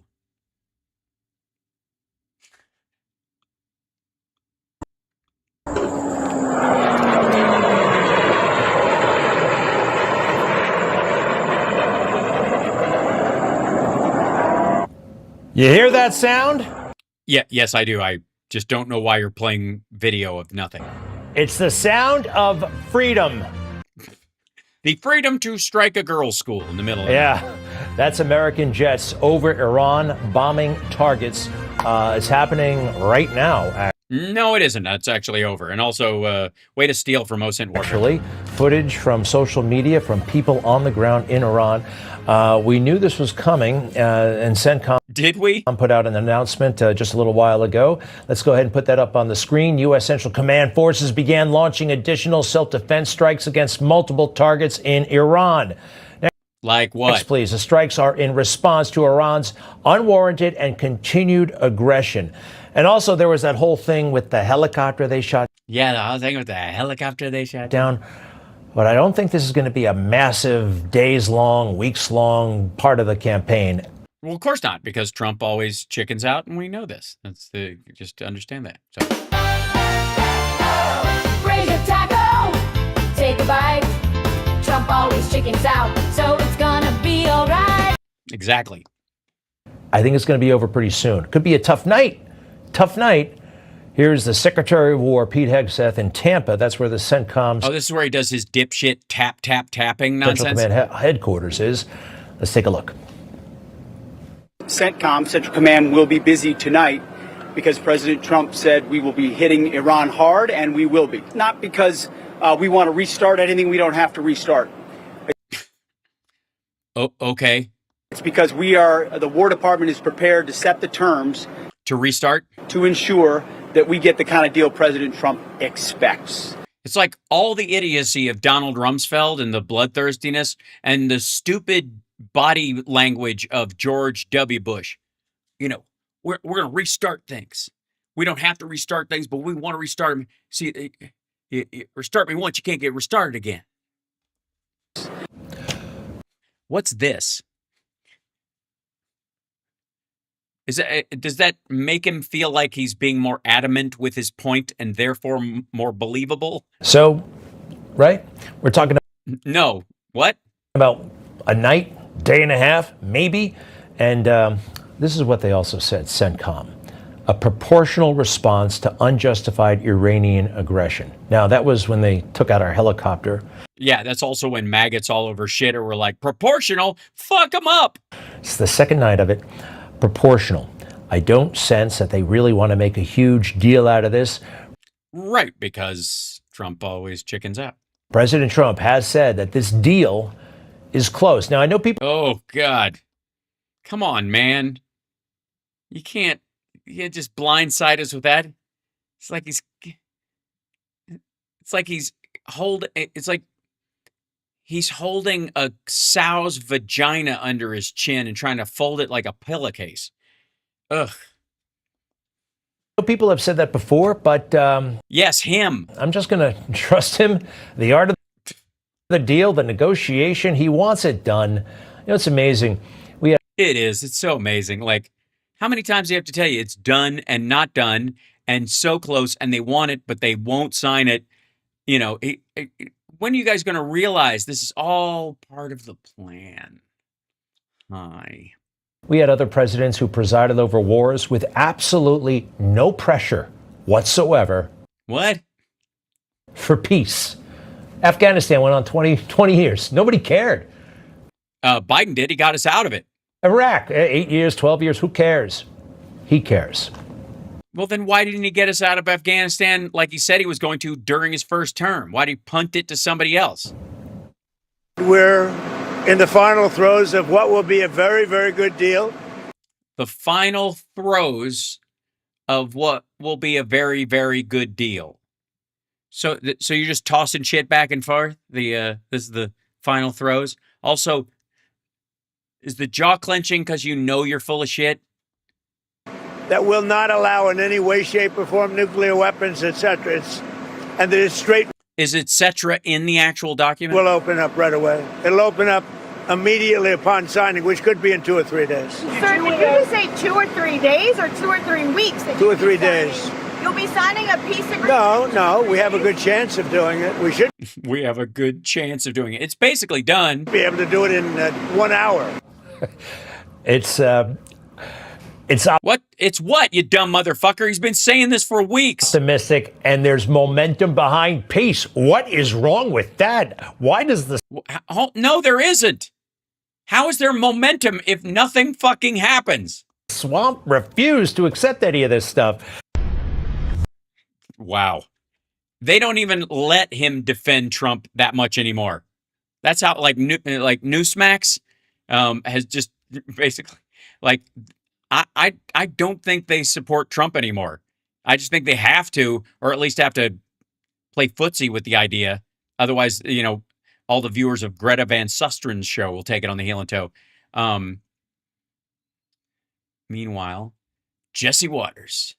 [SPEAKER 12] You hear that sound?
[SPEAKER 2] Yeah, yes, I do. I just don't know why you're playing video of nothing.
[SPEAKER 12] It's the sound of freedom.
[SPEAKER 2] The freedom to strike a girls' school in the middle of
[SPEAKER 12] Yeah, that's American jets over Iran bombing targets. It's happening right now.
[SPEAKER 2] No, it isn't. That's actually over. And also, way to steal from OSINT Warfare.
[SPEAKER 12] Actually, footage from social media from people on the ground in Iran. We knew this was coming, and CENTCOM
[SPEAKER 2] did we
[SPEAKER 12] put out an announcement just a little while ago. Let's go ahead and put that up on the screen. U.S. Central Command forces began launching additional self-defense strikes against multiple targets in Iran.
[SPEAKER 2] Like what?
[SPEAKER 12] Next, please. The strikes are in response to Iran's unwarranted and continued aggression. And also, there was that whole thing with the helicopter they shot.
[SPEAKER 2] Yeah, the whole thing with the helicopter they shot
[SPEAKER 12] down. But I don't think this is going to be a massive days-long, weeks-long part of the campaign.
[SPEAKER 2] Well, of course not, because Trump always chickens out, and we know this. Just to understand that. So.
[SPEAKER 3] Raise your taco, take a bite. Trump always chickens out, so it's gonna be all right.
[SPEAKER 2] Exactly.
[SPEAKER 12] I think it's going to be over pretty soon. Could be a tough night. Tough night. Here's the Secretary of War, Pete Hegseth, in Tampa. That's where the CENTCOM.
[SPEAKER 2] Oh, this is where he does his dipshit tapping nonsense.
[SPEAKER 12] Central Command headquarters is. Let's take a look.
[SPEAKER 13] CENTCOM, Central Command, will be busy tonight because President Trump said we will be hitting Iran hard, and we will be. Not because we want to restart anything we don't have to restart.
[SPEAKER 2] Oh, okay.
[SPEAKER 13] It's because the War Department is prepared to set the terms.
[SPEAKER 2] To restart?
[SPEAKER 13] To ensure that we get the kind of deal President Trump expects.
[SPEAKER 2] It's like all the idiocy of Donald Rumsfeld and the bloodthirstiness and the stupid body language of George W. Bush. We're going to restart things. We don't have to restart things, but we want to restart them. See, you restart me once, you can't get restarted again. What's this? Does that make him feel like he's being more adamant with his point and therefore more believable?
[SPEAKER 12] So, right? We're talking
[SPEAKER 2] No. What?
[SPEAKER 12] about a night, day and a half, maybe. And this is what they also said, CENTCOM. A proportional response to unjustified Iranian aggression. Now, that was when they took out our helicopter.
[SPEAKER 2] Yeah, that's also when maggots all over shit were like, proportional, fuck them up.
[SPEAKER 12] It's the second night of it. Proportional. I don't sense that they really want to make a huge deal out of this.
[SPEAKER 2] Right, because Trump always chickens out.
[SPEAKER 12] President Trump has said that this deal is close. Now, I know people...
[SPEAKER 2] Oh, God. Come on, man. You can't just blindside us with that. It's like he's holding a sow's vagina under his chin and trying to fold it like a pillowcase. Ugh.
[SPEAKER 12] People have said that before, but...
[SPEAKER 2] yes, him.
[SPEAKER 12] I'm just going to trust him. The art of the deal, the negotiation, he wants it done. You know, it's amazing.
[SPEAKER 2] It is. It's so amazing. Like, how many times do you have to tell you it's done and not done and so close and they want it, but they won't sign it? You know, when are you guys going to realize this is all part of the plan? Hi.
[SPEAKER 12] We had other presidents who presided over wars with absolutely no pressure whatsoever.
[SPEAKER 2] What?
[SPEAKER 12] For peace. Afghanistan went on 20 years. Nobody cared.
[SPEAKER 2] Biden did. He got us out of it.
[SPEAKER 12] Iraq, 8 years, 12 years. Who cares? He cares.
[SPEAKER 2] Well, then why didn't he get us out of Afghanistan like he said he was going to during his first term? Why did he punt it to somebody else?
[SPEAKER 17] We're in the final throes of what will be a very, very good deal.
[SPEAKER 2] The final throes of what will be a very, very good deal. So you're just tossing shit back and forth? This is the final throes. Also, is the jaw clenching because you know you're full of shit?
[SPEAKER 17] That will not allow in any way, shape, or form nuclear weapons, etc. And there's straight...
[SPEAKER 2] Is etc. in the actual document?
[SPEAKER 17] Will open up right away. It'll open up immediately upon signing, which could be in 2 or 3 days.
[SPEAKER 14] Sir, did you just say 2 or 3 days or 2 or 3 weeks?
[SPEAKER 17] 2 or 3 days.
[SPEAKER 14] You'll be signing a peace agreement?
[SPEAKER 17] No, we have a good chance of doing it. We should.
[SPEAKER 2] We have a good chance of doing it. It's basically done.
[SPEAKER 17] Be able to do it in 1 hour.
[SPEAKER 12] It's
[SPEAKER 2] what? It's what, you dumb motherfucker? He's been saying this for weeks.
[SPEAKER 12] Optimistic, and there's momentum behind peace. What is wrong with that? Why does this?
[SPEAKER 2] No, there isn't. How is there momentum if nothing fucking happens?
[SPEAKER 12] Swamp refused to accept any of this stuff.
[SPEAKER 2] Wow. They don't even let him defend Trump that much anymore. That's how, like Newsmax has just basically, like, I don't think they support Trump anymore. I just think they have to, or at least have to play footsie with the idea. Otherwise, you know, all the viewers of Greta Van Sustren's show will take it on the heel and toe. Meanwhile, Jesse Waters.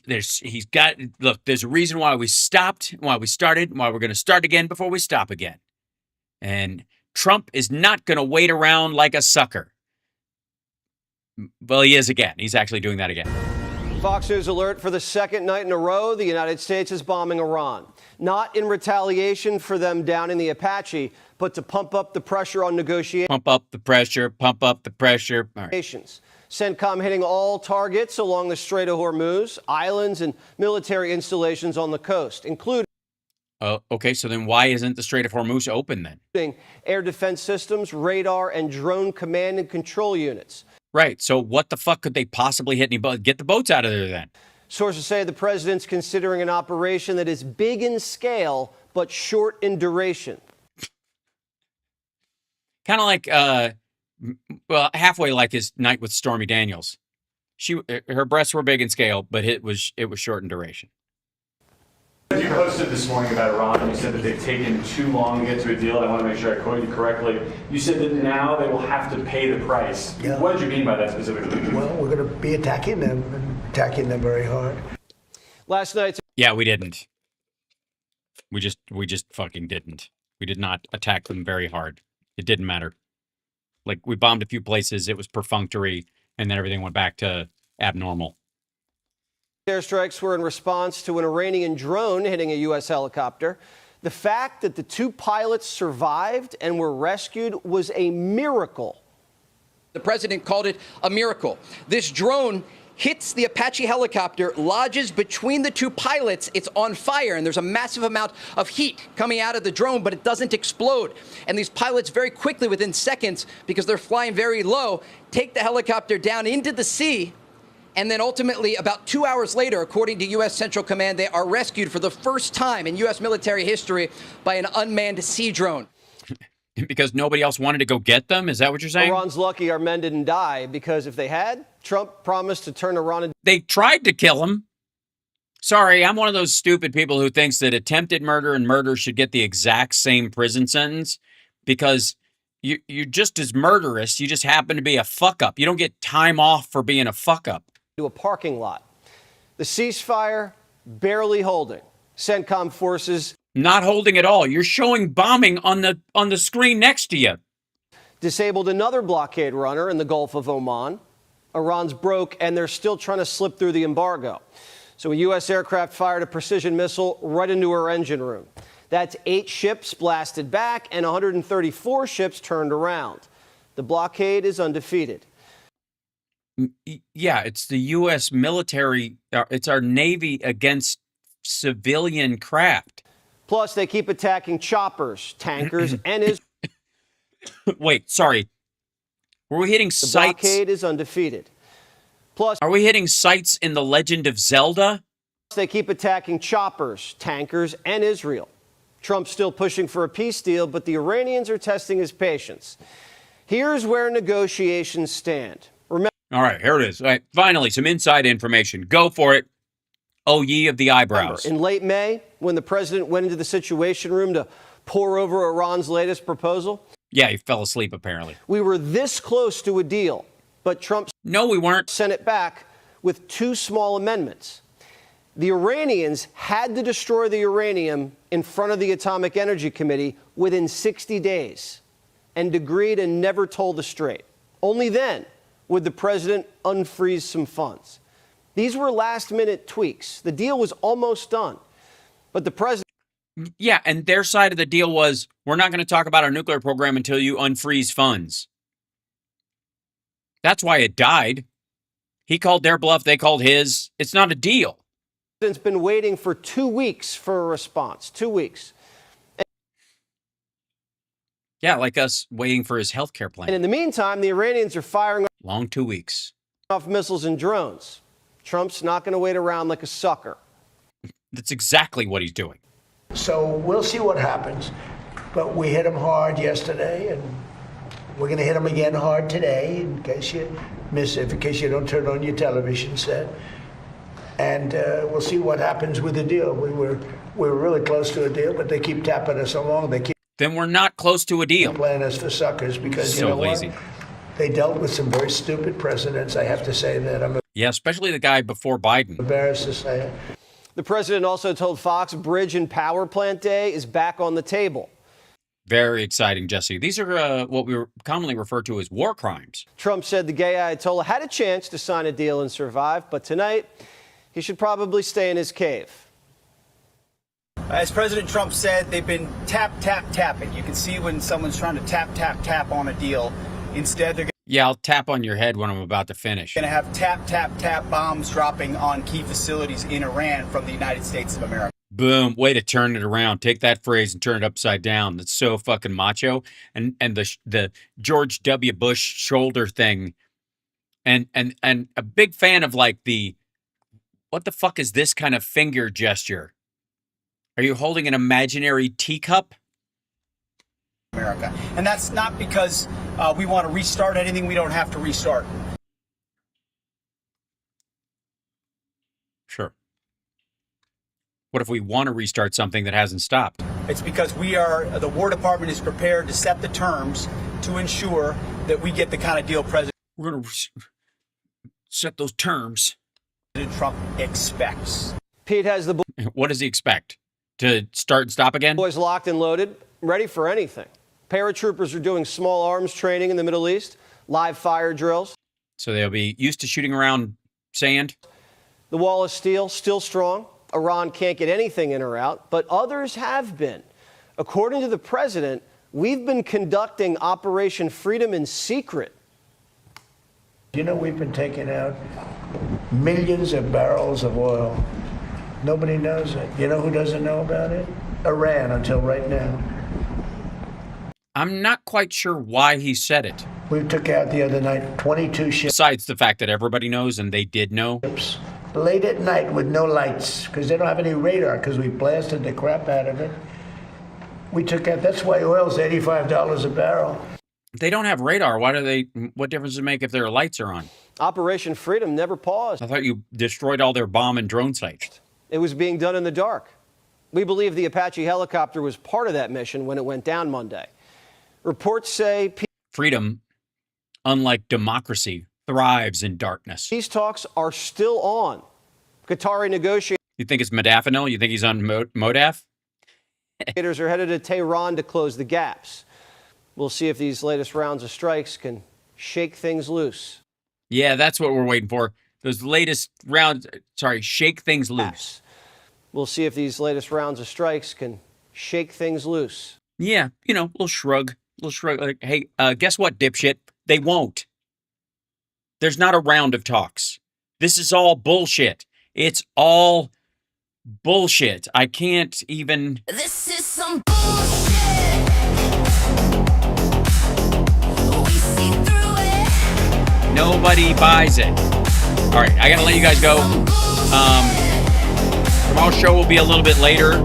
[SPEAKER 2] There's a reason why we stopped, why we started, why we're going to start again before we stop again. And Trump is not going to wait around like a sucker. Well, he is again. He's actually doing that again.
[SPEAKER 15] Fox News alert: for the second night in a row, the United States is bombing Iran. Not in retaliation for them downing the Apache, but to pump up the pressure on negotiations.
[SPEAKER 2] Pump up the pressure, pump up the pressure. All right.
[SPEAKER 15] CENTCOM hitting all targets along the Strait of Hormuz, islands, and military installations on the coast, including...
[SPEAKER 2] Okay, so then why isn't the Strait of Hormuz open then?
[SPEAKER 15] Air defense systems, radar, and drone command and control units.
[SPEAKER 2] Right, so what the fuck could they possibly hit any boats? Get the boats out of there then.
[SPEAKER 15] Sources say the president's considering an operation that is big in scale, but short in duration.
[SPEAKER 2] Kind of like, well, halfway like his night with Stormy Daniels. Her breasts were big in scale, but it was short in duration.
[SPEAKER 19] You posted this morning about Iran, and you said that they've taken too long to get to a deal. I want to make sure I quote you correctly. You said that now they will have to pay the price. Yeah. What did you mean by that specifically?
[SPEAKER 17] Well, we're going to be attacking them very hard.
[SPEAKER 15] Last night.
[SPEAKER 2] Yeah, we didn't. We just fucking didn't. We did not attack them very hard. It didn't matter. Like, we bombed a few places. It was perfunctory, And then everything went back to abnormal.
[SPEAKER 15] Airstrikes were in response to an Iranian drone hitting a U.S. helicopter. The fact that the two pilots survived and were rescued was a miracle.
[SPEAKER 1] The president called it a miracle. This drone hits the Apache helicopter, lodges between the two pilots. It's on fire, and there's a massive amount of heat coming out of the drone, but it doesn't explode. And these pilots very quickly, within seconds, because they're flying very low, take the helicopter down into the sea. And then ultimately, about 2 hours later, according to U.S. Central Command, they are rescued for the first time in U.S. military history by an unmanned sea drone.
[SPEAKER 2] Because nobody else wanted to go get them? Is that what you're saying?
[SPEAKER 15] Iran's lucky our men didn't die, because if they had, Trump promised to turn Iran into...
[SPEAKER 2] They tried to kill him. Sorry, I'm one of those stupid people who thinks that attempted murder and murder should get the exact same prison sentence, because you're just as murderous. You just happen to be a fuck-up. You don't get time off for being a fuck-up.
[SPEAKER 15] To a parking lot. The ceasefire barely holding. CENTCOM forces...
[SPEAKER 2] Not holding at all. You're showing bombing on the screen next to you.
[SPEAKER 15] Disabled another blockade runner in the Gulf of Oman. Iran's broke, and they're still trying to slip through the embargo. So a U.S. aircraft fired a precision missile right into her engine room. That's 8 ships blasted back and 134 ships turned around. The blockade is undefeated.
[SPEAKER 2] Yeah, it's the U.S. military. It's our Navy against civilian craft.
[SPEAKER 15] Plus, they keep attacking choppers, tankers, and
[SPEAKER 2] Wait, sorry. Were we hitting
[SPEAKER 15] the
[SPEAKER 2] sites?
[SPEAKER 15] blockade is undefeated. Plus,
[SPEAKER 2] are we hitting sites in The Legend of Zelda?
[SPEAKER 15] They keep attacking choppers, tankers, and Israel. Trump's still pushing for a peace deal, but the Iranians are testing his patience. Here's where negotiations stand. Remember,
[SPEAKER 2] all right, here it is. All right, finally, some inside information. Go for it. Oh, ye of the eyebrows.
[SPEAKER 15] In late May, when the president went into the Situation Room to pour over Iran's latest proposal.
[SPEAKER 2] Yeah, he fell asleep, apparently.
[SPEAKER 15] We were this close to a deal, but Trump...
[SPEAKER 2] No, we weren't.
[SPEAKER 15] ...sent it back with 2 small amendments. The Iranians had to destroy the uranium in front of the Atomic Energy Committee within 60 days and agreed and never told the straight. Only then would the president unfreeze some funds. These were last-minute tweaks. The deal was almost done, but the president...
[SPEAKER 2] Yeah, and their side of the deal was, we're not going to talk about our nuclear program until you unfreeze funds. That's why it died. He called their bluff, they called his. It's not a deal.
[SPEAKER 15] The president's been waiting for 2 weeks for a response. 2 weeks.
[SPEAKER 2] Yeah, like us waiting for his health care plan.
[SPEAKER 15] And in the meantime, the Iranians are firing...
[SPEAKER 2] Long 2 weeks.
[SPEAKER 15] ...off missiles and drones. Trump's not going to wait around like a sucker.
[SPEAKER 2] That's exactly what he's doing.
[SPEAKER 17] So we'll see what happens. But we hit him hard yesterday, and we're going to hit him again hard today, in case you miss it, in case you don't turn on your television set. And we'll see what happens with the deal. We were really close to a deal, but they keep tapping us along.
[SPEAKER 2] Then we're not close to a deal.
[SPEAKER 17] Playing us for suckers because
[SPEAKER 2] so
[SPEAKER 17] you know
[SPEAKER 2] lazy.
[SPEAKER 17] What? They dealt with some very stupid presidents. I have to say that.
[SPEAKER 2] Yeah, especially the guy before Biden.
[SPEAKER 17] Embarrassed to say it.
[SPEAKER 15] The president also told Fox Bridge and Power Plant Day is back on the table.
[SPEAKER 2] Very exciting, Jesse. These are what we commonly refer to as war crimes.
[SPEAKER 15] Trump said the gay Ayatollah had a chance to sign a deal and survive, but tonight he should probably stay in his cave.
[SPEAKER 13] As President Trump said, they've been tapping. You can see when someone's trying to tap on a deal. Instead, they're
[SPEAKER 2] Yeah, I'll tap on your head when I'm about to finish.
[SPEAKER 13] going to have tap bombs dropping on key facilities in Iran from the United States of America.
[SPEAKER 2] Boom, way to turn it around. Take that phrase and turn it upside down. That's so fucking macho. And the George W. Bush shoulder thing. And a big fan of like the, what the fuck is this kind of finger gesture? Are you holding an imaginary teacup?
[SPEAKER 13] America. And that's not because we want to restart anything we don't have to restart.
[SPEAKER 2] Sure. What if we want to restart something that hasn't stopped?
[SPEAKER 13] It's because the War Department is prepared to set the terms to ensure that we get the kind of deal President
[SPEAKER 2] set those terms.
[SPEAKER 13] Trump expects.
[SPEAKER 15] Pete has the
[SPEAKER 2] What does he expect? To start and stop again?
[SPEAKER 15] boys locked and loaded, ready for anything. Paratroopers are doing small arms training in the Middle East, live fire drills.
[SPEAKER 2] So they'll be used to shooting around sand.
[SPEAKER 15] The wall of steel, still strong. Iran can't get anything in or out, but others have been. According to the president, we've been conducting Operation Freedom in secret.
[SPEAKER 17] You know, we've been taking out millions of barrels of oil. Nobody knows it. You know who doesn't know about it? Iran, until right now.
[SPEAKER 2] I'm not quite sure why he said it.
[SPEAKER 17] We took out the other night 22 ships.
[SPEAKER 2] Besides the fact that everybody knows and they did know.
[SPEAKER 17] Late at night with no lights, because they don't have any radar, because we blasted the crap out of it. We took out, that's why oil's $85 a barrel.
[SPEAKER 2] If they don't have radar, what difference does it make if their lights are on?
[SPEAKER 15] Operation Freedom never paused.
[SPEAKER 2] I thought you destroyed all their bomb and drone sites.
[SPEAKER 15] It was being done in the dark. We believe the Apache helicopter was part of that mission when it went down Monday. Reports say
[SPEAKER 2] freedom, unlike democracy, thrives in darkness.
[SPEAKER 15] These talks are still on. Qatari negotiators.
[SPEAKER 2] You think it's modafinil? You think he's on Modaf?
[SPEAKER 15] Are headed to Tehran to close the gaps. We'll see if these latest rounds of strikes can shake things loose.
[SPEAKER 2] Yeah, that's what we're waiting for. Those latest rounds, shake things loose.
[SPEAKER 15] We'll see if these latest rounds of strikes can shake things loose.
[SPEAKER 2] Yeah, little shrug. Like, hey, guess what, dipshit? They won't. There's not a round of talks. This is all bullshit. It's all bullshit. I can't even.
[SPEAKER 3] This is some bullshit. We see through it.
[SPEAKER 2] Nobody buys it. All right, I gotta let you guys go. Tomorrow's show will be a little bit later,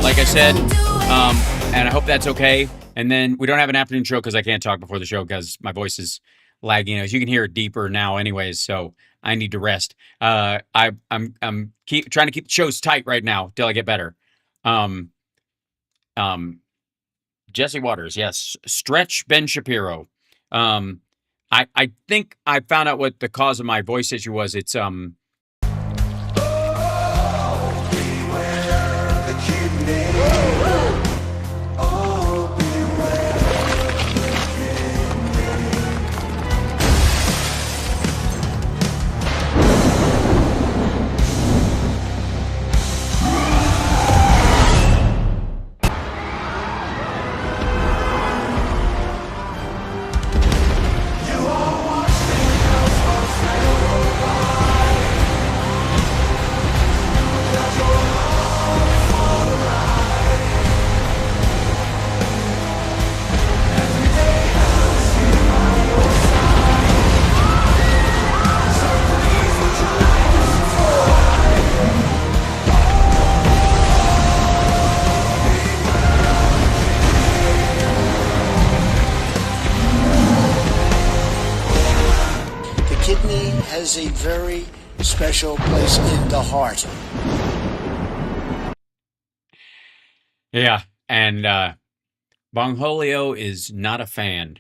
[SPEAKER 2] like I said, and I hope that's okay. And then we don't have an afternoon show because I can't talk before the show because my voice is lagging. As you can hear it deeper now, anyways. So I need to rest. I'm trying to keep the shows tight right now till I get better. Jesse Waters, yes. Stretch Ben Shapiro. I think I found out what the cause of my voice issue was. It's
[SPEAKER 17] has a very special place in the heart.
[SPEAKER 2] Yeah, and Bongholio is not a fan.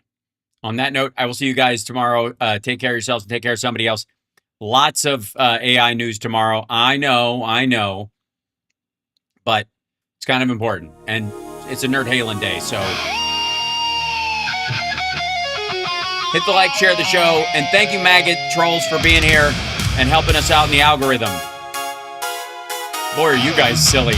[SPEAKER 2] On that note, I will see you guys tomorrow. Take care of yourselves and take care of somebody else. Lots of AI news tomorrow. I know. But it's kind of important. And it's a Nerd Halen day, so hit the like, share the show, and thank you, Maggot Trolls, for being here and helping us out in the algorithm. Boy, are you guys silly.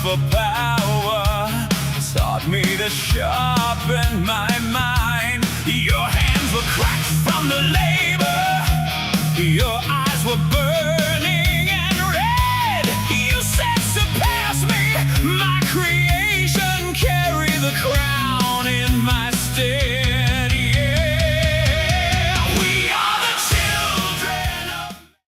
[SPEAKER 16] For power, taught me to sharpen my mind. Your hands were cracked from the labor, your eyes were burned